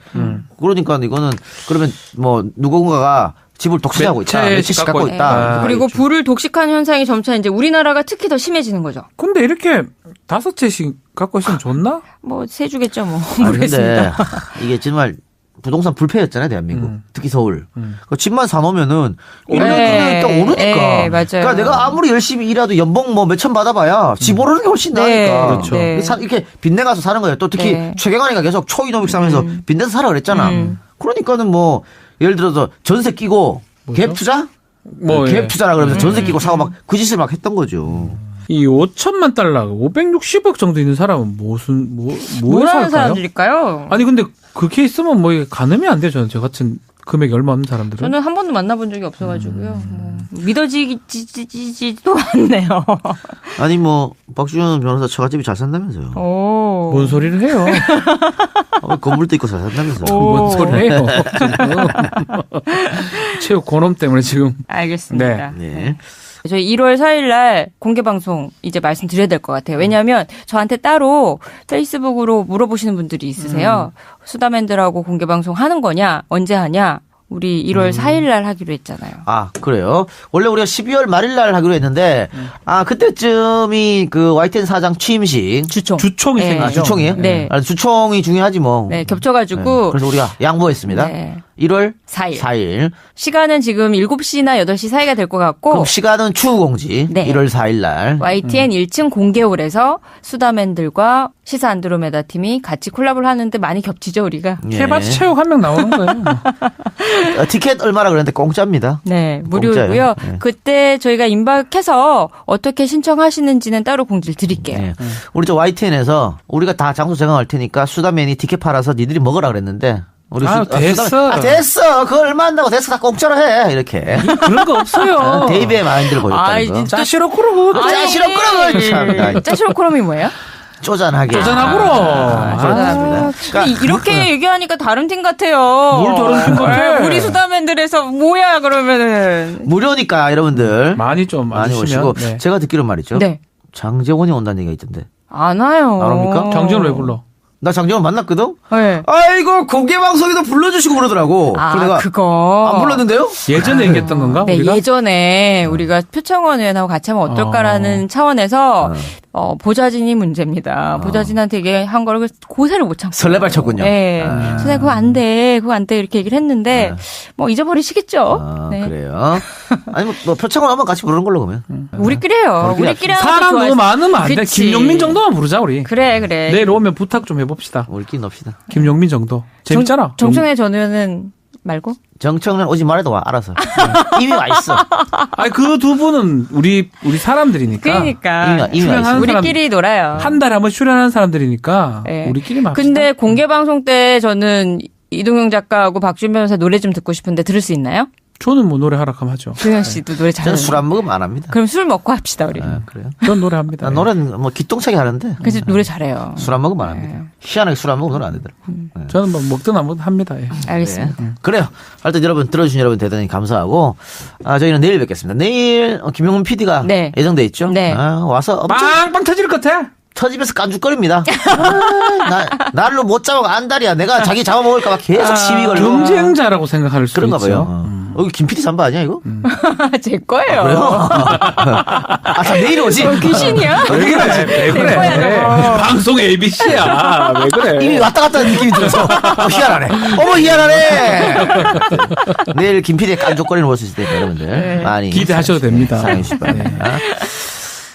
그러니까 이거는 그러면 뭐 누군가가 집을 독식하고 있다. 몇채씩 갖고 있다. 그리고 불을 독식하는 현상이 점차 이제 우리나라가 특히 더 심해지는 거죠. 근데 이렇게 5채씩 갖고 있으면 좋나? 뭐 세주겠죠 뭐. 근데 모르겠습니다. 이게 정말 부동산 불패였잖아요, 대한민국. 특히 서울. 그 집만 사놓으면은 1년, 2년 있다 오르니까. 맞아요. 그러니까 내가 아무리 열심히 일해도 연봉 뭐 몇천 받아봐야 집 오르는 게 훨씬 나으니까. 그렇죠. 이렇게 빚내 가서 사는 거예요. 또 특히 최경환이가 계속 초이노믹 사면서 빚내서 사라 그랬잖아. 그러니까는 뭐 예를 들어서 전세 끼고 갭 투자? 갭 투자라 그러면서 전세 끼고 사고 막 그 짓을 막 했던 거죠. 이 5천만 달러, 560억 정도 있는 사람은 뭘 하는 사람들일까요? 아니 근데 그렇게 있으면 뭐 가늠이 안 돼요. 저는 저 같은 금액이 얼마 없는 사람들은. 저는 한 번도 만나본 적이 없어가지고요. 믿어지지도 않네요. 아니 뭐 박주현 변호사 처갓집이 잘 산다면서요. 뭔 소리를 해요? 건물도 있고 잘 산다면서요. 뭔 소리예요? 체육 고놈 때문에 지금. 알겠습니다. 네. 저희 1월 4일 날 공개 방송 이제 말씀드려야 될 것 같아요. 왜냐하면 저한테 따로 페이스북으로 물어보시는 분들이 있으세요. 수다맨들하고 공개 방송 하는 거냐? 언제 하냐? 우리 1월 4일 날 하기로 했잖아요. 그래요? 원래 우리가 12월 말일 날 하기로 했는데, 그때쯤이 그 YTN 사장 취임식. 주총이 생기죠. 주총이에요? 네. 주총이 중요하지 뭐. 네, 겹쳐가지고. 그래서 우리가 양보했습니다. 네. 1월 4일. 시간은 지금 7시나 8시 사이가 될 것 같고. 그럼 시간은 추후 공지. 네. 1월 4일 날. YTN 1층 공개홀에서 수다맨들과 시사 안드로메다 팀이 같이 콜라보를 하는데 많이 겹치죠, 우리가. 해봤자 체육 한 명 나오는 거예요. 티켓 얼마라 그랬는데 공짜입니다. 네, 무료고요. 공짜예요. 네. 그때 저희가 임박해서 어떻게 신청하시는지는 따로 공지를 드릴게요. 네. 우리 저 YTN에서 우리가 다 장소 정할 테니까 수다맨이 티켓 팔아서 니들이 먹으라 그랬는데. 우리 됐어. 됐어. 그거 얼마 한다고 됐어. 다 공짜로 해. 이렇게. 그런 거 없어요. 데이비의 마인드를 보였다는 거. 짜시로꾸러고. 짜시로꾸러미 뭐예요? 쪼잔하게. 쪼잔하구로. 그렇습니다. 이렇게 얘기하니까 다른 팀 같아요. 뭘 다른 팀 같아? 우리 수다맨들에서 뭐야 그러면은. 무료니까 여러분들 많이 오시고. 네. 제가 듣기로 말이죠. 네. 장재원이 온다는 얘기가 있던데. 안 와요. 안 옵니까? 장재원 왜 불러? 나 장재원 만났거든? 네. 아이고, 공개방송에도 불러주시고 그러더라고. 내가 그거. 안 불렀는데요? 예전에 얘기했던 건가? 네, 우리가? 예전에 우리가 표창원 의원하고 같이 하면 어떨까라는 차원에서 보좌진이 문제입니다. 보좌진한테 얘기한 거를 고세를 못 참고. 설레발 쳤군요. 네. 선생님, 그거 안 돼. 이렇게 얘기를 했는데, 뭐 잊어버리시겠죠. 네. 그래요. 아니, 뭐, 표창원 한번 같이 부르는 걸로 그러면. 우리끼리 해요. 우리끼리 하는 사람 너무 많으면 안 돼. 그치. 김용민 정도만 부르자, 우리. 그래. 내일 오면 부탁 좀 해봅시다. 우리끼리 넣읍시다. 김용민 정도. 재밌잖아. 정청래 전 의원은 말고? 정청래 오지 말아도 와, 알아서. 이미 와 있어. 아니, 그 두 분은 우리 사람들이니까. 그러니까. 이미 와 있어. 우리끼리 놀아요. 한 달에 한 번 출연하는 사람들이니까. 네. 우리끼리만. 근데 공개 방송 때 저는 이동영 작가하고 박준 변호사 노래 좀 듣고 싶은데 들을 수 있나요? 저는 뭐 노래 하라고 하죠. 조현 씨도 노래 저는 잘하는. 술 안 먹으면 안 합니다. 그럼 술 먹고 합시다 우리. 그래요? 전 노래합니다. 노래는 뭐 기똥차게 하는데 그래서 노래 잘해요. 술 안 먹으면 안 합니다. 희한하게 술 안 먹으면 노래 안 되더라고요. 저는 뭐 먹든 안 먹든 합니다. 예. 알겠습니다. 그래요. 하여튼 여러분 들어주신 여러분 대단히 감사하고 저희는 내일 뵙겠습니다. 내일 김용훈 PD가 네. 예정돼 있죠. 네. 와서 엄청 빵빵 터질 것 같아. 터지면서 깐죽거립니다. 날로 못 잡아 안달이야. 내가 자기 잡아먹을까봐 계속 시비 걸고. 경쟁자라고 생각할 수도 그런가 있죠. 봐요. 여기 김 PD 잠바 아니야 이거? 제 거예요. 그래요? 참 내일 오지. 귀신이야? 왜 그래? 왜 그래? 방송 ABC야. 왜 그래? 이미 왔다 갔다 하는 느낌이 들어서 희한하네. 어머 희한하네. 내일 김 PD의 깐족거리는 볼 수 있을 테니까 여러분들 많이 기대하셔도 됩니다. 사랑해 주시기 바랍니다.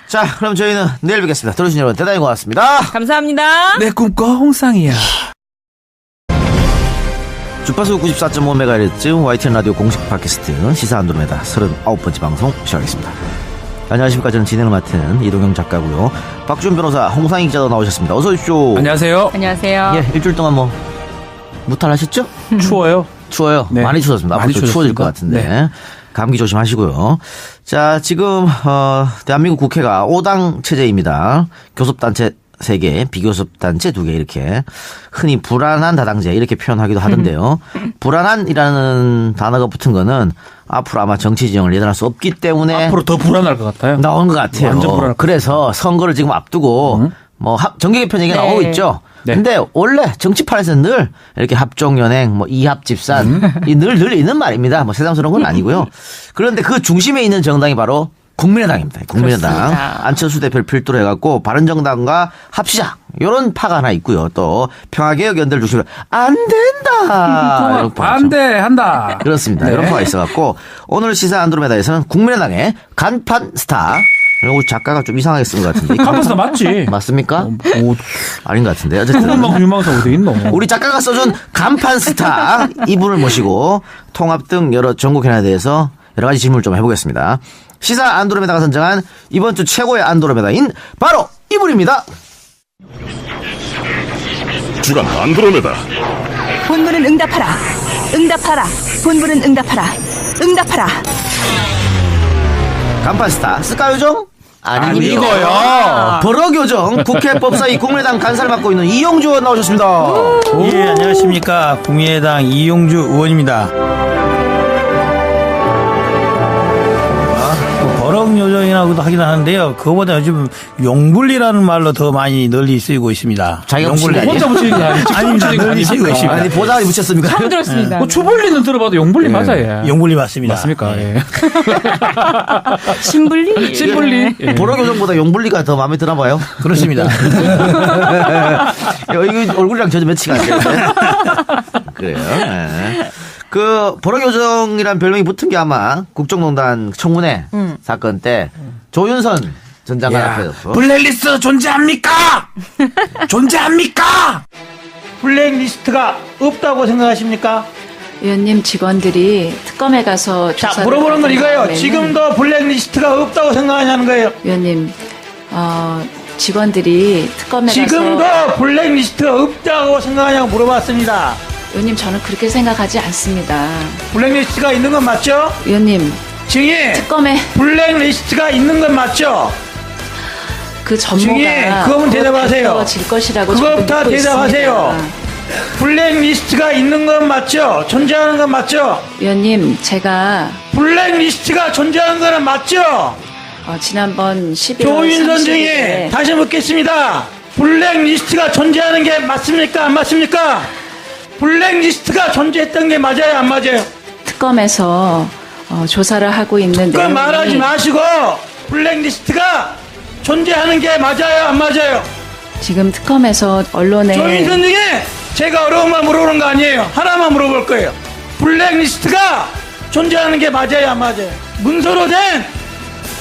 자, 그럼 저희는 내일 뵙겠습니다. 들어주신 여러분 대단히 고맙습니다. 감사합니다. 내 꿈꿔 홍상이야. 주파수 94.5MHz YTN 라디오 공식 팟캐스트 시사 안드로메다 39번째 방송 시작하겠습니다. 안녕하십니까. 저는 진행을 맡은 이동영 작가고요. 박준 변호사, 홍상희 기자도 나오셨습니다. 어서 오십시오. 안녕하세요. 안녕하세요. 예, 일주일 동안 뭐 무탈하셨죠? 추워요. 추워요. 네. 많이 추워졌습니다. 많이 앞으로 추워질 것 같은데. 네. 감기 조심하시고요. 자, 지금 대한민국 국회가 5당 체제입니다. 교섭단체 3개, 비교섭단체 2개 이렇게 흔히 불안한 다당제 이렇게 표현하기도 하던데요. 불안한이라는 단어가 붙은 거는 앞으로 아마 정치 지형을 예단할 수 없기 때문에 앞으로 더 불안할 것 같아요. 나온 것 같아요. 완전 불안할 것 그래서 선거를 지금 앞두고 뭐 정계 개편 얘기가 네. 나오고 있죠. 네. 근데 원래 정치판에서는 늘 이렇게 합종연행, 뭐 이합집산 이 늘 있는 말입니다. 뭐 새삼스러운 건 아니고요. 그런데 그 중심에 있는 정당이 바로 국민의당입니다. 국민의당. 그렇습니다. 안철수 대표를 필두로 해갖고 바른정당과 합시자 이런 파가 하나 있고요. 또 평화개혁연대를 중심으로 안 된다. 이런 파가 있죠. 반대한다. 그렇습니다. 네. 이런 파가 있어갖고 오늘 시사 안드로메다에서는 국민의당의 간판 스타. 우리 작가가 좀 이상하게 쓴 것 같은데. 간판스타 맞지? 맞습니까? 오, 아닌 것 같은데. 어쨌든 그것만큼 유망사 어디 있노? 우리 작가가 써준 간판 스타 이분을 모시고 통합 등 여러 전국 현안에 대해서 여러 가지 질문을 좀 해보겠습니다. 시사 안드로메다가 선정한 이번 주 최고의 안드로메다인 바로 이분입니다. 주간 안드로메다. 본부는 응답하라. 응답하라. 본부는 응답하라. 응답하라. 간판 스타 스카요정? 아니고요. 버럭요정 국회 법사위 국민의당 간사를 맡고 있는 이용주 의원 나오셨습니다. 예, 안녕하십니까. 국민의당 이용주 의원입니다. 버럭 요정이라고도 하긴 하는데요. 그거보다 요즘 용불리라는 말로 더 많이 널리 쓰이고 있습니다. 자기가 붙인 게 혼자 붙이는 게 아니지. 아닙니다. 널리 쓰이고 있습니다. 아니 보장이 붙였습니까? 처음 들었습니다. 뭐 추불리는 들어봐도 용불리 맞아요. 용불리 맞습니다. 맞습니까? 예. 신불리. 신불리. 예. 버럭요정보다 용불리가 더 마음에 드나 봐요. 그렇습니다. 이거 얼굴이랑 전혀 매치가 안 되는데. 그래요. 네. 그 버럭요정이란 별명이 붙은 게 아마 국정농단 청문회 사건 때 조윤선 전 장관 앞에서 블랙리스트 존재합니까? 존재합니까? 블랙리스트가 없다고 생각하십니까? 의원님 직원들이 특검에 가서 자, 조사를 물어보는 건 이거예요. 하는 지금도 블랙리스트가 없다고 생각하냐는 거예요. 의원님 직원들이 특검에 지금도 가서 블랙리스트가 없다고 생각하냐고 물어봤습니다. 의원님 저는 그렇게 생각하지 않습니다. 블랙리스트가 있는 건 맞죠? 의원님 증인 특검에 블랙리스트가 있는 건 맞죠? 그 증인 전모가 그거면 대답하세요. 질 것이라고 저는 그거부터 믿고 대답하세요. 있습니다. 블랙리스트가 있는 건 맞죠? 존재하는 건 맞죠? 의원님 제가 블랙리스트가 존재하는 거는 맞죠? 지난번 11월 조윤선 30일에 증인 다시 묻겠습니다. 블랙리스트가 존재하는 게 맞습니까? 안 맞습니까? 블랙리스트가 존재했던 게 맞아요? 안 맞아요? 특검에서 조사를 하고 있는 그건 내용이 말하지 마시고 블랙리스트가 존재하는 게 맞아요? 안 맞아요? 지금 특검에서 언론에 조윤선 증인 제가 어려운 말 물어보는 거 아니에요. 하나만 물어볼 거예요. 블랙리스트가 존재하는 게 맞아요? 안 맞아요? 문서로 된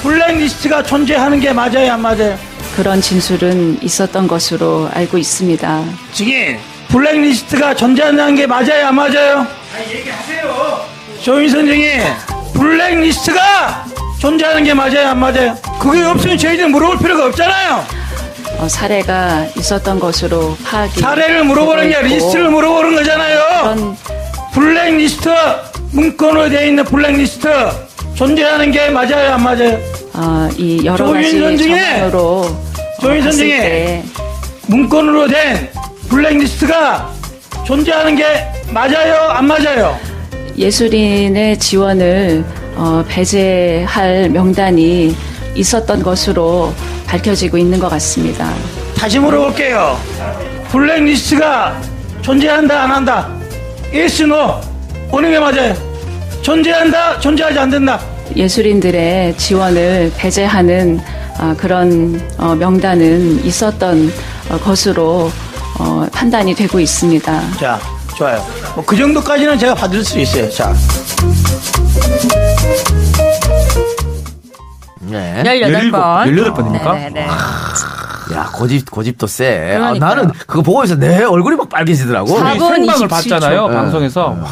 블랙리스트가 존재하는 게 맞아요? 안 맞아요? 그런 진술은 있었던 것으로 알고 있습니다. 증인 블랙리스트가 존재하는 게 맞아요? 안 맞아요? 얘기하세요. 조윤선 증인 블랙리스트가 존재하는 게 맞아요? 안 맞아요? 그게 없으면 저희들 물어볼 필요가 없잖아요. 사례가 있었던 것으로 파악이 사례를 물어보는 게 되고 있고 리스트를 물어보는 거잖아요. 그런 블랙리스트 문건으로 되어 있는 블랙리스트 존재하는 게 맞아요, 안 맞아요? 이 여러 가지 조인선 중에 정황으로 조인선 봤을 중에 때 문건으로 된 블랙리스트가 존재하는 게 맞아요, 안 맞아요? 예술인의 지원을 배제할 명단이 있었던 것으로 밝혀지고 있는 것 같습니다. 다시 물어볼게요. 블랙리스트가 존재한다, 안 한다? yes, no. 어느 게 맞아요? 존재한다, 존재하지 않는다? 예술인들의 지원을 배제하는 그런 명단은 있었던 것으로 판단이 되고 있습니다. 자, 좋아요. 그 정도까지는 제가 받을 수 있어요. 자. 네. 18번. 18번입니까? 네네. 야, 고집도 세. 그러니까요. 나는 그거 보고 있어. 내 얼굴이 막 빨개지더라고. 4분 생방을 27초. 봤잖아요. 방송에서. 와,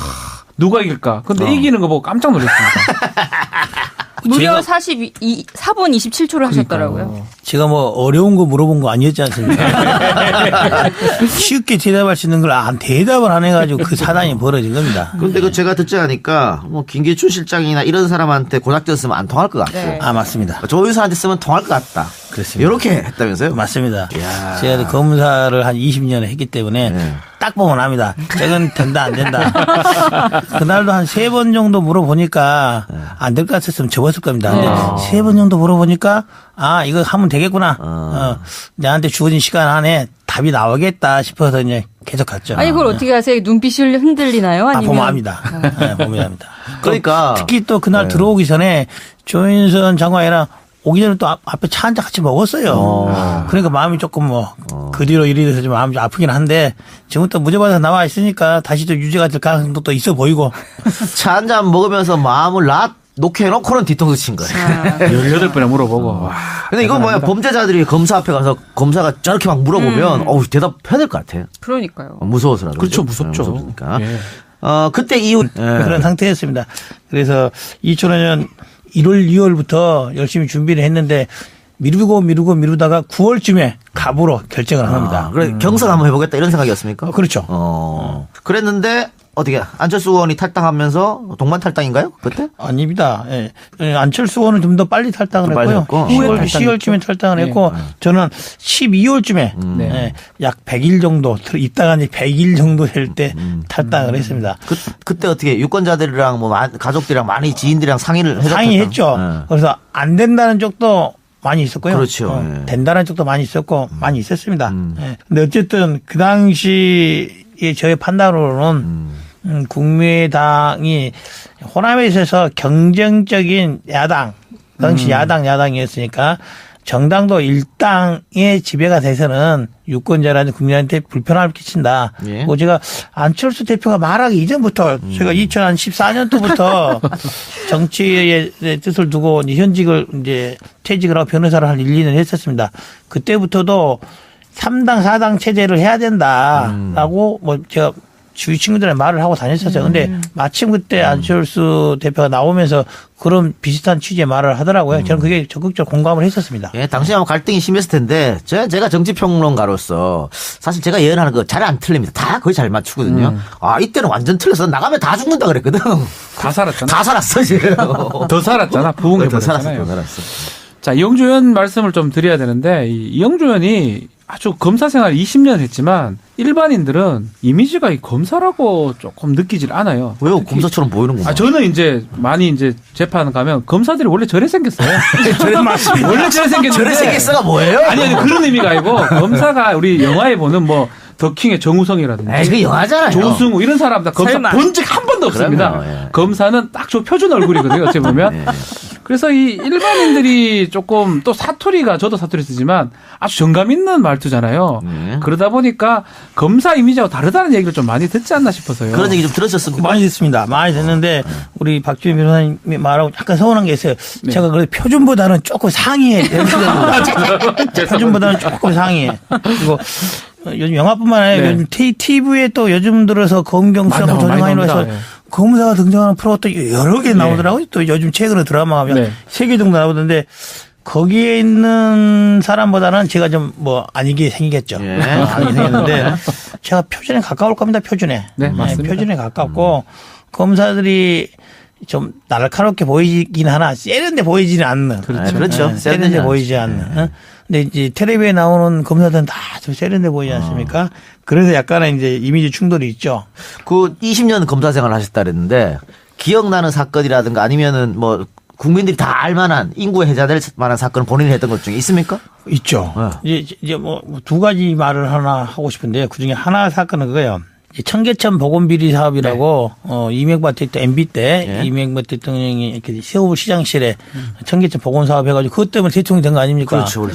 누가 이길까? 근데 이기는 거 보고 깜짝 놀랐습니다. 무려 4분 27초를 하셨더라고요. 제가 뭐 어려운 거 물어본 거 아니었지 않습니까? 쉽게 대답할 수 있는 걸 대답을 안 해가지고 그 사단이 벌어진 겁니다. 근데 그 제가 듣지 않으니까 뭐 김기춘 실장이나 이런 사람한테 고작전 쓰면 안 통할 것 같고. 네. 맞습니다. 조윤선한테 쓰면 통할 것 같다. 그렇습니다. 이렇게 했다면서요? 맞습니다. 이야. 제가 검사를 한 20년을 했기 때문에 네. 딱 보면 압니다. 저건 된다, 안 된다. 그날도 한 3번 정도 물어보니까 안 될 것 같았으면 접었을 겁니다. 근데 3번 정도 물어보니까 이거 하면 되겠구나. 내한테 주어진 시간 안에 답이 나오겠다 싶어서 이제 계속 갔죠. 아니, 그걸 어떻게 하세요? 눈빛이 흔들리나요? 아니면? 보면 압니다. 네, 보면 압니다. 그러니까. 특히 또 그날 들어오기 전에 조인선 장관이랑 오기 전에 또 앞에 차 한잔 같이 먹었어요. 그러니까 마음이 조금 그 뒤로 이리 돼서 좀 마음이 좀 아프긴 한데 지금 또 무죄받아서 나와 있으니까 다시 또 유죄가 될 가능성도 또 있어 보이고. 차 한 잔 먹으면서 마음을 놓게 해놓고는 뒤통수 친 거예요. 18번에 물어보고. 와, 근데 이건 뭐야, 범죄자들이 검사 앞에 가서 검사가 저렇게 막 물어보면 대답해야 될 것 같아. 그러니까요. 무서워서라도. 그렇죠, 무섭죠. 무섭으니까. 예. 그때 이후 그런 상태였습니다. 그래서 2005년 1월, 2월부터 열심히 준비를 했는데 미루다가 9월쯤에 갑으로 결정을 한 겁니다. 그래 경선 한번 해보겠다 이런 생각이었습니까? 그렇죠. 그랬는데 어떻게 안철수 의원이 탈당하면서 동반 탈당인가요? 그때? 아닙니다. 예. 안철수 의원은 좀 더 빨리 탈당을 좀 빨리 했고요. 했고. 10월쯤에 탈당을 했고 저는 12월쯤에 약 100일 정도 입당한 지 100일 정도 될 때 탈당을 했습니다. 그때 어떻게 유권자들이랑 뭐 가족들이랑 많이 지인들이랑 상의를 해서 상의했죠. 그래서 안 된다는 쪽도 많이 있었고요. 그렇죠. 된다는 쪽도 많이 있었고 많이 있었습니다. 근데 어쨌든 그 당시에 저의 판단으로는 국민의당이 호남에 있어서 경쟁적인 야당, 당시 야당이었으니까 정당도 일당의 지배가 돼서는 유권자라는 국민한테 불편함을 끼친다. 예. 그리고 제가 안철수 대표가 말하기 이전부터 제가 2014년도부터 정치의 뜻을 두고 현직을 이제 퇴직을 하고 변호사를 한 1, 2년 했었습니다. 그때부터도 3당, 4당 체제를 해야 된다라고 뭐 제가 주위 친구들한테 말을 하고 다녔었어요. 근데 마침 그때 안철수 대표가 나오면서 그런 비슷한 취지의 말을 하더라고요. 저는 그게 적극적으로 공감을 했었습니다. 예, 당시에 아마 갈등이 심했을 텐데 제가 정치평론가로서 사실 제가 예언하는 거 잘 안 틀립니다. 다 거의 잘 맞추거든요. 이때는 완전 틀려서 나가면 다 죽는다 그랬거든. 다 살았잖아. 다 살았어 지금. 더 살았잖아. 부흥해 더 살았어. 버렸잖아요. 더 살았어. 자, 이영주 의원 말씀을 좀 드려야 되는데 이영주 의원이 아주 검사 생활 20년 했지만 일반인들은 이미지가 이 검사라고 조금 느끼질 않아요. 왜요? 검사처럼 보이는구나. 저는 이제 많이 이제 재판 가면 검사들이 원래 저래 생겼어요. 저래 맞습니다. 원래 저래 생겼는데. 저래 생겼어가 뭐예요? 아니 그런 의미가 아니고 검사가 우리 영화에 보는 뭐 더킹의 정우성이라든지. 에이, 그게 영화잖아요. 조승우 이런 사람 다 검사 본 적 한 번도 없습니다. 그럼요, 예. 검사는 딱 저 표준 얼굴이거든요. 어찌 보면. 예. 그래서 이 일반인들이 조금 또 사투리가 저도 사투리 쓰지만 아주 정감 있는 말투잖아요. 그러다 보니까 검사 이미지하고 다르다는 얘기를 좀 많이 듣지 않나 싶어서요. 그런 얘기 좀 들으셨습니까? 많이 듣습니다. 많이 듣는데 우리 박주민 변호사님이 말하고 약간 서운한 게 있어요. 제가 그래도 표준보다는 조금 상이에 표준보다는 조금 상이에. 그리고 요즘 영화뿐만 아니라 요즘 TV에 또 요즘 들어서 검경수하고 조정환이로 해서 검사가 등장하는 프로가 또 여러 개 나오더라고요. 또 요즘 최근에 드라마가 3개 정도 나오던데 거기에 있는 사람보다는 제가 좀 뭐 아니게 생기겠죠. 아니게 생겼는데 제가 표준에 가까울 겁니다. 표준에. 네, 맞습니다. 표준에 가깝고 검사들이 좀 날카롭게 보이긴 하나 세련돼 보이지는 않는. 그렇죠. 세련돼 보이지 않는. 근데 이제 텔레비에 나오는 검사들은 다 좀 세련돼 보이지 않습니까? 그래서 약간의 이제 이미지 충돌이 있죠. 그 20년 검사 생활 하셨다 그랬는데 기억나는 사건이라든가 아니면은 뭐 국민들이 다 알만한 인구에 해자될 만한 사건을 본인이 했던 것 중에 있습니까? 있죠. 이제 뭐 두 가지 말을 하나 하고 싶은데요. 그 중에 하나 사건은 그거예요. 청계천 보건비리 사업이라고 이명박 대통령 MB 때 이명박 대통령이 이렇게 서울시장실에 청계천 보건 사업 해가지고 그것 때문에 대통령이 된 거 아닙니까? 그렇죠.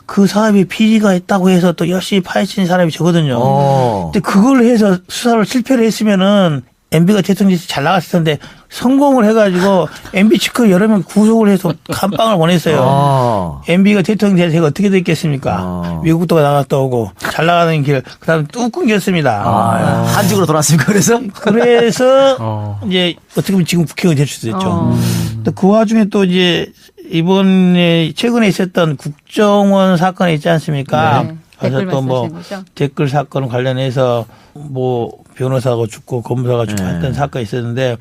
그 사업이 비리가 있다고 해서 또 열심히 파헤친 사람이 저거든요. 근데 그걸 해서 수사를 실패를 했으면은 MB가 대통령이 잘 나갔을 텐데 성공을 해가지고 MB 측근 여러 명 구속을 해서 감방을 보냈어요. MB가 대통령이 돼서 어떻게 됐겠습니까? 미국도 나갔다 오고 잘 나가는 길 그다음에 뚝 끊겼습니다. 한직으로 돌아왔습니까? 그래서 이제 어떻게 보면 지금 국회의원 될 수도 있죠. 또 그 와중에 또 이제 이번에 최근에 있었던 국정원 사건이 있지 않습니까? 그래서 또 뭐 댓글 사건 관련해서 뭐 변호사가 죽고 검사가 죽고 했던 사건이 있었는데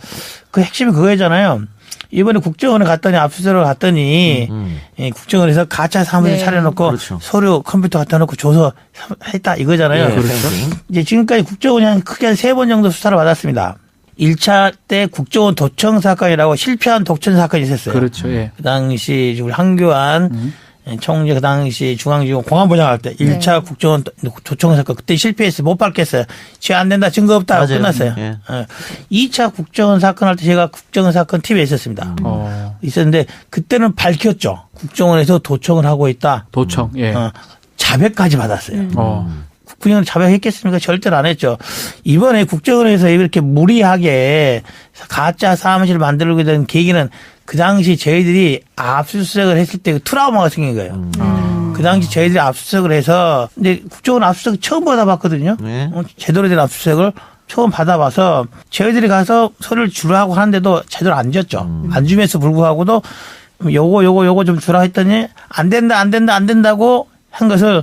그 핵심이 그거잖아요. 이번에 국정원에 갔더니 압수수색을 갔더니 국정원에서 가짜 사무실 차려놓고 서류 컴퓨터 갖다 놓고 줘서 했다 이거잖아요. 이제 지금까지 국정원이 크게 한 3번 정도 수사를 받았습니다. 1차 때 국정원 도청 사건이라고 실패한 독청 사건이 있었어요. 그렇죠. 그 당시 우리 한교안 총재 그 당시 중앙지검 공안부장할 때 1차 국정원 도청 사건 그때 실패했어요. 못 밝겠어요. 취 안 된다. 증거 없다. 끝났어요. 2차 국정원 사건 할 때 제가 국정원 사건 팀에 있었습니다. 있었는데 그때는 밝혔죠. 국정원에서 도청을 하고 있다. 도청. 자백까지 받았어요. 국정원 자백했겠습니까? 절대로 안 했죠. 이번에 국정원에서 이렇게 무리하게 가짜 사무실을 만들게 된 계기는 그 당시 저희들이 압수수색을 했을 때 트라우마가 생긴 거예요. 그 당시 저희들이 압수수색을 해서 근데 국정원 압수수색 처음 받아봤거든요. 제대로 된 압수수색을 처음 받아봐서 저희들이 가서 서류를 주라고 하는데도 제대로 안 줬죠. 안 줌에도 불구하고도 요거 좀 주라 했더니 안 된다고 한 것을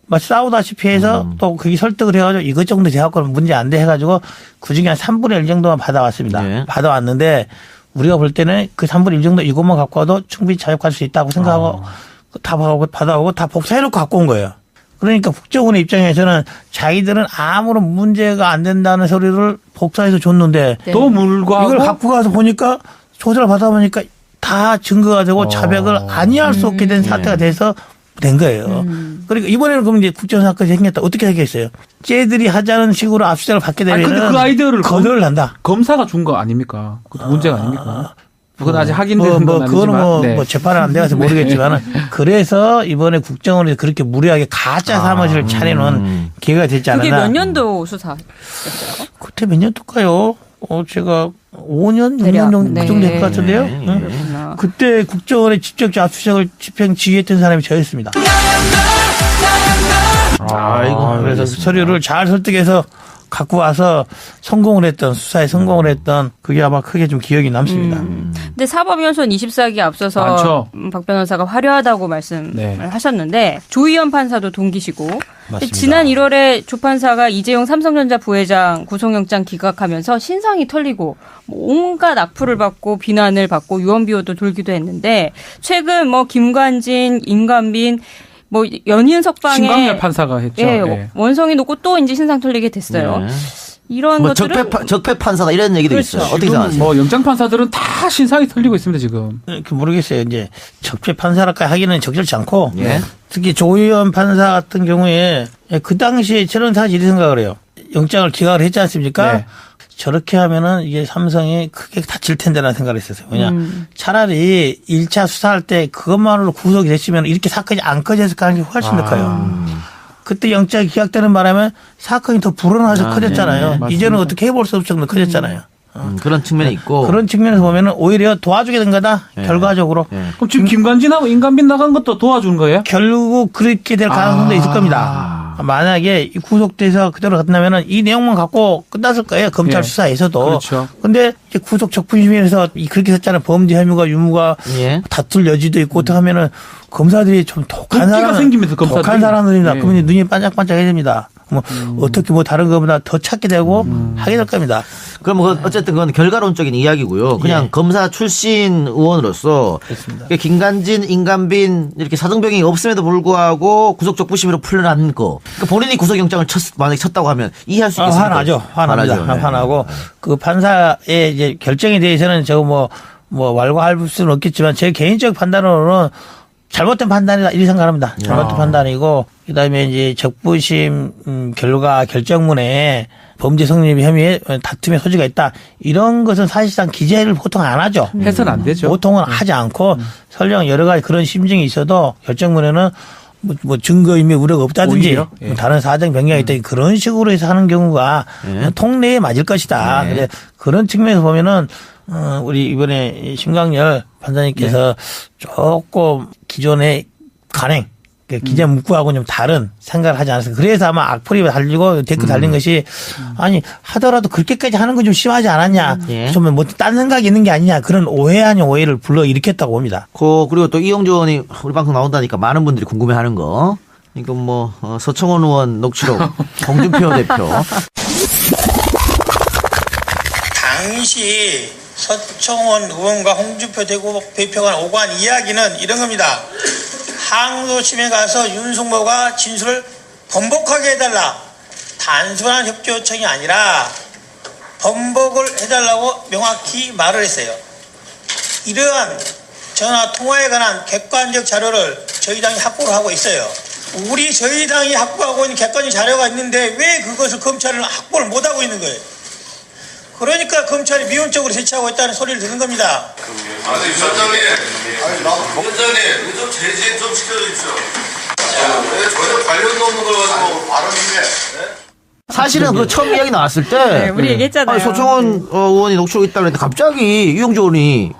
막 싸우다시피 해서 또 그게 설득을 해가지고 이것 정도 돼갖고는 문제 안 돼 해가지고 그중에 한 3분의 1 정도만 받아왔습니다. 받아왔는데 우리가 볼 때는 그 3분의 1 정도 이것만 갖고 와도 충분히 자격할 수 있다고 생각하고 다 받아오고 다 복사해놓고 갖고 온 거예요. 그러니까 국정원의 입장에서는 자기들은 아무런 문제가 안 된다는 소리를 복사해서 줬는데 또 물과 이걸 갖고 가서 보니까 조사를 받아보니까 다 증거가 되고 자백을 아니할 수 없게 된 사태가 돼서 된 거예요. 그러니까 이번에는 그럼 이제 국정원 사건이 생겼다. 어떻게 하겠어요? 쟤들이 하자는 식으로 압수수색을 받게 되면 근데 그 아이디어를 거절을 난다. 검사가 준 거 아닙니까? 그것도 문제가 아닙니까? 그건 아직 확인되는 건 그거는 아니지만. 뭐 재판은 안 돼서 모르겠지만 그래서 이번에 국정원에서 그렇게 무리하게 가짜 사무실을 차려놓은 기회가 됐지 않았나. 그게 몇 년도 수사였어요? 그때 몇 년도일까요? 제가 5년, 6년 정도 그 정도 될 것 같은데요. 그때 국정원의 직접 압수수색을 집행 지휘했던 사람이 저였습니다. 그래서 서류를 잘 설득해서 갖고 와서 수사에 성공을 했던 그게 아마 크게 좀 기억이 남습니다. 근데 사법연수원 24기 앞서서 많죠. 박 변호사가 화려하다고 말씀을 하셨는데 조희연 판사도 동기시고 맞습니다. 지난 1월에 조 판사가 이재용 삼성전자 부회장 구속영장 기각하면서 신상이 털리고 온갖 악플을 받고 비난을 받고 유언비어도 돌기도 했는데 최근 뭐 김관진, 임관빈 뭐 연이은 석방에 신광렬 판사가 했죠. 원성이 놓고 또 이제 신상 털리게 됐어요. 이런 뭐 것들은 적폐 판사다 이런 얘기도 있어요. 어떻게 생각하세요? 뭐 영장 판사들은 다 신상이 털리고 있습니다 지금. 모르겠어요. 이제 적폐 판사랄까 하기는 적절치 않고 특히 조희연 판사 같은 경우에 그 당시에 저는 사실 이렇게 생각을 해요. 영장을 기각을 했지 않습니까? 저렇게 하면은 이게 삼성이 크게 다칠 텐데라는 생각을 했었어요. 왜냐 차라리 1차 수사할 때 그것만으로 구속이 됐으면 이렇게 사건이 안 커졌을 가능성이 훨씬 더 커요. 그때 영장이 기각되는 바람에 사건이 더 불어나서 커졌잖아요. 이제는 어떻게 해볼 수 없을 정도로 커졌잖아요. 그런 측면이 있고. 그런 측면에서 보면은 오히려 도와주게 된 거다. 결과적으로. 그럼 지금 김관진하고 임관빈 나간 것도 도와준 거예요? 결국 그렇게 될 가능성도 있을 겁니다. 만약에 구속돼서 그대로 끝나면은 이 내용만 갖고 끝났을 거예요. 검찰 수사에서도. 그렇죠. 근데 구속 적분심의에서 그렇게 했잖아요. 범죄 혐의가 유무가 다툴 여지도 있고 어떻게 하면은 검사들이 좀 독한 사람들입니다. 그러면 눈이 반짝반짝해야 됩니다. 뭐 어떻게 뭐 다른 것보다 더 찾게 되고 하게 될 겁니다. 그럼 어쨌든 그건 결과론적인 이야기고요. 그냥 검사 출신 의원으로서 김관진, 임관빈 이렇게 사정병이 없음에도 불구하고 구속적 부심으로 풀려난 거. 그러니까 본인이 구속영장을 만약에 쳤다고 하면 이해할 수 있겠습니까? 화나죠. 화납니다. 화나고 그 판사의 이제 결정에 대해서는 저거 뭐 왈가할 수는 없겠지만 제 개인적 판단으로는 잘못된 판단이다 이렇게 생각합니다. 잘못된 판단이고 그다음에 이제 적부심 결과 결정문에 범죄 성립 혐의에 다툼의 소지가 있다. 이런 것은 사실상 기재를 보통 안 하죠. 해서는 안 되죠. 보통은 하지 않고 설령 여러 가지 그런 심증이 있어도 결정문에는 뭐 증거인멸 우려가 없다든지 다른 사정 변경이 있다 그런 식으로 해서 하는 경우가 통례에 맞을 것이다. 근데 그런 측면에서 보면은 우리 이번에 심광열 판사님께서 조금 기존의 간행 기재 문구하고 좀 다른 생각을 하지 않았어요. 그래서 아마 악플이 달리고 댓글 달린 것이 아니 하더라도 그렇게까지 하는 건 좀 심하지 않았냐. 좀 뭐 딴 생각이 있는 게 아니냐. 그런 오해 아닌 오해를 불러일으켰다고 봅니다. 그리고 또 이용주 의원이 우리 방송 나온다니까 많은 분들이 궁금해하는 거. 이건 뭐 서청원 의원 녹취록 홍준표 대표. 당시 서청원 의원과 홍준표 대표가 오간 이야기는 이런 겁니다. 항소심에 가서 윤석모가 진술을 번복하게 해달라. 단순한 협조 요청이 아니라 번복을 해달라고 명확히 말을 했어요. 이러한 전화 통화에 관한 객관적 자료를 저희 당이 확보를 하고 있어요. 저희 당이 확보하고 있는 객관적 자료가 있는데 왜 그것을 검찰은 확보를 못하고 있는 거예요. 그러니까 검찰이 미온적으로 대처하고 있다는 소리를 듣는 겁니다. 아니 위원장님, 위원장님 좀 제지 좀 시켜주십시오. 왜 전혀 관련 없는 걸 가지고 발언인데? 사실은 그 처음 이야기 나왔을 때 우리 얘기했잖아요. 서청원 의원이 녹취록 있다고 했는데 갑자기 이용주 의원이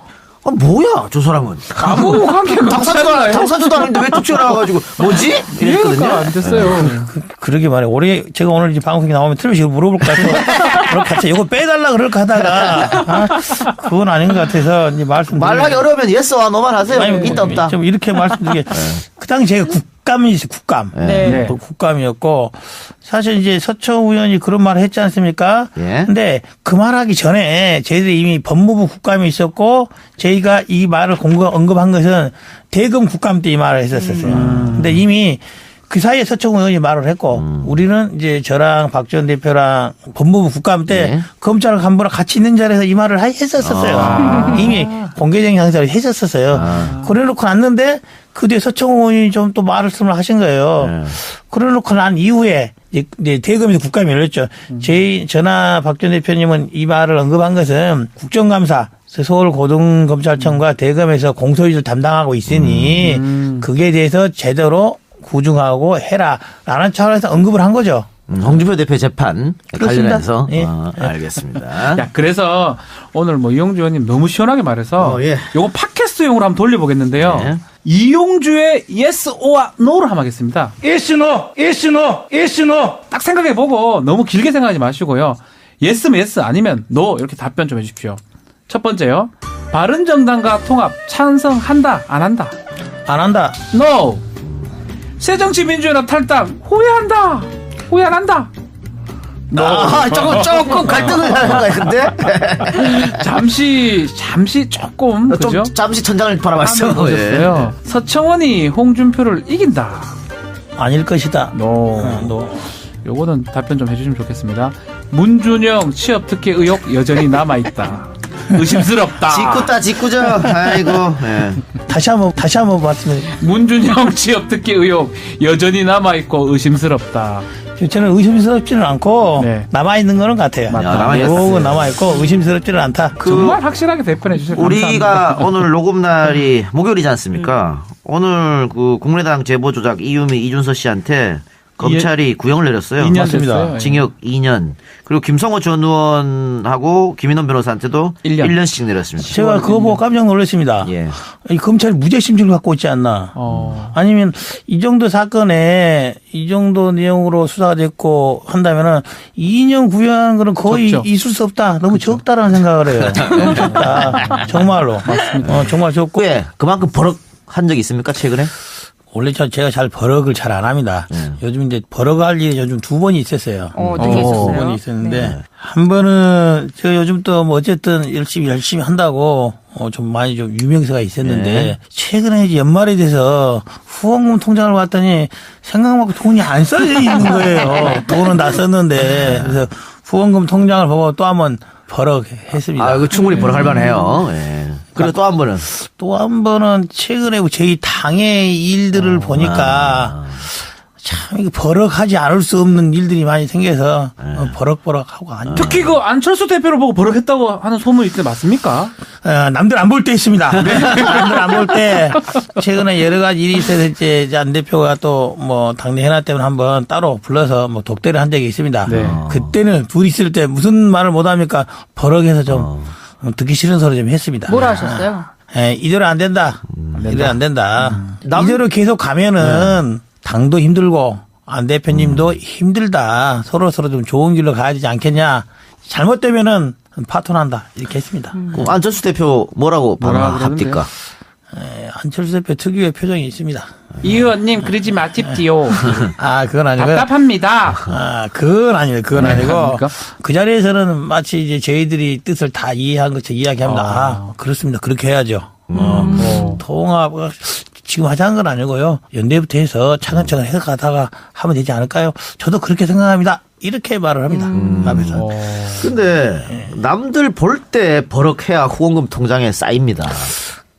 뭐야 저 사람은 아무 관계가 없잖아요. 당사자도 아닌데 왜 툭 튀어나와가지고 뭐지? 이랬거든요. 안 됐어요. 그러게 말이에요. 올해 제가 오늘 이제 방송에 나오면 틀림없이 물어볼까 해서 이거 빼달라 그럴까 하다가 그건 아닌 것 같아서 이제 말하기 어려우면 예스와 노만 하세요. 아니, 있다 없다. 좀 이렇게 말씀드리게 그 당시 제가 국감이었어요. 국감. 네. 국감이었고 사실 이제 서청 의원이 그런 말을 했지 않습니까? 근데 그 말하기 전에 저희들이 이미 법무부 국감이 있었고 저희가 이 말을 언급한 것은 대검 국감 때 이 말을 했었어요. 근데 이미 그 사이에 서청 의원이 말을 했고 우리는 이제 저랑 박 전 대표랑 법무부 국감 때 검찰 간부랑 같이 있는 자리에서 이 말을 했었어요. 이미 공개적인 형태로 했었어요. 그래놓고 났는데 그 뒤에 서청 의원이 좀 또 말씀을 하신 거예요. 그래놓고 난 이후에 이제 대검에서 국감이 열렸죠. 저나 박 전 대표님은 이 말을 언급한 것은 국정감사 서울고등검찰청과 대검에서 공소유지를 담당하고 있으니 그게 대해서 제대로 구중하고 해라라는 차원에서 언급을 한 거죠. 홍준표 대표 재판 관련해서 알겠습니다. 야, 그래서 오늘 뭐 이용주 의원님 너무 시원하게 말해서 요거 팟캐스트용으로 한번 돌려보겠는데요. 이용주의 yes or no를 한번 하겠습니다. yes no, yes no, yes no. 딱 생각해보고 너무 길게 생각하지 마시고요. yes면 yes 아니면 no 이렇게 답변 좀 해주십시오. 첫 번째요. 바른정당과 통합 찬성한다 안 한다? 안 한다. no. 새정치민주연합 탈당 후회한다 후회 안 한다? no. 조금 갈등을 하는 거야 근데 잠시 조금 그죠? 잠시 천장을 바라봤어요. 보셨어요. 서청원이 홍준표를 이긴다. 아닐 것이다. no. 요거는 답변 좀 해주시면 좋겠습니다. 문준영 취업 특혜 의혹 여전히 남아 있다. 의심스럽다. 짓궂죠. 아이고. 다시 한번 말씀해. 문준영 취업 특혜 의혹 여전히 남아 있고 의심스럽다. 저는 의심스럽지는 않고 남아있는 거는 같아요. 의혹은 남아있고 의심스럽지는 않다. 정말 확실하게 대표해 주셔서 감사합니다. 우리가 오늘 녹음날이 목요일이지 않습니까? 오늘 그 국민의당 제보 조작 이유미 이준서 씨한테 검찰이 구형을 내렸어요. 2년 맞습니다. 됐어요. 징역 2년. 그리고 김성호 전 의원하고 김인원 변호사한테도 1년씩 내렸습니다. 제가 그거 보고 깜짝 놀랐습니다. 이 검찰이 무죄심증을 갖고 있지 않나. 아니면 이 정도 사건에 이 정도 내용으로 수사가 됐고 한다면은 2년 구형하는 거는 거의 적죠. 있을 수 없다. 너무 적다라는 생각을 해요. 너무 적다. 정말로. 맞습니다. 정말 적고. 그만큼 버럭한 적이 있습니까 최근에? 원래 제가 잘 버럭을 잘 안 합니다. 요즘 이제 버럭할 일이 요즘 2번이 있었어요. 어떻게 있었어요? 2번이 있었는데 한 번은 제가 요즘 또 뭐 어쨌든 열심히 한다고 좀 많이 좀 유명세가 있었는데 최근에 이제 연말에 돼서 후원금 통장을 봤더니 생각만큼 돈이 안 써져 있는 거예요. 돈은 다 썼는데 그래서 후원금 통장을 보고 또 한번 버럭했습니다. 아, 이거 충분히 버럭할 만해요. 예. 그리고 또 한 번은 최근에 저희 당의 일들을 보니까 참 이거 버럭하지 않을 수 없는 일들이 많이 생겨서 버럭버럭하고 앉아. 특히 그 안철수 대표를 보고 버럭했다고 하는 소문이 있는데 맞습니까? 남들 안 볼 때 있습니다. 남들 안 볼 때 최근에 여러 가지 일이 있어서 이제 안 대표가 또 뭐 당내 현안 때문에 한번 따로 불러서 뭐 독대를 한 적이 있습니다. 네. 그때는 둘이 있을 때 무슨 말을 못 합니까? 버럭해서 좀 듣기 싫은 소리 좀 했습니다. 뭐라 하셨어요? 이대로 안 된다. 이대로 안 된다. 이대로 계속 가면은 당도 힘들고 안 대표님도 힘들다. 서로 좀 좋은 길로 가야 되지 않겠냐. 잘못되면은 파토난다. 이렇게 했습니다. 안철수 대표 뭐라고 반응합니까? 안철수 대표 특유의 표정이 있습니다. 이 의원님 그러지 마십시오. 그건 아니고요. 답답합니다. 그건 아니에요. 그건 아니고 아닙니까? 그 자리에서는 마치 이제 저희들이 뜻을 다 이해한 것처럼 이야기합니다. 그렇습니다. 그렇게 해야죠. 통합 지금 하자는 건 아니고요. 연대부터 해서 차근차근 해서 가다가 하면 되지 않을까요? 저도 그렇게 생각합니다. 이렇게 말을 합니다. 앞에서. 근데 남들 볼 때 버럭해야 후원금 통장에 쌓입니다.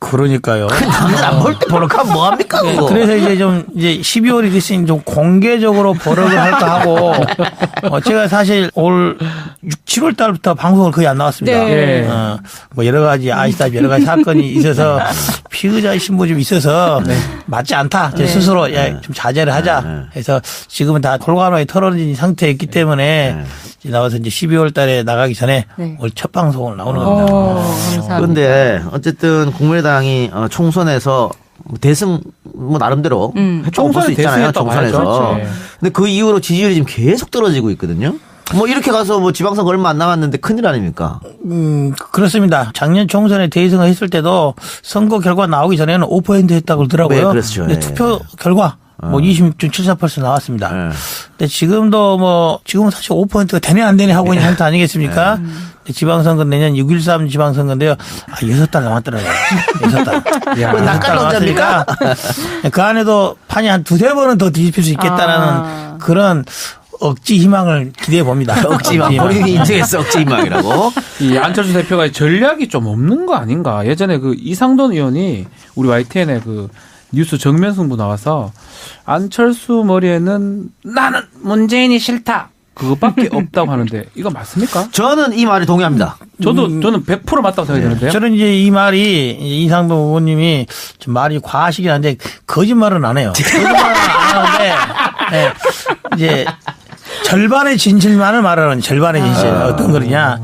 그러니까요. 남들 안 볼 때 버럭하면 뭐합니까? 그거? 그래서 이제 12월이 됐으니 좀 공개적으로 버럭을 할까 하고 제가 사실 올 6, 7월 달부터 방송을 거의 안 나왔습니다. 네. 뭐 여러 가지 아시다시피 여러 가지 사건이 있어서 피의자 신분 좀 있어서 맞지 않다. 제 스스로 좀 자제를 하자 해서 지금은 다 골간호에 털어진 상태였기 때문에 나와서 이제 12월 달에 나가기 전에 올 첫 방송을 나오는 겁니다. 감사합니다. 그런데 어쨌든 국민의당이 총선에서 대승 뭐 나름대로 했다고 볼 수 있잖아요. 총선에서. 근데 그 이후로 지지율이 지금 계속 떨어지고 있거든요. 뭐 이렇게 가서 뭐 지방선거 얼마 안 남았는데 큰일 아닙니까? 그렇습니다. 작년 총선에 대승을 했을 때도 선거 결과 나오기 전에는 5% 했다고 그러더라고요. 네, 그렇죠. 근데 투표 결과 뭐 26.74% 나왔습니다. 근데 지금은 사실 5%가 되네 안 되네 하고 있는 상태 아니겠습니까? 지방선거 내년 6.13 지방선거인데요. 6달 남았더라고요. 6달. 낙관론자입니까? 그 안에도 판이 한 2-3번은 더 뒤집힐 수 있겠다라는 그런 억지 희망을 기대해 봅니다. 억지 희망. 본인이 인정했어. 억지 희망이라고. 이 안철수 대표가 전략이 좀 없는 거 아닌가. 예전에 그 이상돈 의원이 우리 YTN에 그 뉴스 정면 승부 나와서 안철수 머리에는 나는 문재인이 싫다. 그것밖에 없다고 하는데 이거 맞습니까? 저는 이 말에 동의합니다. 저는 100% 맞다고 생각되는데요. 저는 이제 이 말이 이상돈 의원님이 좀 말이 과하시긴 한데 거짓말은 안 해요. 거짓말은 안 하는데 이제 절반의 진실만을 말하는 절반의 진실. 어떤 거냐.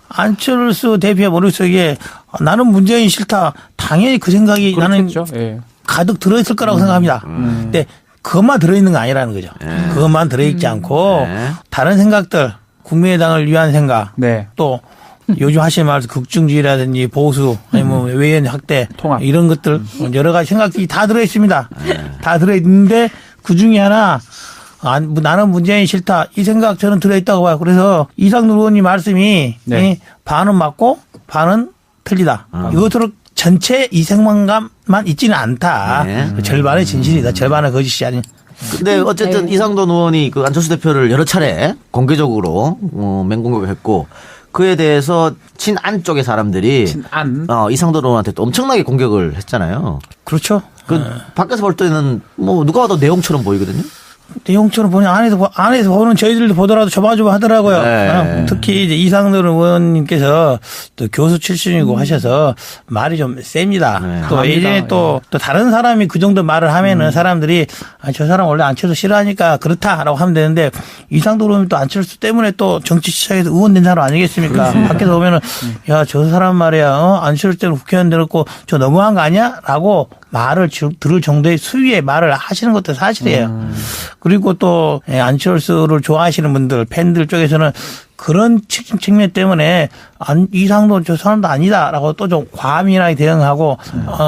안철수 대표의 머릿속에 나는 문재인 싫다. 당연히 그 생각이 그렇겠죠. 나는 가득 들어있을 거라고 생각합니다. 근데 그것만 들어있는 거 아니라는 거죠. 그것만 들어있지 않고 다른 생각들, 국민의당을 위한 생각, 또 요즘 하시는 말에서 극중주의라든지 보수, 아니면 외연 확대, 통합 이런 것들 여러 가지 생각들이 다 들어있습니다. 다 들어있는데 그 중에 하나 나는 문재인 싫다 이 생각 저는 들어있다고 봐요. 그래서 이상돈 의원님 말씀이 반은 맞고 반은 틀리다. 이것으로 전체 이생만감만 있지는 않다. 절반의 진실이다. 절반의 거짓이 아닌. 근데 어쨌든 이상돈 의원이 그 안철수 대표를 여러 차례 공개적으로 맹공격했고 그에 대해서 친안 쪽의 사람들이 이상돈 의원한테 또 엄청나게 공격을 했잖아요. 그렇죠. 밖에서 볼 때는 뭐 누가 봐도 내용처럼 보이거든요. 내용처럼 보니 안에서 보는 저희들도 보더라도 조마조마 하더라고요. 특히 이제 이상돈 의원님께서 또 교수 출신이고 하셔서 말이 좀 셉니다. 또 예전에 또 다른 사람이 그 정도 말을 하면은 사람들이 저 사람 원래 안철수 싫어하니까 그렇다라고 하면 되는데 이상돈 의원님 또 안철수 때문에 또 정치 시장에서 의원된 사람 아니겠습니까? 밖에서 보면은 야, 저 사람 말이야. 안철수 때문에 국회의원 되었고 저 너무한 거 아니야? 라고 말을 들을 정도의 수위의 말을 하시는 것도 사실이에요. 그리고 또 안철수를 좋아하시는 분들, 팬들 쪽에서는 그런 측면 때문에 이상돈 저 사람도 아니다라고 또 좀 과민하게 대응하고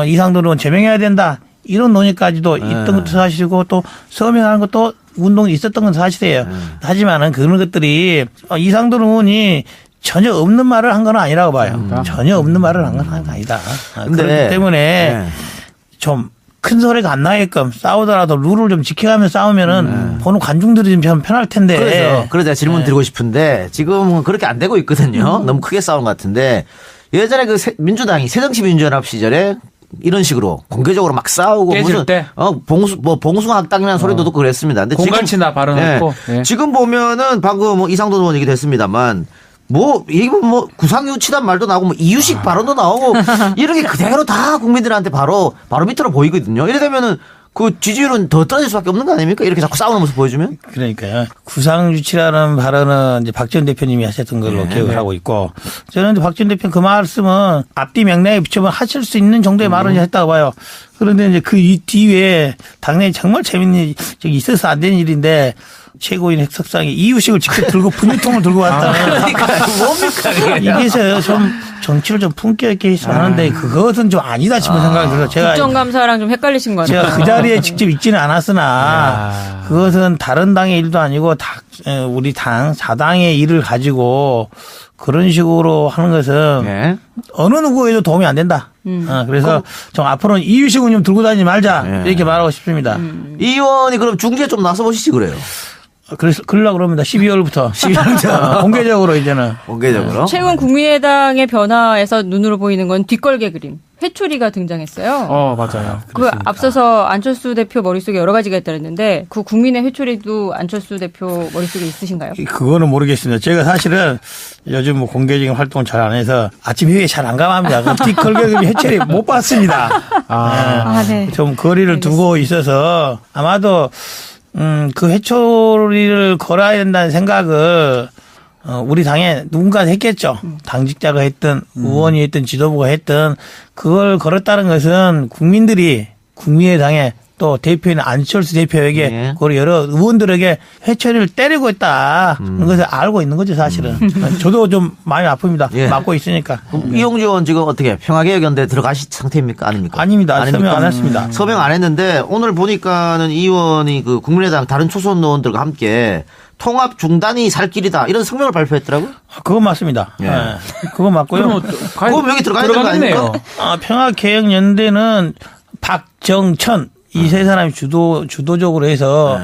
이상돈은 제명해야 된다. 이런 논의까지도 있던 것도 사실이고 또 서명하는 것도 운동이 있었던 건 사실이에요. 하지만은 그런 것들이 이상돈 의원이 전혀 없는 말을 한 건 아니라고 봐요. 전혀 없는 말을 한 건 아니다. 그렇기 때문에 좀 큰 소리가 안 나게끔 싸우더라도 룰을 좀 지켜가면서 싸우면은 보는 관중들이 좀 편할 텐데. 그래서 제가 질문 드리고 싶은데 지금은 그렇게 안 되고 있거든요. 너무 크게 싸운 것 같은데 예전에 그 민주당이 새정치민주연합 시절에 이런 식으로 공개적으로 막 싸우고 무슨 봉숭아학당이라는 소리도 듣고 그랬습니다. 근데 공갈치나 발언했고 지금 보면은 방금 이상돈 의원 얘기도 했습니다만 이게 구상유치단 말도 나오고 이유식 발언도 나오고 이런 게 그대로 다 국민들한테 바로 밑으로 보이거든요. 이래 되면은 그 지지율은 더 떨어질 수밖에 없는 거 아닙니까? 이렇게 자꾸 싸우는 모습 보여주면? 그러니까요. 구상유치라는 발언은 이제 박지원 대표님이 하셨던 걸로 기억을 하고 있고 저는 이제 박지원 대표는 그 말씀은 앞뒤 맥락에 비춰보면 하실 수 있는 정도의 말을 했다고 봐요. 그런데 이제 그 뒤에 당내에 정말 재밌는 적이 있어서 안 되는 일인데 최고인 핵석상이 이유식을 직접 들고 분유통을 들고 왔다는. 뭡니까? 이게서 좀 정치를 좀 품격 있게 했으면 하는데 그것은 좀 아니다 싶은 생각이 들어요. 제가 국정감사랑 좀 헷갈리신 것 같아요. 제가 그 자리에 직접 있지는 않았으나 그것은 다른 당의 일도 아니고 우리 당 사당의 일을 가지고 그런 식으로 하는 것은 어느 누구에도 도움이 안 된다. 그래서 좀 앞으로는 이유식은 좀 들고 다니지 말자 이렇게 말하고 싶습니다. 이 의원이 그럼 중지에 좀 나서 보시지 그래요. 그래서 그러려고 그럽니다. 12월부터. 12월부터. 공개적으로 이제는. 공개적으로. 최근 국민의당의 변화에서 눈으로 보이는 건 뒷걸개 그림. 회초리가 등장했어요. 맞아요. 그렇습니까. 앞서서 안철수 대표 머릿속에 여러 가지가 있다랬는데 그 국민의 회초리도 안철수 대표 머릿속에 있으신가요? 그거는 모르겠습니다. 제가 사실은 요즘 공개적인 활동을 잘 안 해서 아침 회의에 잘 안 가합니다. 뒷걸개 그림 회초리 못 봤습니다. 네. 좀 거리를 두고 있어서 아마도 그 회초리를 걸어야 된다는 생각을 우리 당에 누군가 했겠죠. 당직자가 했든 의원이 했든 지도부가 했든 그걸 걸었다는 것은 국민들이 국민의당에 또 대표인 안철수 대표에게 그리고 여러 의원들에게 회초리를 때리고 있다. 그것을 알고 있는 거죠 사실은. 저도 좀 마음이 아픕니다. 맡고 있으니까. 이용주 의원 지금 어떻게 평화개혁연대에 들어가신 상태입니까? 아닙니까? 아닙니다. 서명 안 했습니다. 서명 안 했는데 오늘 보니까는 이 의원이 그 국민의당 다른 초선 의원들과 함께 통합 중단이 살 길이다 이런 성명을 발표했더라고요. 그건 맞습니다. 그건 맞고요. 그럼 여기 들어가야 되는 거 아닙니까? 평화개혁연대는 박정천 이 세 사람이 주도적으로 해서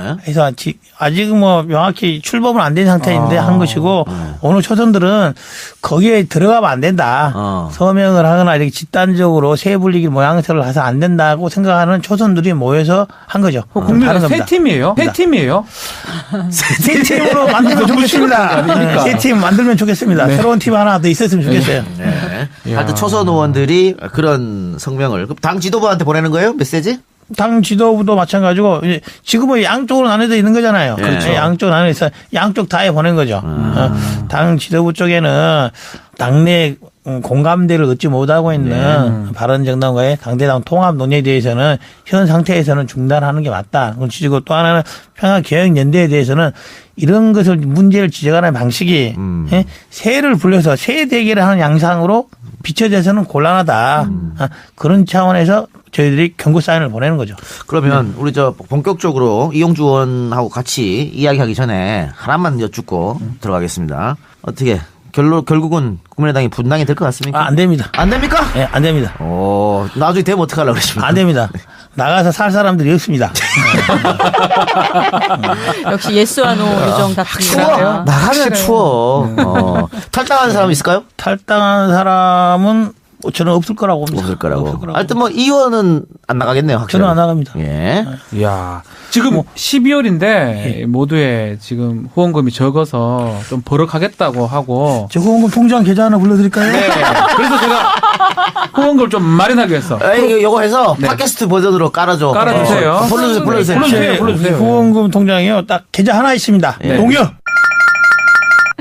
아직은 명확히 출범은 안 된 상태인데 한 것이고 어느 초선들은 거기에 들어가면 안 된다. 서명을 하거나 이렇게 집단적으로 세 불리기 모양새를 해서 안 된다고 생각하는 초선들이 모여서 한 거죠. 국민의당 세 팀이에요? 세 팀이에요? 세 팀으로 만들면 좋겠습니다. 세 팀 만들면 좋겠습니다. 새로운 팀 하나 더 있었으면 좋겠어요. 하여튼 초선 의원들이 그런 성명을 당 지도부한테 보내는 거예요? 메시지? 당 지도부도 마찬가지고 지금은 양쪽으로 나눠져 있는 거잖아요. 그렇죠. 양쪽으로 나눠서 양쪽 다에 보낸 거죠. 당 지도부 쪽에는 당내 공감대를 얻지 못하고 있는 바른정당과의 당대당 통합 논의에 대해서는 현 상태에서는 중단하는 게 맞다. 그리고 또 하나는 평화개혁연대에 대해서는 이런 것을 문제를 지적하는 방식이 새를 불려서 새 대결을 하는 양상으로 비춰져서는 곤란하다. 그런 차원에서 저희들이 경고 사인을 보내는 거죠. 그러면 우리 본격적으로 이용주 의원하고 같이 이야기하기 전에 하나만 여쭙고 들어가겠습니다. 어떻게 결국은 국민의당이 분당이 될 것 같습니까? 안 됩니다. 안 됩니까? 네, 안 됩니다. 나중에 되면 어떡하려고 그러십니까? 안 됩니다. 나가서 살 사람들이 없습니다. 역시 예스와 노 요정 다툼이라고요. 나가면 추워. 탈당하는 사람 있을까요? 탈당하는 사람은 저는 없을 거라고 봅니다. 없을 거라고. 하여튼 이 의원은 안 나가겠네요. 확실히. 저는 안 나갑니다. 이야. 지금 12월인데 모두의 지금 후원금이 적어서 좀 버럭하겠다고 하고. 저 후원금 통장 계좌 하나 불러드릴까요? 네. 그래서 제가 후원금을 좀 마련하기 위해서. 요거 해서 팟캐스트 버전으로 깔아주세요. 불러주세요. 후원금 통장이요. 딱 계좌 하나 있습니다. 동요.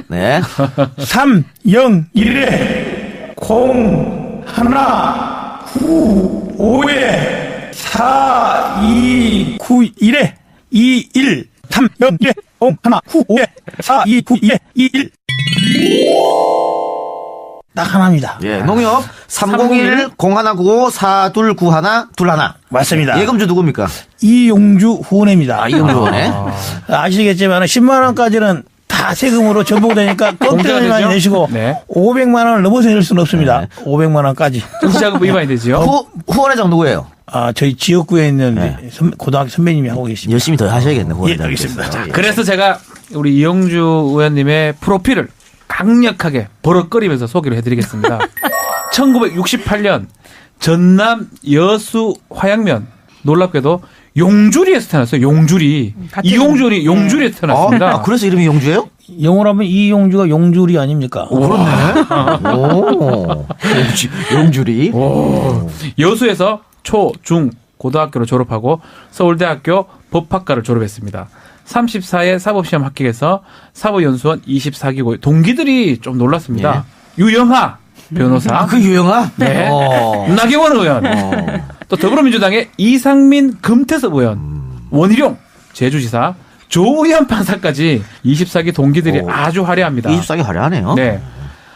301에 0195에 4291에 21 301에 0195에 4291에 21 딱 하나입니다. 예, 농협 301-0195-4291-21. 맞습니다. 예금주 누굽니까? 이용주 후원회입니다. 이용주 후원회. 아시겠지만 10만 원까지는 다 세금으로 전복되니까 껍데기만 내시고 네. 500만 원을 넘어서 낼 수는 없습니다. 500만 원까지. 정치자금 위반이 되죠. 후원회장 누구예요? 저희 지역구에 있는 고등학교 선배님이 하고 계십니다. 열심히 더 하셔야겠네. 예, 알겠습니다. 자, 그래서 제가 우리 이용주 의원님의 프로필을 강력하게 버럭거리면서 소개를 해드리겠습니다. 1968년 전남 여수 화양면, 놀랍게도 용주리에서 태어났어요. 용주리. 이용주리 용주리에서 태어났습니다. 그래서 이름이 용주예요? 영어로 하면 이용주가 용주리 아닙니까? 그렇네. 오. 용주리. 오. 여수에서 초, 중, 고등학교를 졸업하고 서울대학교 법학과를 졸업했습니다. 34회 사법시험 합격해서 사법연수원 24기고 동기들이 좀 놀랐습니다. 유영하 변호사. 그 유영하? 네. 나경원 의원. 또 더불어민주당의 이상민 금태섭 의원. 원희룡 제주지사. 조의현 판사까지 24기 동기들이 아주 화려합니다. 24기 화려하네요. 네.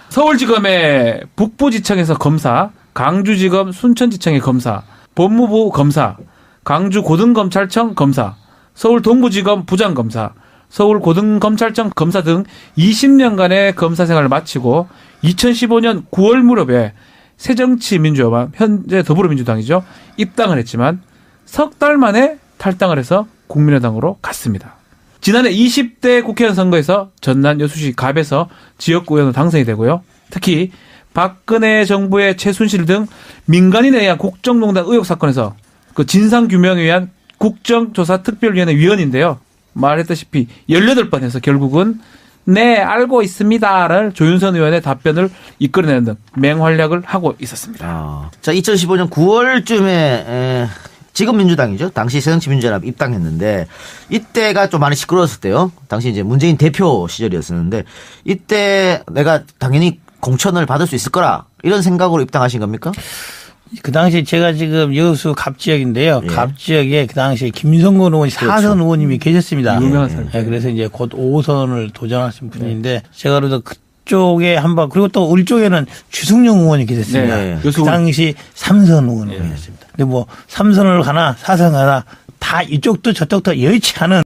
서울지검의 북부지청에서 검사, 강주지검 순천지청의 검사, 법무부 검사, 강주고등검찰청 검사, 서울동부지검 부장검사, 서울고등검찰청 검사 등 20년간의 검사 생활을 마치고 2015년 9월 무렵에 새정치민주연합, 현재 더불어민주당이죠, 입당을 했지만 석 달 만에 탈당을 해서 국민의당으로 갔습니다. 지난해 20대 국회의원 선거에서 전남 여수시 갑에서 지역구 의원으로 당선이 되고요. 특히 박근혜 정부의 최순실 등 민간인에 의한 국정농단 의혹 사건에서 그 진상규명에 위한 국정조사특별위원회 위원인데요. 말했다시피 18번 해서 결국은 네 알고 있습니다를 조윤선 의원의 답변을 이끌어내는 등 맹활약을 하고 있었습니다. 자, 2015년 9월쯤에 지금 민주당이죠. 당시 새정치민주연합 입당했는데 이때가 좀 많이 시끄러웠을 때요. 당시 이제 문재인 대표 시절이었었는데 이때 내가 당연히 공천을 받을 수 있을 거라 이런 생각으로 입당하신 겁니까? 그 당시 제가 지금 여수 갑 지역인데요. 갑 지역에 그 당시에 김성근 의원, 사선 의원님이 계셨습니다. 유명한 사람. 네, 그래서 이제 곧 5선을 도전하신 분인데 제가 그래도 그쪽에 한번 그리고 또 우리 쪽에는 주승용 의원이 계셨습니다. 네. 그 당시 3선 의원이 계셨습니다. 근데 뭐 3선을 가나 4선 가나 다 이쪽도 저쪽도 여의치 않은